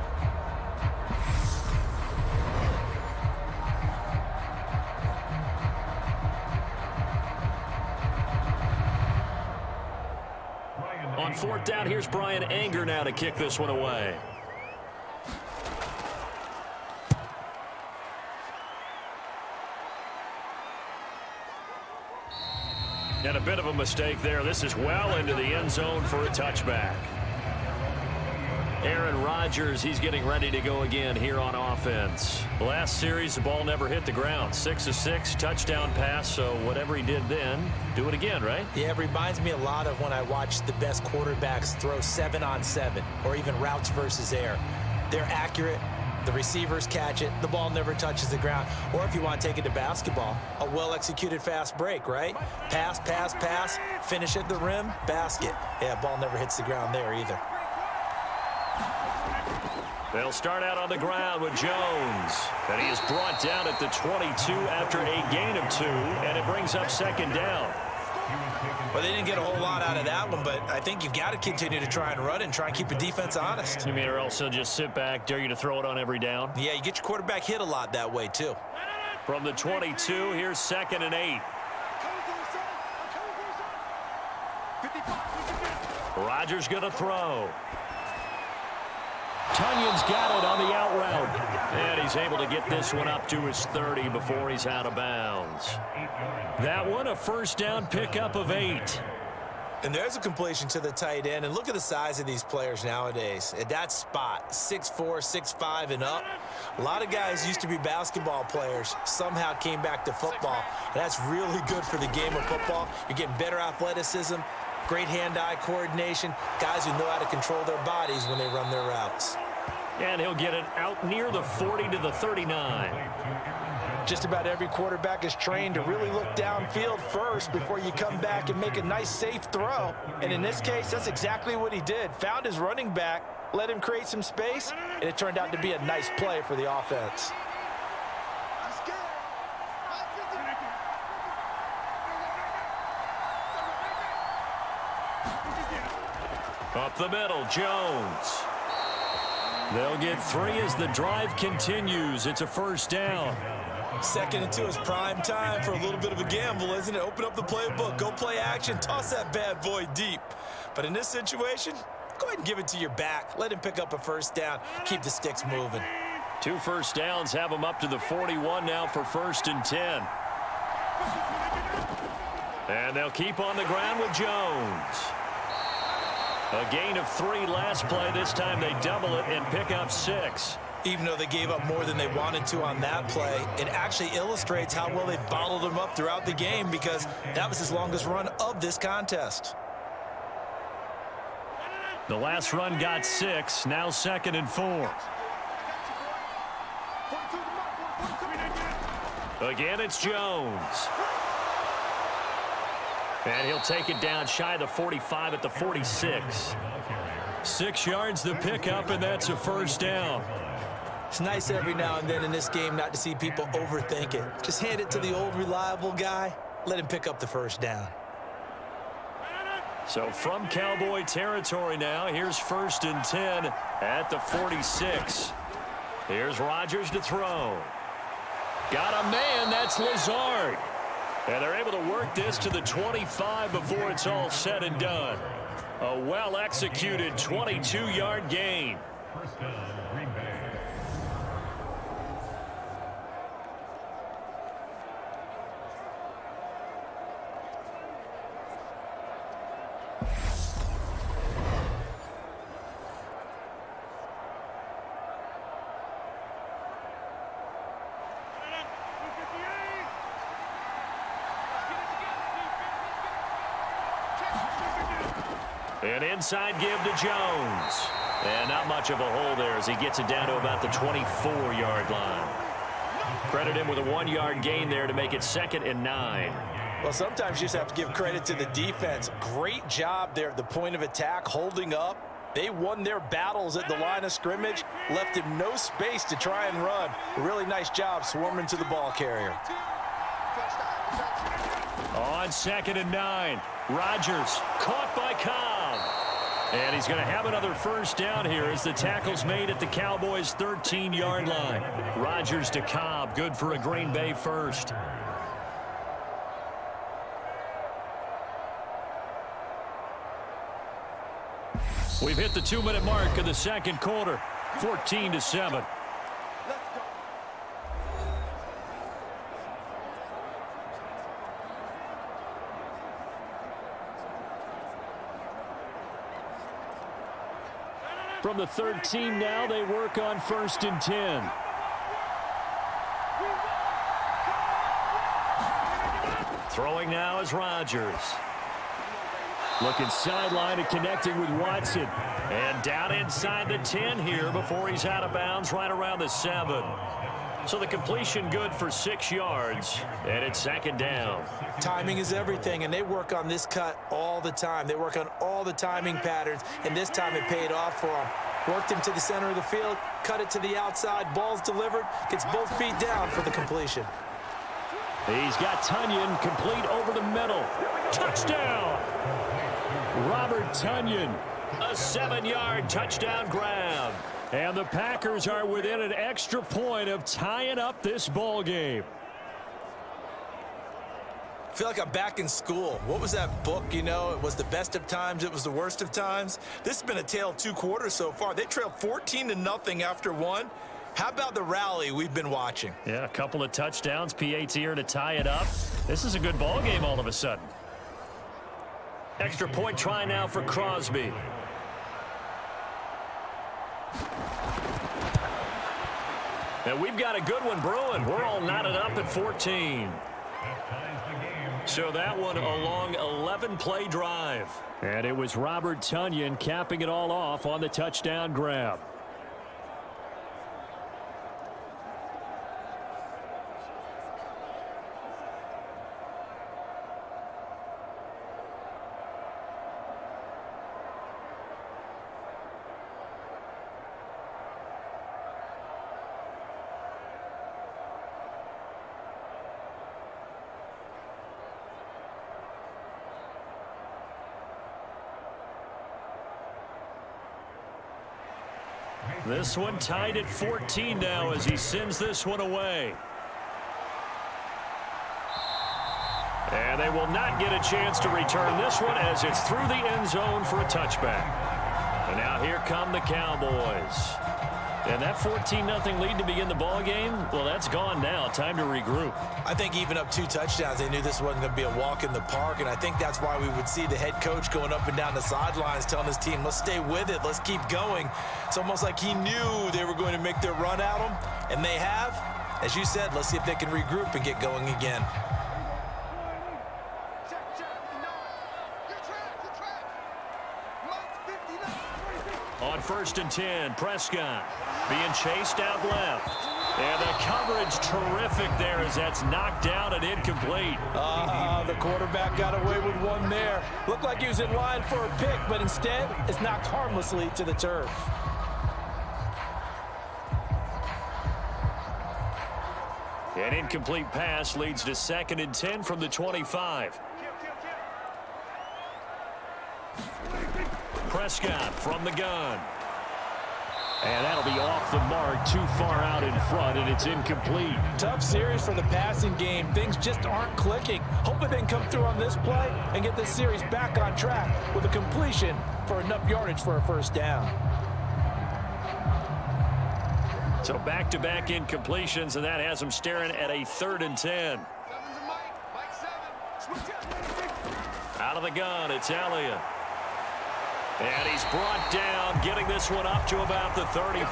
On 4th down, here's Brian Anger now to kick this one away. And a bit of a mistake there. This is well into the end zone for a touchback. Aaron Rodgers, he's getting ready to go again here on offense. Last series, the ball never hit the ground. 6 of 6, touchdown pass, so whatever he did then, do it again, right? Yeah, it reminds me a lot of when I watch the best quarterbacks throw 7-on-7 or even routes versus air. They're accurate. The receivers catch it. The ball never touches the ground. Or if you want to take it to basketball, a well-executed fast break, right? Pass, pass, pass, finish at the rim, basket. Yeah, ball never hits the ground there either. They'll start out on the ground with Jones. And he is brought down at the 22 after a gain of 2, and it brings up 2nd down. Well, they didn't get a whole lot out of that one, but I think you've got to continue to try and run and try and keep the defense honest. You mean, or else they'll just sit back, dare you to throw it on every down? Yeah, you get your quarterback hit a lot that way, too. From the 22, here's 2nd and 8. Rodgers going to throw. Tunyon's got it on the out route. And he's able to get this one up to his 30 before he's out of bounds. That one, a 1st down pickup of 8. And there's a completion to the tight end. And look at the size of these players nowadays. At that spot, 6'4", 6'5", and up. A lot of guys used to be basketball players, somehow came back to football. And that's really good for the game of football. You're getting better athleticism, great hand-eye coordination, guys who know how to control their bodies when they run their routes. And he'll get it out near the 40 to the 39. Just about every quarterback is trained to really look downfield first before you come back and make a nice, safe throw. And in this case, that's exactly what he did. Found his running back, let him create some space, and it turned out to be a nice play for the offense. Up the middle, Jones. They'll get 3 as the drive continues. It's a 1st down. 2nd and 2 is prime time for a little bit of a gamble, isn't it? Open up the playbook, go play action, toss that bad boy deep. But in this situation, go ahead and give it to your back. Let him pick up a 1st down, keep the sticks moving. 2 1st downs have him up to the 41 now for 1st and 10. And they'll keep on the ground with Jones. A gain of 3 last play. This time they double it and pick up 6. Even though they gave up more than they wanted to on that play, it actually illustrates how well they bottled them up throughout the game, because that was his longest run of this contest. The last run got 6. Now 2nd and 4. Again, it's Jones. And he'll take it down shy of the 45 at the 46. 6 yards the pickup, and that's a first down. It's nice every now and then in this game not to see people overthink it. Just hand it to the old reliable guy. Let him pick up the first down. So from Cowboy territory now, here's 1st and 10 at the 46. Here's Rodgers to throw. Got a man, that's Lazard. And they're able to work this to the 25 before it's all said and done. A well-executed 22-yard gain. An inside give to Jones. And not much of a hole there as he gets it down to about the 24-yard line. Credit him with a 1-yard gain there to make it 2nd and 9. Well, sometimes you just have to give credit to the defense. Great job there at the point of attack, holding up. They won their battles at the line of scrimmage, left him no space to try and run. A really nice job swarming to the ball carrier. On 2nd and 9, Rodgers caught by Cobb. And he's going to have another first down here as the tackle's made at the Cowboys' 13-yard line. Rodgers to Cobb, good for a Green Bay first. We've hit the 2-minute mark of the second quarter, 14-7. From the 13 now, they work on 1st and 10. Throwing now is Rodgers. Looking sideline and connecting with Watson. And down inside the 10 here before he's out of bounds right around the 7. So the completion good for 6 yards, and it's 2nd down. Timing is everything, and they work on this cut all the time. They work on all the timing patterns, and this time it paid off for them. Worked him to the center of the field, cut it to the outside, ball's delivered, gets both feet down for the completion. He's got Tonyan complete over the middle. Touchdown! Robert Tonyan, a 7-yard touchdown grab. And the Packers are within an extra point of tying up this ball game. I feel like I'm back in school. What was that book, you know? It was the best of times, it was the worst of times. This has been a tale of 2 quarters so far. They trailed 14-0 after 1. How about the rally we've been watching? Yeah, a couple of touchdowns, PAT here to tie it up. This is a good ball game all of a sudden. Extra point try now for Crosby. And we've got a good one brewing. We're all knotted up at 14. So that one a long 11-play drive. And it was Robert Tonyan capping it all off on the touchdown grab. This one tied at 14 now as he sends this one away. And they will not get a chance to return this one as it's through the end zone for a touchback. And now here come the Cowboys. And that 14-0 lead to begin the ball game, well, that's gone now. Time to regroup. I think even up 2 touchdowns, they knew this wasn't going to be a walk in the park, and I think that's why we would see the head coach going up and down the sidelines telling his team, let's stay with it, let's keep going. It's almost like he knew they were going to make their run at him, and they have. As you said, let's see if they can regroup and get going again. On 1st and 10, Prescott being chased out left. And the coverage terrific there as that's knocked down and incomplete. The quarterback got away with one there. Looked like he was in line for a pick, but instead it's knocked harmlessly to the turf. An incomplete pass leads to 2nd and 10 from the 25. Prescott from the gun. And that'll be off the mark, too far out in front, and it's incomplete. Tough series for the passing game. Things just aren't clicking. Hopefully they can come through on this play and get this series back on track with a completion for enough yardage for a first down. So back-to-back incompletions, and that has them staring at a 3rd and 10. Out of the gun, it's Elliott. And he's brought down, getting this one up to about the 35.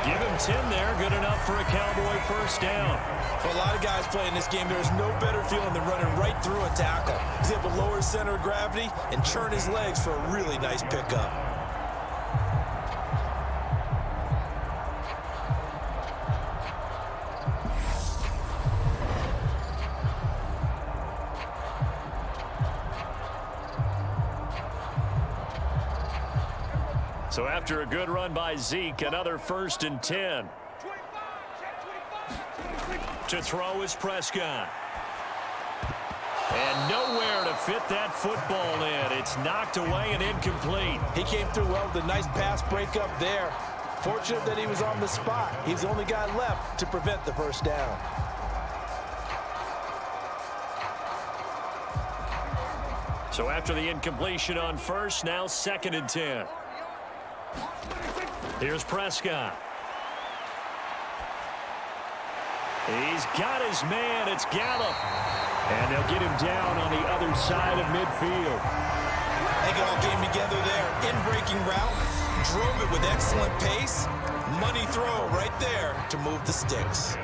Give him 10 there, good enough for a Cowboy first down. For a lot of guys playing this game, there's no better feeling than running right through a tackle. He's able to lower his center of gravity and churn his legs for a really nice pickup. So after a good run by Zeke, another 1st and 10. To throw is Prescott. And nowhere to fit that football in. It's knocked away and incomplete. He came through well with a nice pass breakup there. Fortunate that he was on the spot. He's the only guy left to prevent the first down. So after the incompletion on first, now 2nd and 10. Here's Prescott. He's got his man. It's Gallup. And they'll get him down on the other side of midfield. They all came together there. In-breaking route. Drove it with excellent pace. Money throw right there to move the sticks.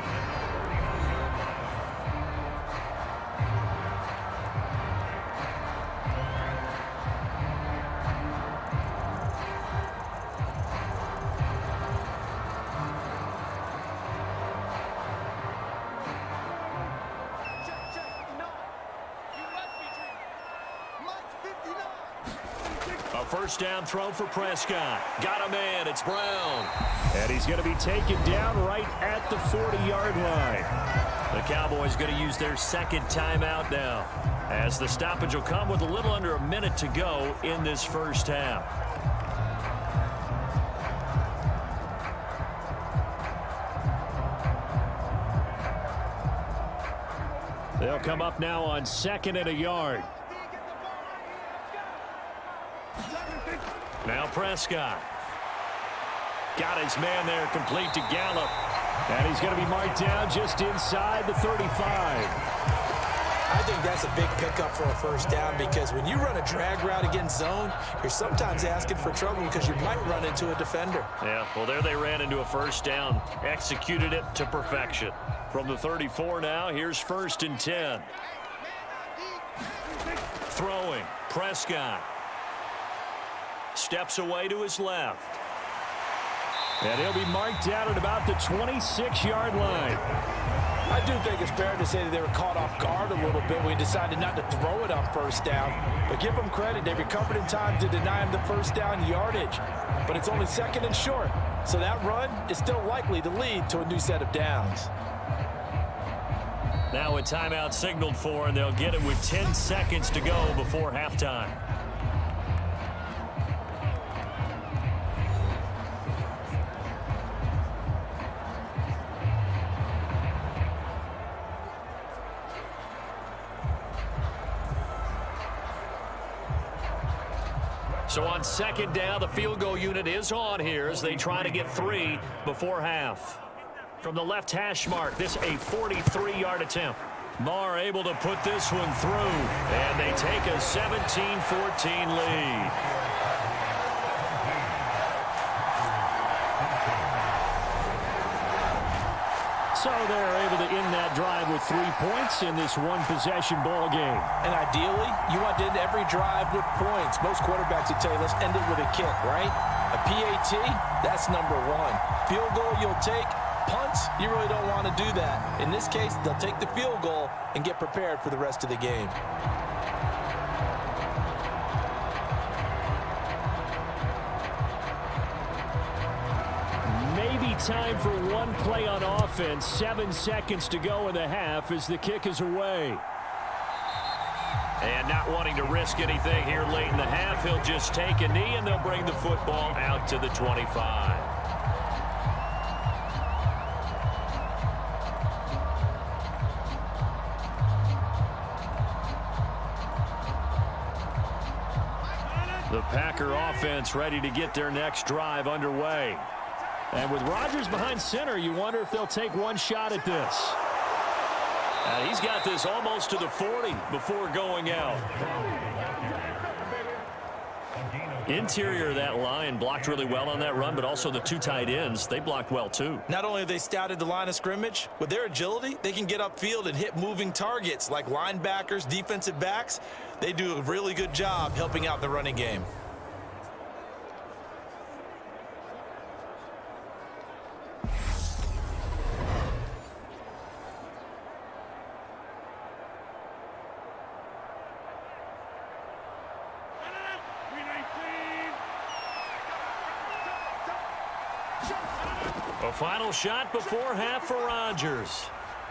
First down throw for Prescott. Got him in. It's Brown. And he's going to be taken down right at the 40-yard line. The Cowboys going to use their 2nd timeout now, as the stoppage will come with a little under a minute to go in this first half. They'll come up now on 2nd and a yard. Now Prescott. Got his man there, complete to Gallup. And he's going to be marked down just inside the 35. I think that's a big pickup for a first down, because when you run a drag route against zone, you're sometimes asking for trouble because you might run into a defender. Yeah, well, there they ran into a first down. Executed it to perfection. From the 34 now, here's 1st and 10. Throwing, Prescott. Steps away to his left. And he'll be marked down at about the 26-yard line. I do think it's fair to say that they were caught off guard a little bit when he decided not to throw it on first down. But give them credit. They recovered in time to deny him the first down yardage. But it's only 2nd and short. So that run is still likely to lead to a new set of downs. Now a timeout signaled for, and they'll get it with 10 seconds to go before halftime. So on 2nd down, the field goal unit is on here as they try to get 3 before half. From the left hash mark, this a 43-yard attempt. Marr able to put this one through, and they take a 17-14 lead. So they're able to end that drive with 3 points in this one-possession ball game. And ideally, you want to end every drive with points. Most quarterbacks would tell you, let's end it with a kick, right? A PAT, that's number 1. Field goal you'll take, Punts, you really don't want to do that. In this case, they'll take the field goal and get prepared for the rest of the game. Maybe time for one play on offense. 7 seconds to go in the half as the kick is away. And not wanting to risk anything here late in the half, he'll just take a knee and they'll bring the football out to the 25. The Packer offense ready to get their next drive underway. And with Rodgers behind center, you wonder if they'll take one shot at this. He's got this almost to the 40 before going out. Interior of that line blocked really well on that run, but also the 2 tight ends, they blocked well too. Not only have they scouted the line of scrimmage, with their agility, they can get upfield and hit moving targets like linebackers, defensive backs. They do a really good job helping out the running game. A final shot before half for Rodgers.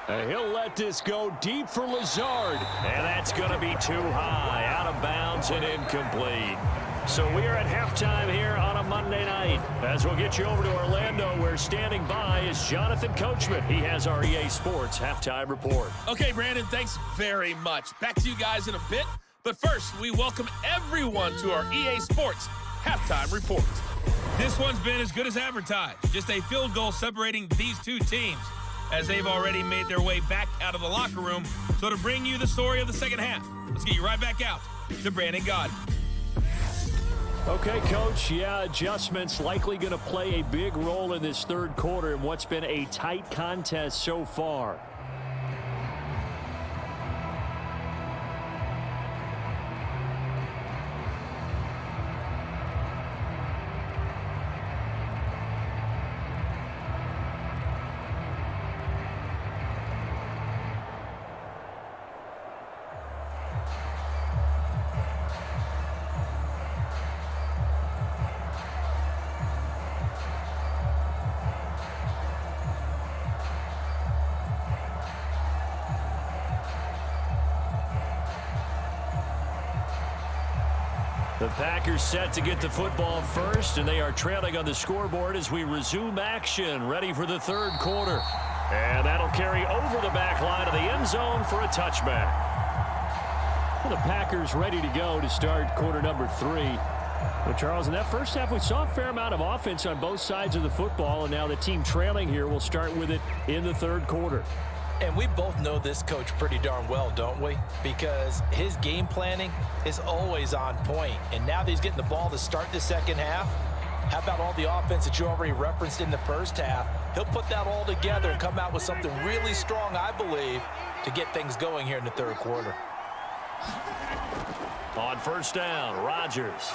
He'll let this go deep for Lazard. And that's going to be too high, out of bounds and incomplete. So we are at halftime here on a Monday night. As we'll get you over to Orlando, where standing by is Jonathan Coachman. He has our EA Sports halftime report. Okay, Brandon, thanks very much. Back to you guys in a bit. But first, we welcome everyone to our EA Sports halftime report. This one's been as good as advertised. Just a field goal separating these two teams, as they've already made their way back out of the locker room. So to bring you the story of the second half, let's get you right back out to Brandon Gaudin. Okay, Coach, adjustments likely going to play a big role in this third quarter in what's been a tight contest so far. The Packers set to get the football first, and they are trailing on the scoreboard as we resume action, ready for the third quarter. And that'll carry over the back line of the end zone for a touchback. Well, the Packers ready to go to start quarter number 3. Well, Charles, in that first half, we saw a fair amount of offense on both sides of the football, and now the team trailing here will start with it in the third quarter. And we both know this coach pretty darn well, don't we? Because his game planning is always on point. And now that he's getting the ball to start the second half, how about all the offense that you already referenced in the first half? He'll put that all together and come out with something really strong, I believe, to get things going here in the third quarter. On first down, Rodgers.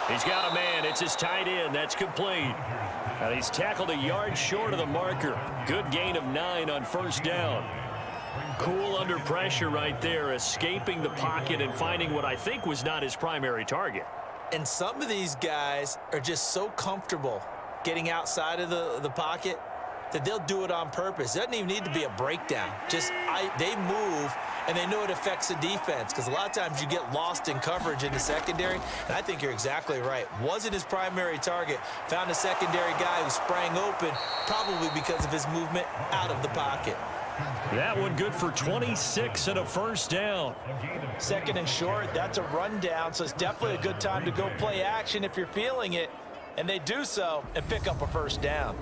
He's got a man. It's his tight end. That's complete. And he's tackled a yard short of the marker. Good gain of 9 on first down. Cool under pressure right there, escaping the pocket and finding what I think was not his primary target. And some of these guys are just so comfortable getting outside of the pocket that they'll do it on purpose. It doesn't even need to be a breakdown. They move, and they know it affects the defense, because a lot of times you get lost in coverage in the secondary, and I think you're exactly right. Wasn't his primary target. Found a secondary guy who sprang open, probably because of his movement out of the pocket. That one good for 26 and a first down. Second and short, that's a rundown, so it's definitely a good time to go play action if you're feeling it, and they do so and pick up a first down.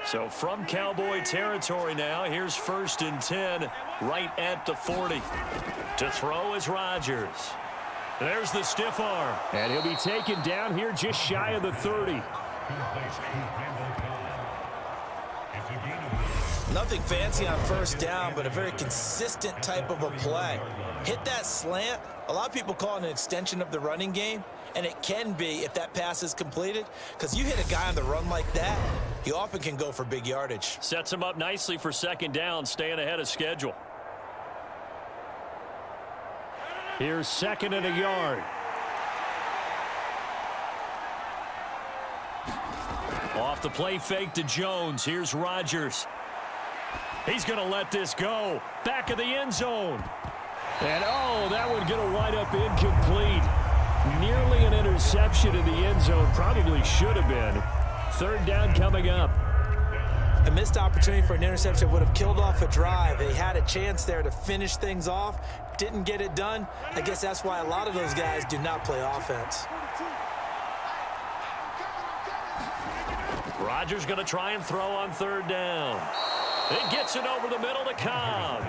So from Cowboy territory now, here's 1st and 10 right at the 40. To throw is Rodgers. There's the stiff arm. And he'll be taken down here just shy of the 30. Nothing fancy on first down, but a very consistent type of a play. Hit that slant. A lot of people call it an extension of the running game, and it can be if that pass is completed, because you hit a guy on the run like that, he often can go for big yardage. Sets him up nicely for second down, staying ahead of schedule. Here's 2nd and a yard. Off the play fake to Jones. Here's Rodgers. He's going to let this go. Back of the end zone. And, oh, that one going to wind up incomplete. Nearly an interception in the end zone. Probably should have been. 3rd down coming up. A missed opportunity for an interception would have killed off a drive. They had a chance there to finish things off. Didn't get it done. I guess that's why a lot of those guys do not play offense. Rodgers going to try and throw on 3rd down. It gets it over the middle to Cobb.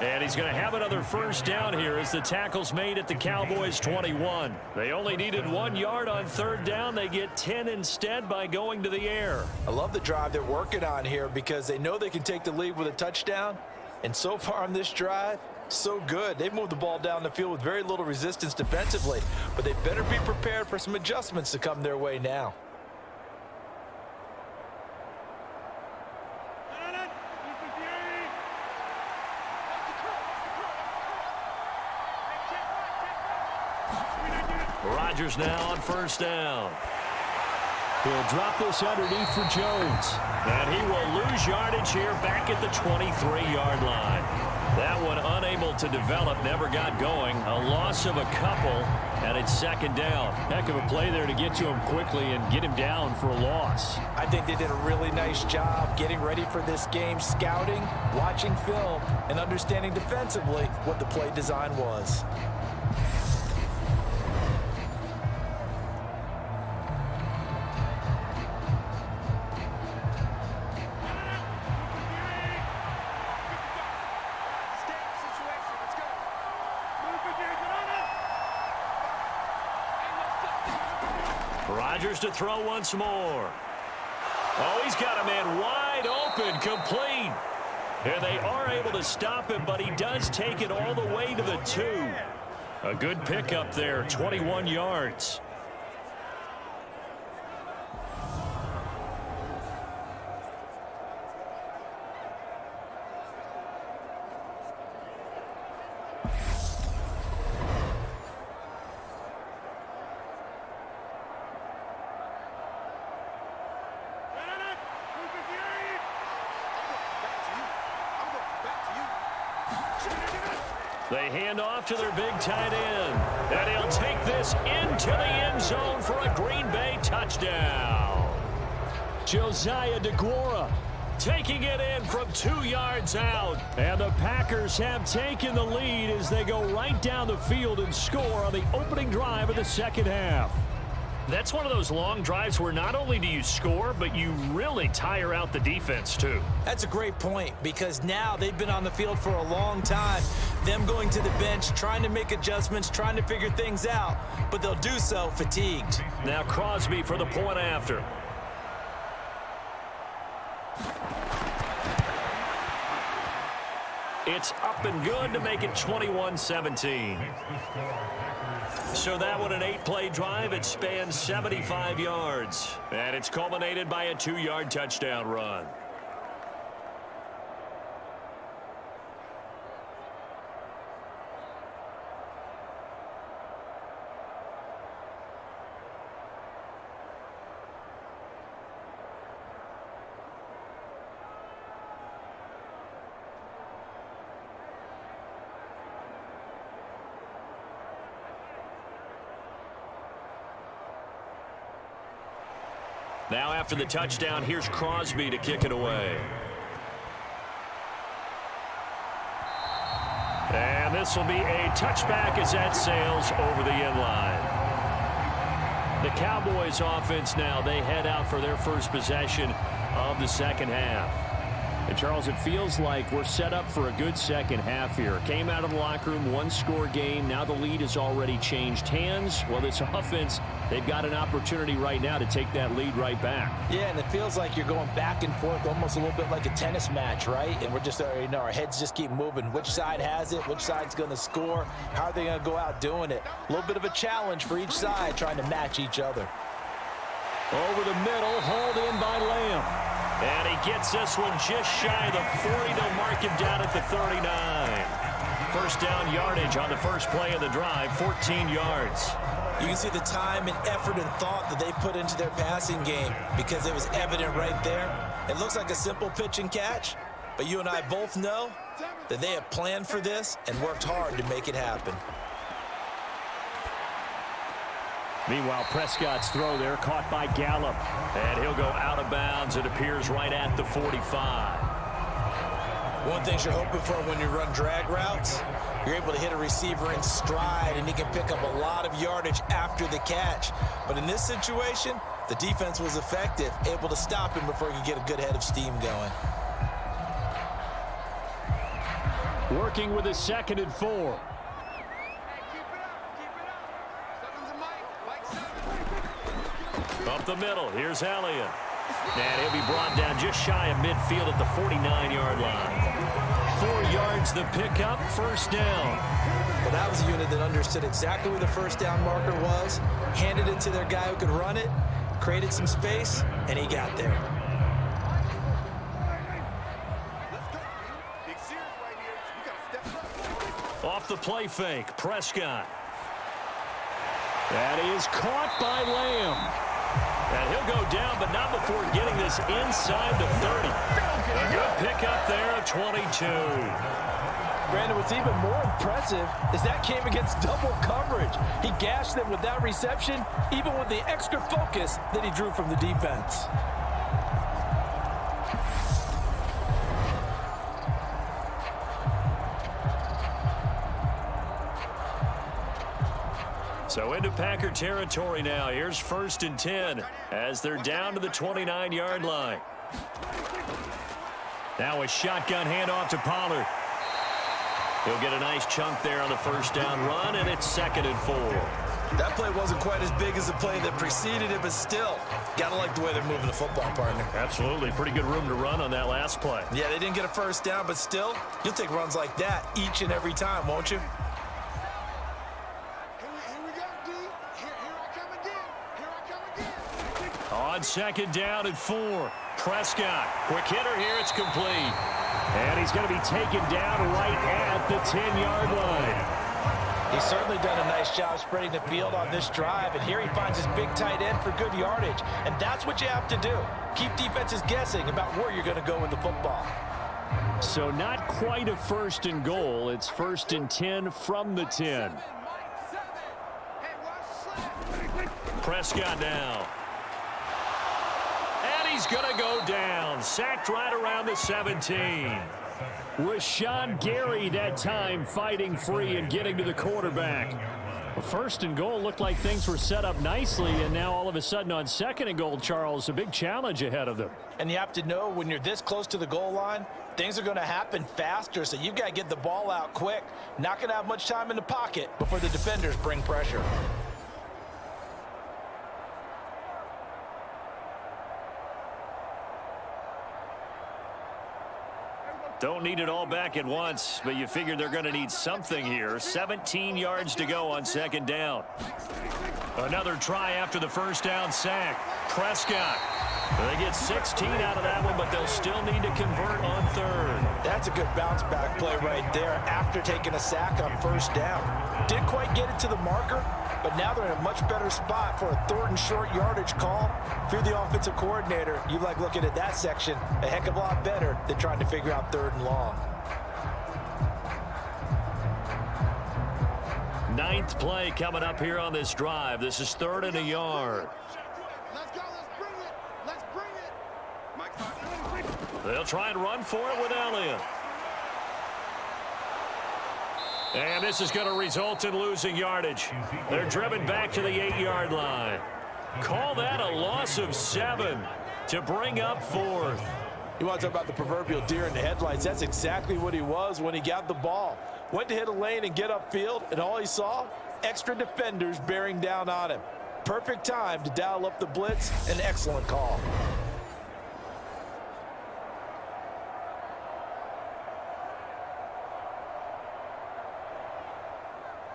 And he's going to have another first down here as the tackle's made at the Cowboys 21. They only needed 1 yard on 3rd down. They get 10 instead by going to the air. I love the drive they're working on here because they know they can take the lead with a touchdown. And so far on this drive, so good. They've moved the ball down the field with very little resistance defensively. But they better be prepared for some adjustments to come their way now. Rodgers now on 1st down. He'll drop this underneath for Jones. And he will lose yardage here back at the 23-yard line. That one unable to develop, never got going. A loss of a couple, and it's 2nd down. Heck of a play there to get to him quickly and get him down for a loss. I think they did a really nice job getting ready for this game, scouting, watching film, and understanding defensively what the play design was. Rodgers to throw once more. Oh, he's got a man wide open, complete. And they are able to stop him, but he does take it all the way to the 2. A good pickup there, 21 yards. They hand off to their big tight end. And he'll take this into the end zone for a Green Bay touchdown. Josiah DeGuara Taking it in from 2 yards out. And the Packers have taken the lead as they go right down the field and score on the opening drive of the 2nd half. That's one of those long drives where not only do you score, but you really tire out the defense, too. That's a great point because now they've been on the field for a long time. Them going to the bench, trying to make adjustments, trying to figure things out, but they'll do so fatigued. Now Crosby for the point after. It's up and good to make it 21-17. So that one, an 8-play drive. It spans 75 yards. And it's culminated by a 2-yard touchdown run. Now after the touchdown, here's Crosby to kick it away. And this will be a touchback as that sails over the end line. The Cowboys offense now, they head out for their first possession of the 2nd half. And, Charles, it feels like we're set up for a good second half here. Came out of the locker room, one-score game. Now the lead has already changed hands. Well, this offense, they've got an opportunity right now to take that lead right back. Yeah, and it feels like you're going back and forth almost a little bit like a tennis match, right? And we're just, our heads just keep moving. Which side has it? Which side's going to score? How are they going to go out doing it? A little bit of a challenge for each side trying to match each other. Over the middle, hauled in by Lamb. And he gets this one just shy of the 40. They'll mark him down at the 39. First down yardage on the first play of the drive, 14 yards. You can see the time and effort and thought that they put into their passing game because it was evident right there. It looks like a simple pitch and catch, but you and I both know that they have planned for this and worked hard to make it happen. Meanwhile, Prescott's throw there caught by Gallup. And he'll go out of bounds. It appears right at the 45. One thing you're hoping for when you run drag routes, you're able to hit a receiver in stride and he can pick up a lot of yardage after the catch. But in this situation, the defense was effective, able to stop him before he could get a good head of steam going. Working with a 2nd and 4. Up the middle, here's Elliott. And he'll be brought down just shy of midfield at the 49-yard line. 4 yards the pickup, first down. Well, that was a unit that understood exactly where the first down marker was, handed it to their guy who could run it, created some space, and he got there. Off the play fake, Prescott. That is caught by Lamb. And he'll go down, but not before getting this inside the 30. A good pickup there at 22. Brandon, what's even more impressive is that came against double coverage. He gashed them with that reception, even with the extra focus that he drew from the defense. So into Packer territory now. Here's 1st and 10 as they're down to the 29-yard line. Now a shotgun handoff to Pollard. He'll get a nice chunk there on the first down run, and it's 2nd and 4. That play wasn't quite as big as the play that preceded it, but still, gotta like the way they're moving the football, partner. Absolutely. Pretty good room to run on that last play. Yeah, they didn't get a first down, but still, you'll take runs like that each and every time, won't you? On 2nd down and 4. Prescott, quick hitter here, it's complete. And he's going to be taken down right at the 10-yard line. He's certainly done a nice job spreading the field on this drive, and here he finds his big tight end for good yardage. And that's what you have to do. Keep defenses guessing about where you're going to go with the football. So not quite a 1st and goal. It's 1st and 10 from the 10. Prescott now. He's going to go down. Sacked right around the 17. Rashawn Gary that time fighting free and getting to the quarterback. 1st and goal looked like things were set up nicely, and now all of a sudden on 2nd and goal, Charles, a big challenge ahead of them. And you have to know when you're this close to the goal line, things are going to happen faster, so you've got to get the ball out quick. Not going to have much time in the pocket before the defenders bring pressure. Don't need it all back at once, but you figure they're going to need something here. 17 yards to go on 2nd down. Another try after the first down sack. Prescott. They get 16 out of that one, but they'll still need to convert on 3rd. That's a good bounce back play right there after taking a sack on 1st down. Didn't quite get it to the marker, but now they're in a much better spot for a 3rd and short yardage call. If you're the offensive coordinator, you like looking at that section a heck of a lot better than trying to figure out 3rd and long. 9th play coming up here on this drive. This is 3rd and a yard. Let's go. Let's bring it. They'll try and run for it with Elliott. And this is going to result in losing yardage. They're driven back to the 8-yard line. Call that a loss of 7 to bring up 4th. You want to talk about the proverbial deer in the headlights? That's exactly what he was when he got the ball. Went to hit a lane and get upfield, and all he saw, extra defenders bearing down on him. Perfect time to dial up the blitz. An excellent call.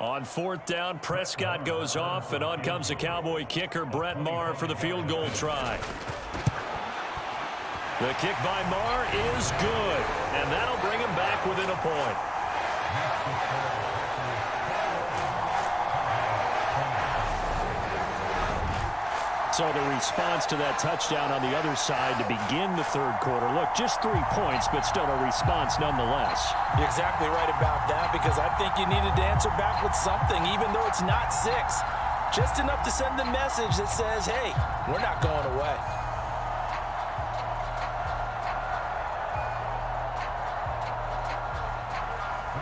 On fourth down, Prescott goes off, and on comes the Cowboy kicker, Brett Maher, for the field goal try. The kick by Maher is good, and that'll bring him back within a point. So the response to that touchdown on the other side to begin the third quarter. Look, just 3 points, but still a response nonetheless. You're exactly right about that, because I think you needed to answer back with something, even though it's not 6. Just enough to send the message that says, hey, we're not going away.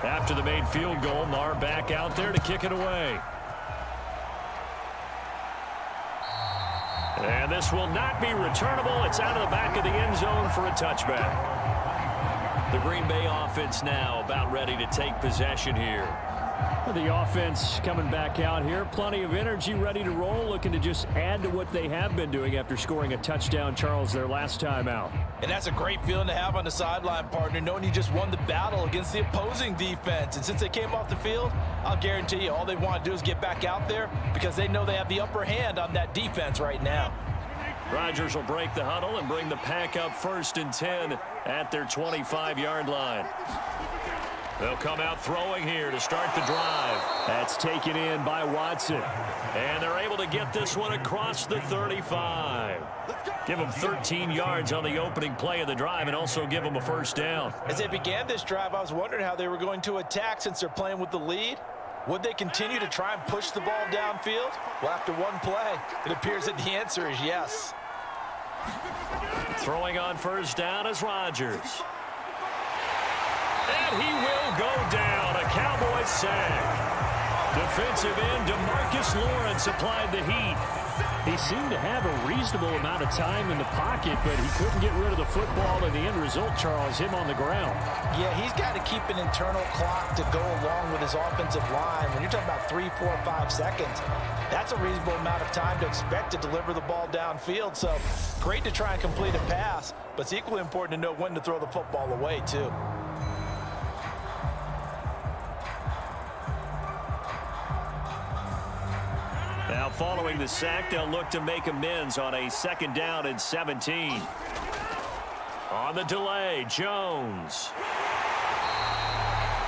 After the made field goal, Maher back out there to kick it away. And this will not be returnable. It's out of the back of the end zone for a touchback. The Green Bay offense now about ready to take possession here. The offense coming back out here. Plenty of energy, ready to roll, looking to just add to what they have been doing after scoring a touchdown, Charles, their last time out. And that's a great feeling to have on the sideline, partner, knowing you just won the battle against the opposing defense. And since they came off the field, I'll guarantee you all they want to do is get back out there because they know they have the upper hand on that defense right now. Rodgers will break the huddle and bring the pack up 1st and 10 at their 25-yard line. They'll come out throwing here to start the drive. That's taken in by Watson. And they're able to get this one across the 35. Give them 13 yards on the opening play of the drive and also give them a first down. As they began this drive, I was wondering how they were going to attack since they're playing with the lead. Would they continue to try and push the ball downfield? Well, after one play, it appears that the answer is yes. Throwing on first down is Rodgers. And he will go down. A Cowboys sack. Defensive end DeMarcus Lawrence applied the heat. He seemed to have a reasonable amount of time in the pocket, but he couldn't get rid of the football, and the end result, Charles, him on the ground. Yeah, he's got to keep an internal clock to go along with his offensive line. When you're talking about 3, 4, 5 seconds, that's a reasonable amount of time to expect to deliver the ball downfield. So great to try and complete a pass, but it's equally important to know when to throw the football away, too. Now following the sack, they'll look to make amends on a 2nd down and 17. On the delay, Jones.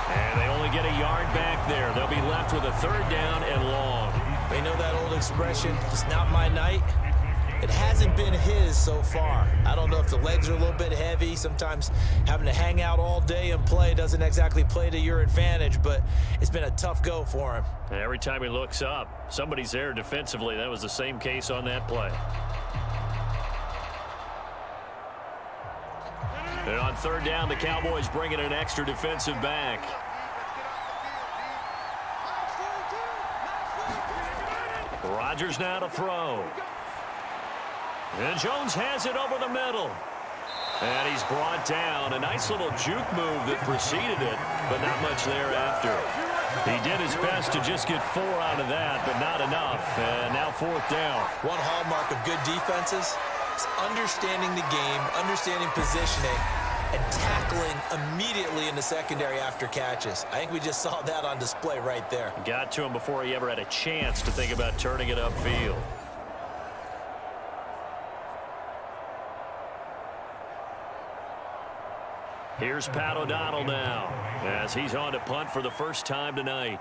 And they only get a yard back there. They'll be left with a 3rd down and long. They know that old expression, it's not my night. It hasn't been his so far. I don't know if the legs are a little bit heavy. Sometimes having to hang out all day and play doesn't exactly play to your advantage, but it's been a tough go for him. Every time he looks up, somebody's there defensively. That was the same case on that play. And on 3rd down, the Cowboys bring in an extra defensive back. Rodgers now to throw. And Jones has it over the middle. And he's brought down. A nice little juke move that preceded it, but not much thereafter. He did his best to just get 4 out of that, but not enough. And now 4th down. One hallmark of good defenses is understanding the game, understanding positioning, and tackling immediately in the secondary after catches. I think we just saw that on display right there. Got to him before he ever had a chance to think about turning it upfield. Here's Pat O'Donnell now as he's on to punt for the first time tonight.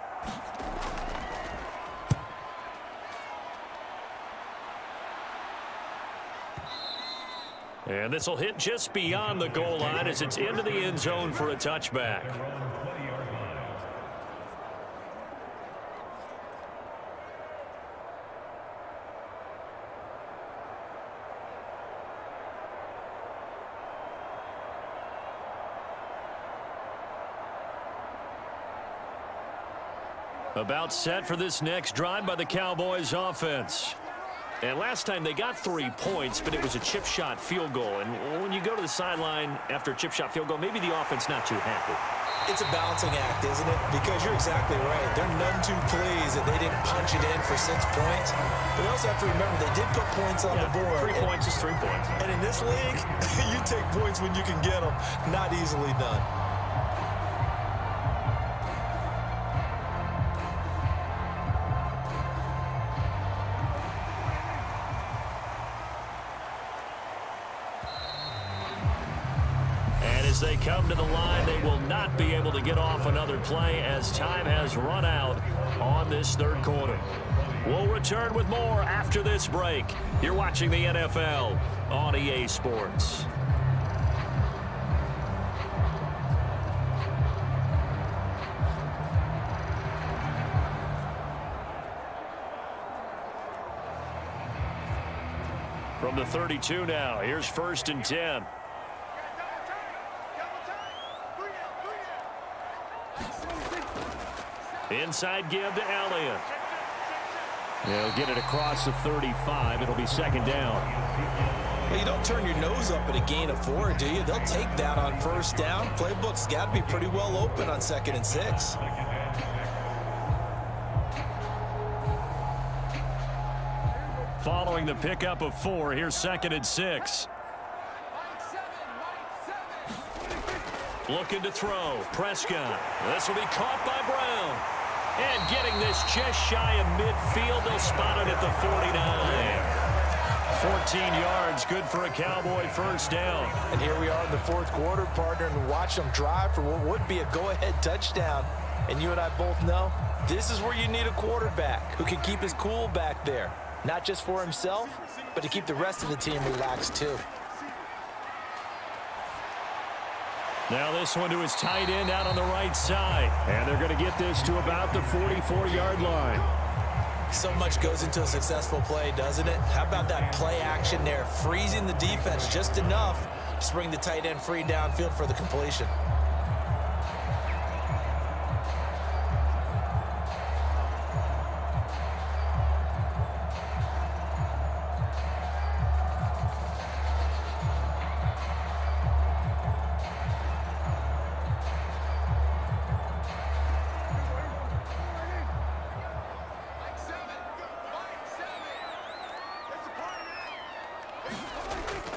And this will hit just beyond the goal line as it's into the end zone for a touchback. About set for this next drive by the Cowboys offense. And last time they got 3 points, but it was a chip shot field goal. And when you go to the sideline after a chip shot field goal, maybe the offense not too happy. It's a balancing act, isn't it? Because you're exactly right. They're none too pleased that they didn't punch it in for 6 points. But they also have to remember they did put points on the board. 3 points is 3 points. And in this league, you take points when you can get them. Not easily done. As they come to the line, they will not be able to get off another play as time has run out on this third quarter. We'll return with more after this break. You're watching the NFL on EA Sports. From the 32 now, here's 1st and 10. Inside give to Elliott. They'll get it across the 35. It'll be 2nd down. Well, you don't turn your nose up at a gain of 4, do you? They'll take that on 1st down. Playbook's got to be pretty well open on 2nd and 6. Following the pickup of 4, here's 2nd and 6. Looking to throw. Prescott. This will be caught by Brown. And getting this just shy of midfield. They'll spot it at the 49. 14 yards. Good for a Cowboy 1st down. And here we are in the 4th quarter, partner, and watch them drive for what would be a go-ahead touchdown. And you and I both know this is where you need a quarterback who can keep his cool back there. Not just for himself, but to keep the rest of the team relaxed too. Now this one to his tight end out on the right side. And they're going to get this to about the 44-yard line. So much goes into a successful play, doesn't it? How about that play action there? Freezing the defense just enough to bring the tight end free downfield for the completion.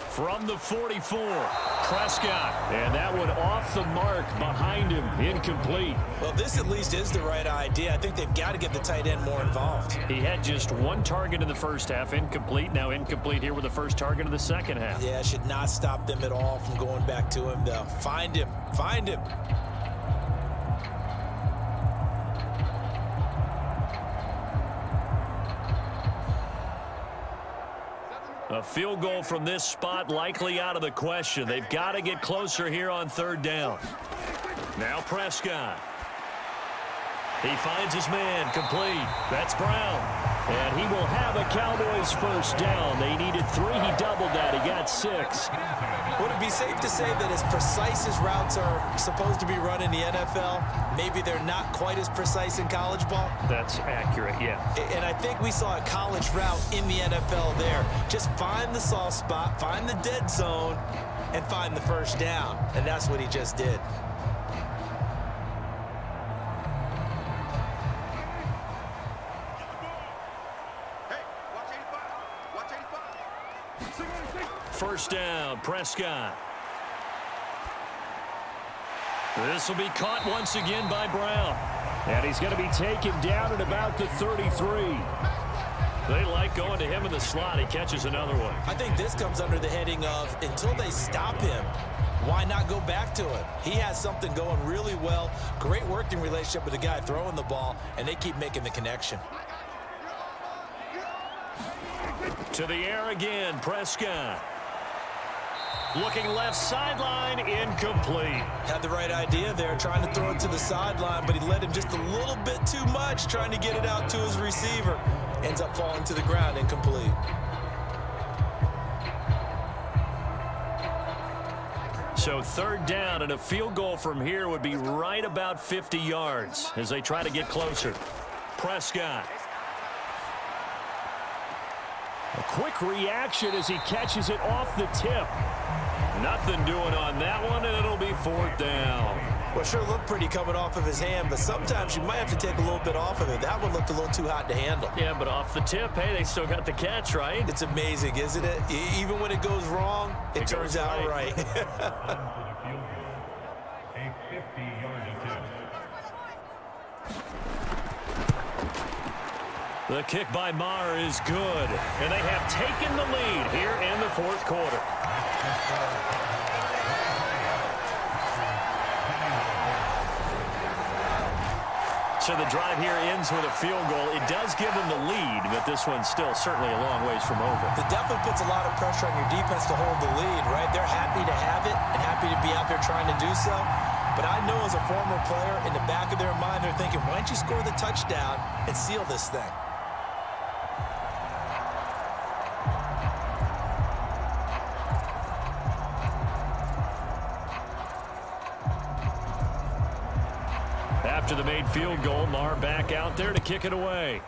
From the 44, Prescott. And that one off the mark behind him, incomplete. Well, this at least is the right idea. I think they've got to get the tight end more involved. He had just 1 target in the first half, incomplete. Now incomplete here with the first target of the second half. Yeah, should not stop them at all from going back to him, though. Find him. Find him. A field goal from this spot likely out of the question. They've got to get closer here on 3rd down. Now Prescott. He finds his man, complete. That's Brown. And he will have a Cowboys 1st down. They needed 3. He doubled that. He got 6. Would it be safe to say that as precise as routes are supposed to be run in the NFL, maybe they're not quite as precise in college ball? That's accurate, yeah. And I think we saw a college route in the NFL there. Just find the soft spot, find the dead zone, and find the 1st down. And that's what he just did. First down, Prescott. This will be caught once again by Brown. And he's going to be taken down at about the 33. They like going to him in the slot. He catches another one. I think this comes under the heading of until they stop him, why not go back to it? He has something going really well. Great working relationship with the guy throwing the ball, and they keep making the connection. To the air again, Prescott. Looking left sideline, incomplete. Had the right idea there, trying to throw it to the sideline, but he led him just a little bit too much, trying to get it out to his receiver. Ends up falling to the ground, incomplete. So 3rd down, and a field goal from here would be right about 50 yards as they try to get closer. Prescott. A quick reaction as he catches it off the tip. Nothing doing on that one, and it'll be 4th down. Well, sure looked pretty coming off of his hand, but sometimes you might have to take a little bit off of it. That one looked a little too hot to handle. Yeah, but off the tip, hey, they still got the catch, right? It's amazing, isn't it? Even when it goes wrong, it turns out right. The kick by Maher is good, and they have taken the lead here in the 4th quarter. So the drive here ends with a field goal. It does give them the lead, but this one's still certainly a long ways from over. It definitely puts a lot of pressure on your defense to hold the lead, right? They're happy to have it and happy to be out there trying to do so. But I know as a former player, in the back of their mind, they're thinking, why don't you score the touchdown and seal this thing? After the made field goal, Maher back out there to kick it away.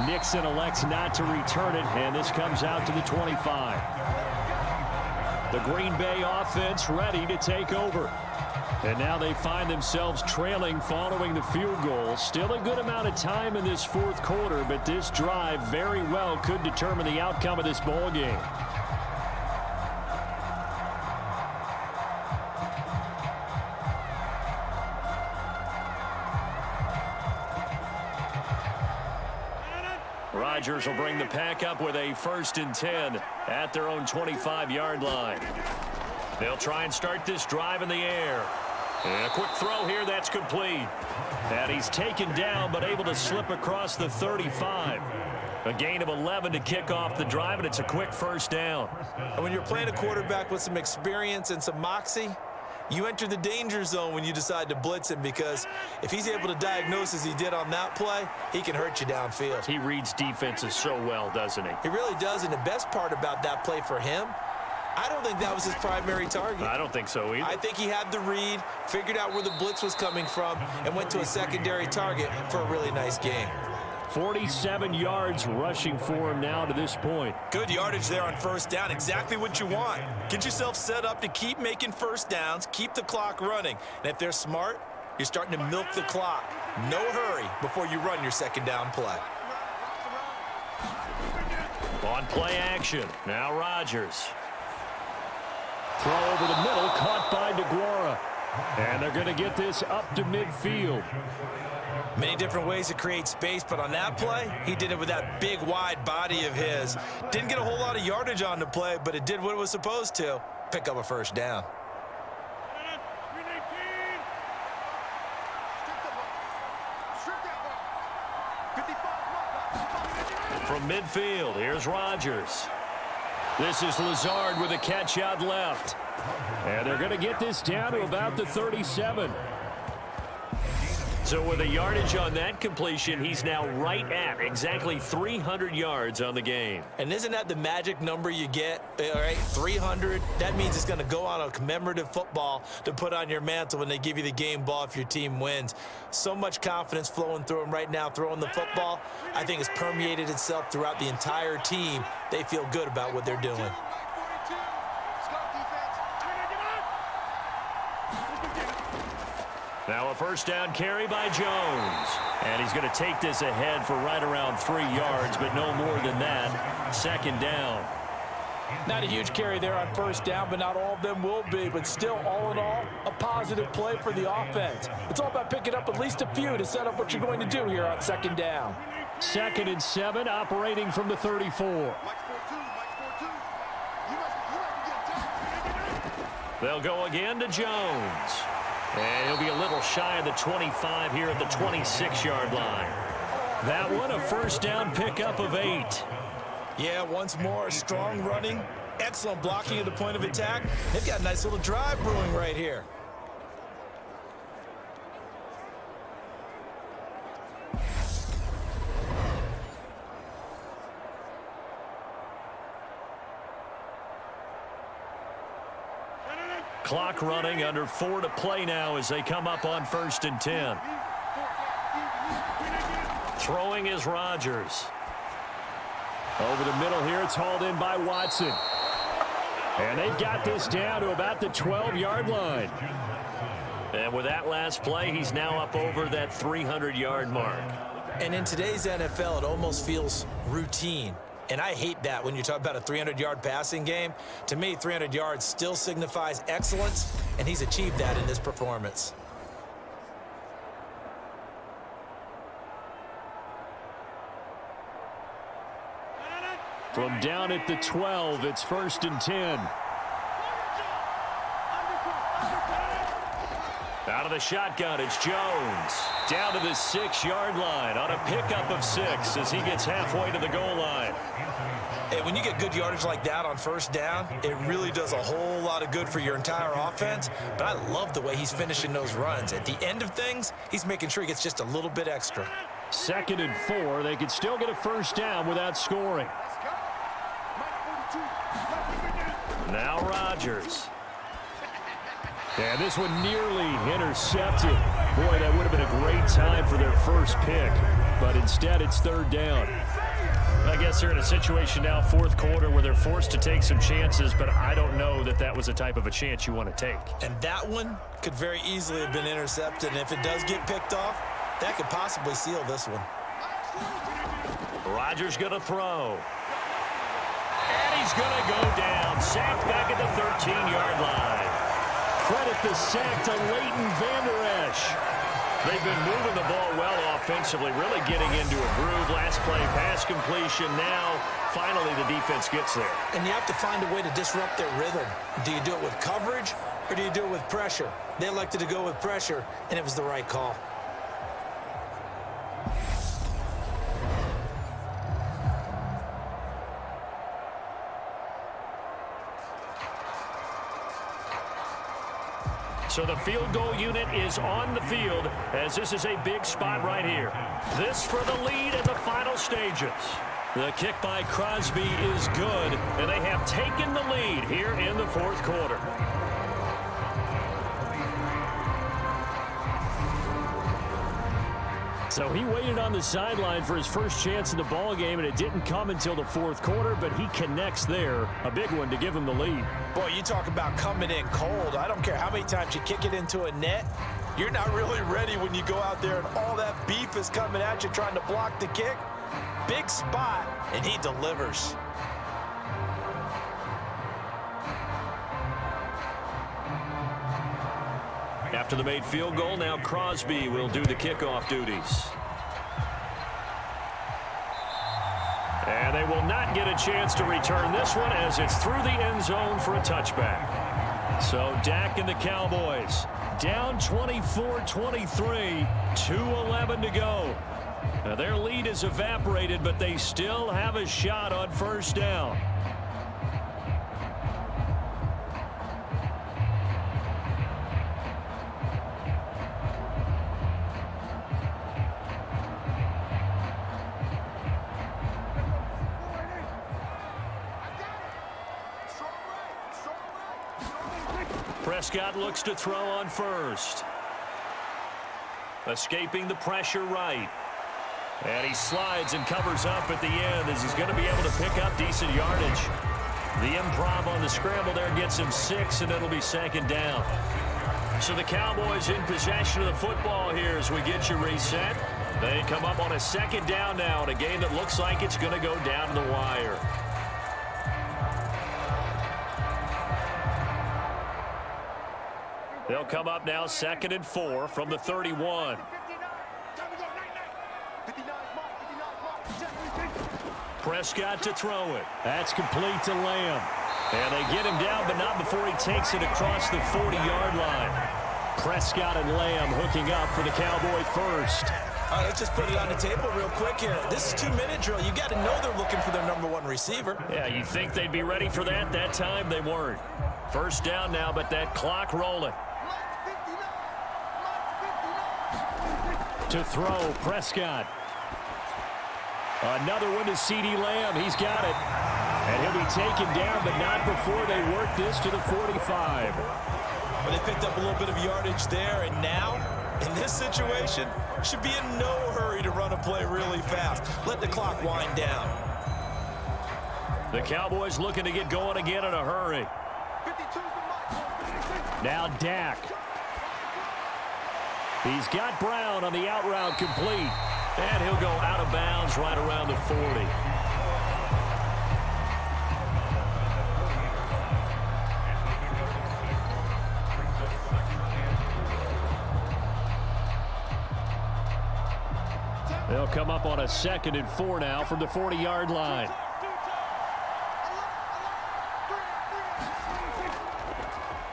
Nixon elects not to return it, and this comes out to the 25. The Green Bay offense ready to take over. And now they find themselves trailing following the field goal. Still a good amount of time in this 4th quarter, but this drive very well could determine the outcome of this ball game. Rodgers will bring the pack up with a 1st and 10 at their own 25-yard line. They'll try and start this drive in the air. And a quick throw here that's complete. And he's taken down but able to slip across the 35. A gain of 11 to kick off the drive, and it's a quick 1st down. And when you're playing a quarterback with some experience and some moxie, you enter the danger zone when you decide to blitz him, because if he's able to diagnose as he did on that play, he can hurt you downfield. He reads defenses so well, doesn't he? He really does, and the best part about that play for him, I don't think that was his primary target. I don't think so either. I think he had the read, figured out where the blitz was coming from, and went to a secondary target for a really nice game. 47 yards rushing for him now to this point. Good yardage there on 1st down. Exactly what you want. Get yourself set up to keep making 1st downs, keep the clock running. And if they're smart, you're starting to milk the clock. No hurry before you run your 2nd down play. On play action, now Rodgers. Throw over the middle, caught by DeGuara. And they're going to get this up to midfield. Many different ways to create space, but on that play, he did it with that big, wide body of his. Didn't get a whole lot of yardage on the play, but it did what it was supposed to, pick up a 1st down. From midfield, here's Rodgers. This is Lazard with a catch out left. And they're going to get this down to about the 37. So with a yardage on that completion, he's now right at exactly 300 yards on the game. And isn't that the magic number you get? All right, 300. That means it's going to go on a commemorative football to put on your mantle when they give you the game ball if your team wins. So much confidence flowing through him right now, throwing the football. I think it's permeated itself throughout the entire team. They feel good about what they're doing. Now a 1st down carry by Jones. And he's going to take this ahead for right around 3 yards, but no more than that. 2nd down. Not a huge carry there on 1st down, but not all of them will be. But still, all in all, a positive play for the offense. It's all about picking up at least a few to set up what you're going to do here on 2nd down. 2nd and 7, operating from the 34. They'll go again to Jones. And he'll be a little shy of the 25 here at the 26-yard line. That one, a 1st down pickup of 8. Yeah, once more, strong running, excellent blocking at the point of attack. They've got a nice little drive brewing right here. Clock running, under 4 to play now as they come up on 1st and 10. Throwing is Rodgers. Over the middle here, it's hauled in by Watson. And they've got this down to about the 12-yard line. And with that last play, he's now up over that 300-yard mark. And in today's NFL, it almost feels routine. And I hate that when you talk about a 300-yard passing game. To me, 300 yards still signifies excellence, and he's achieved that in this performance. From down at the 12, it's 1st and 10. Out of the shotgun, it's Jones. Down to the 6-yard line on a pickup of 6 as he gets halfway to the goal line. Hey, when you get good yardage like that on 1st down, it really does a whole lot of good for your entire offense. But I love the way he's finishing those runs. At the end of things, he's making sure he gets just a little bit extra. 2nd and 4. They could still get a 1st down without scoring. Now Rodgers. And this one nearly intercepted. Boy, that would have been a great time for their first pick. But instead, it's 3rd down. I guess they're in a situation now, 4th quarter, where they're forced to take some chances, but I don't know that that was the type of a chance you want to take. And that one could very easily have been intercepted. And if it does get picked off, that could possibly seal this one. Rodgers going to throw. And he's going to go down. Sacked back at the 13-yard line. Credit the sack to Leighton Vander Esch. They've been moving the ball well offensively, really getting into a groove. Last play, pass completion. Now, finally, the defense gets there. And you have to find a way to disrupt their rhythm. Do you do it with coverage, or do you do it with pressure? They elected to go with pressure, and it was the right call. So the field goal unit is on the field as this is a big spot right here. This for the lead in the final stages. The kick by Crosby is good, And they have taken the lead here in the 4th quarter. So he waited on the sideline for his first chance in the ball game, and it didn't come until the 4th quarter, but he connects there. A big one to give him the lead. Boy, you talk about coming in cold. I don't care how many times you kick it into a net. You're not really ready when you go out there and all that beef is coming at you trying to block the kick. Big spot, and he delivers. After the made field goal, now Crosby will do the kickoff duties. And they will not get a chance to return this one as it's through the end zone for a touchback. So Dak and the Cowboys down 24-23, 2:11 to go. Now their lead is evaporated, but they still have a shot on 1st down. Prescott looks to throw on 1st. Escaping the pressure right. And he slides and covers up at the end as he's going to be able to pick up decent yardage. The improv on the scramble there gets him 6, and it'll be 2nd down. So the Cowboys in possession of the football here as we get you reset. They come up on a 2nd down now in a game that looks like it's going to go down to the wire. They'll come up now 2nd and 4 from the 31. Prescott to throw it. That's complete to Lamb. And they get him down, but not before he takes it across the 40-yard line. Prescott and Lamb hooking up for the Cowboy 1st. All right, let's just put it on the table real quick here. This is 2-minute drill. You got to know they're looking for their #1 receiver. Yeah, you think they'd be ready for that? That time they weren't. 1st down now, but that clock rolling. To throw, Prescott. Another one to CeeDee Lamb. He's got it. And he'll be taken down, but not before they work this to the 45. But they picked up a little bit of yardage there, and now, in this situation, should be in no hurry to run a play really fast. Let the clock wind down. The Cowboys looking to get going again in a hurry. Now Dak. He's got Brown on the out route complete. And he'll go out of bounds right around the 40. They'll come up on a 2nd and 4 now from the 40-yard line.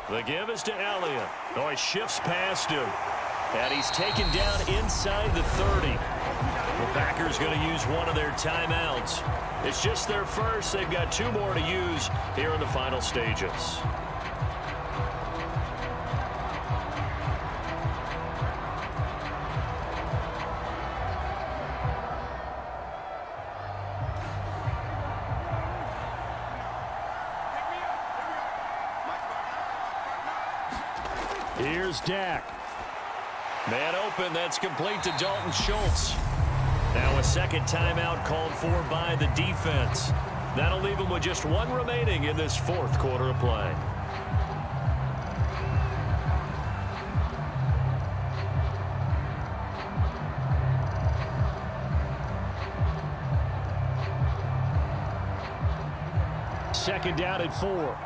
The give is to Elliott. Oh, he shifts past him. And he's taken down inside the 30. The Packers going to use one of their timeouts. It's just their first. They've got 2 more to use here in the final stages. Here's Dak. Man open, that's complete to Dalton Schultz. Now a second timeout called for by the defense. That'll leave them with just 1 remaining in this 4th quarter of play. Second down at 4.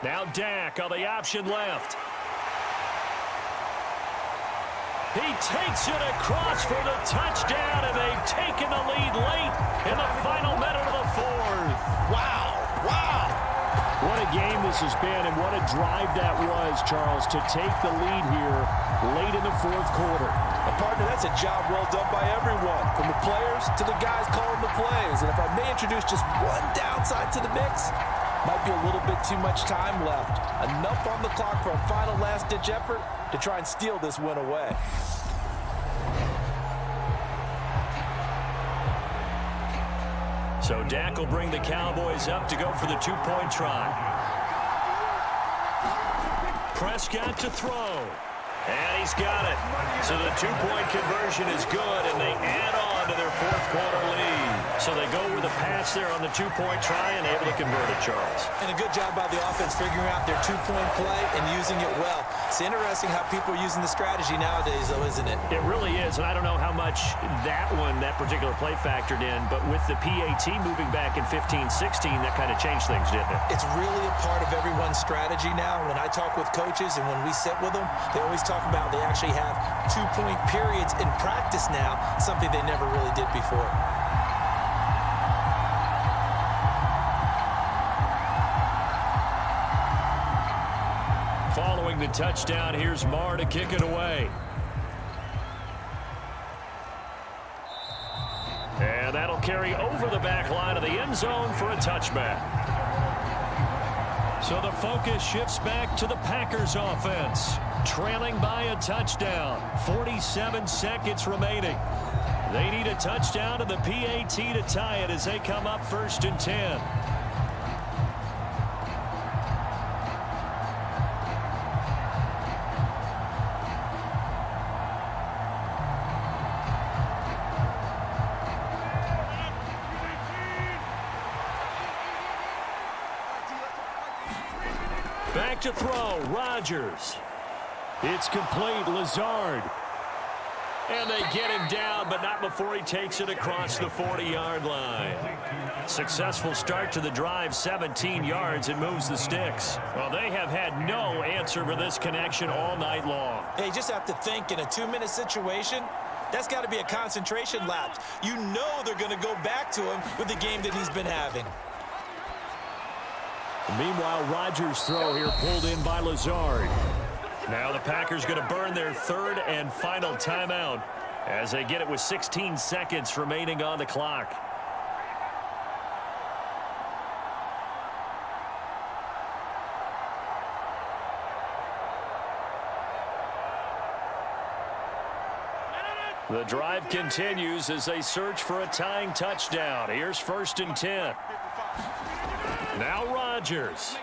Now Dak on the option left. He takes it across for the touchdown, and they've taken the lead late in the final minute of the 4th. Wow, wow. What a game this has been, and what a drive that was, Charles, to take the lead here late in the 4th quarter. Partner, that's a job well done by everyone, from the players to the guys calling the plays. And if I may introduce just one downside to the mix, might be a little bit too much time left. Enough on the clock for a final last-ditch effort to try and steal this win away. So Dak will bring the Cowboys up to go for the 2-point try. Prescott to throw. And he's got it. So the 2-point conversion is good, and they add on to their 4th quarter lead. So they go with a pass there on the 2-point try and able to convert it, Charles. And a good job by the offense figuring out their 2-point play and using it well. It's interesting how people are using the strategy nowadays, though, isn't it? It really is, and I don't know how much that particular play factored in, but with the PAT moving back in 15-16, that kind of changed things, didn't it? It's really a part of everyone's strategy now. When I talk with coaches and when we sit with them, they always talk about they actually have 2-point periods in practice now, something they never really did before. Following the touchdown, here's Marr to kick it away. And that'll carry over the back line of the end zone for a touchback. So the focus shifts back to the Packers offense, trailing by a touchdown. 47 seconds remaining. They need a touchdown to the PAT to tie it as they come up 1st and 10. Back to throw, Rodgers. It's complete, Lazard. And they get him down, but not before he takes it across the 40-yard line. Successful start to the drive, 17 yards, and moves the sticks. Well, they have had no answer for this connection all night long. Yeah, you just have to think in a 2-minute situation, that's got to be a concentration lapse. You know they're going to go back to him with the game that he's been having. Meanwhile, Rodgers' throw here pulled in by Lazard. Now the Packers going to burn their 3rd and final timeout as they get it with 16 seconds remaining on the clock. The drive continues as they search for a tying touchdown. Here's 1st and 10. Now Rodgers.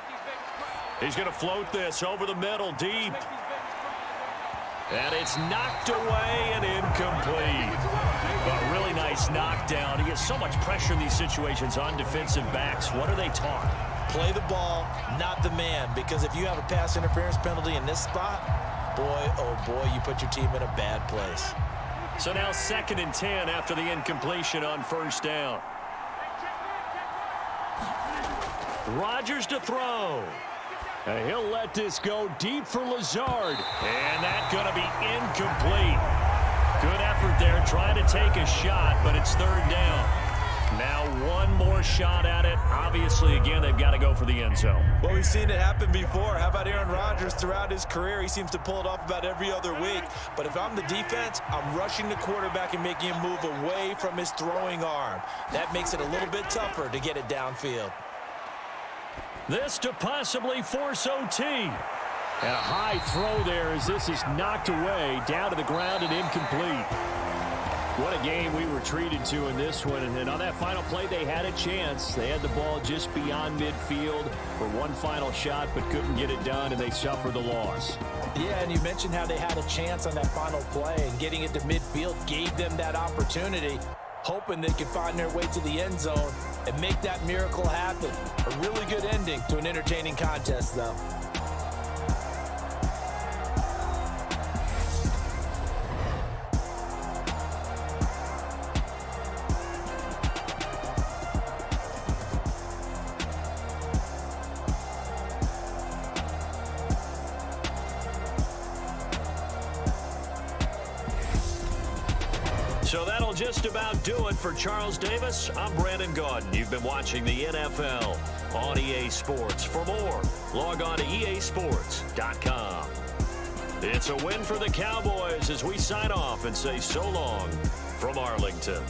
He's going to float this over the middle, deep. And it's knocked away and incomplete. A really nice knockdown. He gets so much pressure in these situations on defensive backs. What are they taught? Play the ball, not the man. Because if you have a pass interference penalty in this spot, boy, oh boy, you put your team in a bad place. So now 2nd and 10 after the incompletion on 1st down. Rodgers to throw. And he'll let this go deep for Lazard. And that's going to be incomplete. Good effort there trying to take a shot, but it's 3rd down. Now one more shot at it. Obviously, again, they've got to go for the end zone. Well, we've seen it happen before. How about Aaron Rodgers throughout his career? He seems to pull it off about every other week. But if I'm the defense, I'm rushing the quarterback and making him move away from his throwing arm. That makes it a little bit tougher to get it downfield. This to possibly force OT. And a high throw there as this is knocked away, down to the ground and incomplete. What a game we were treated to in this one. And on that final play, they had a chance. They had the ball just beyond midfield for one final shot, but couldn't get it done, and they suffered the loss. Yeah, and you mentioned how they had a chance on that final play, and getting it to midfield gave them that opportunity, hoping they could find their way to the end zone and make that miracle happen. A really good ending to an entertaining contest, though. So that'll just about do it for Charles Davis. I'm Brandon Gaudin. You've been watching the NFL on EA Sports. For more, log on to easports.com. It's a win for the Cowboys as we sign off and say so long from Arlington.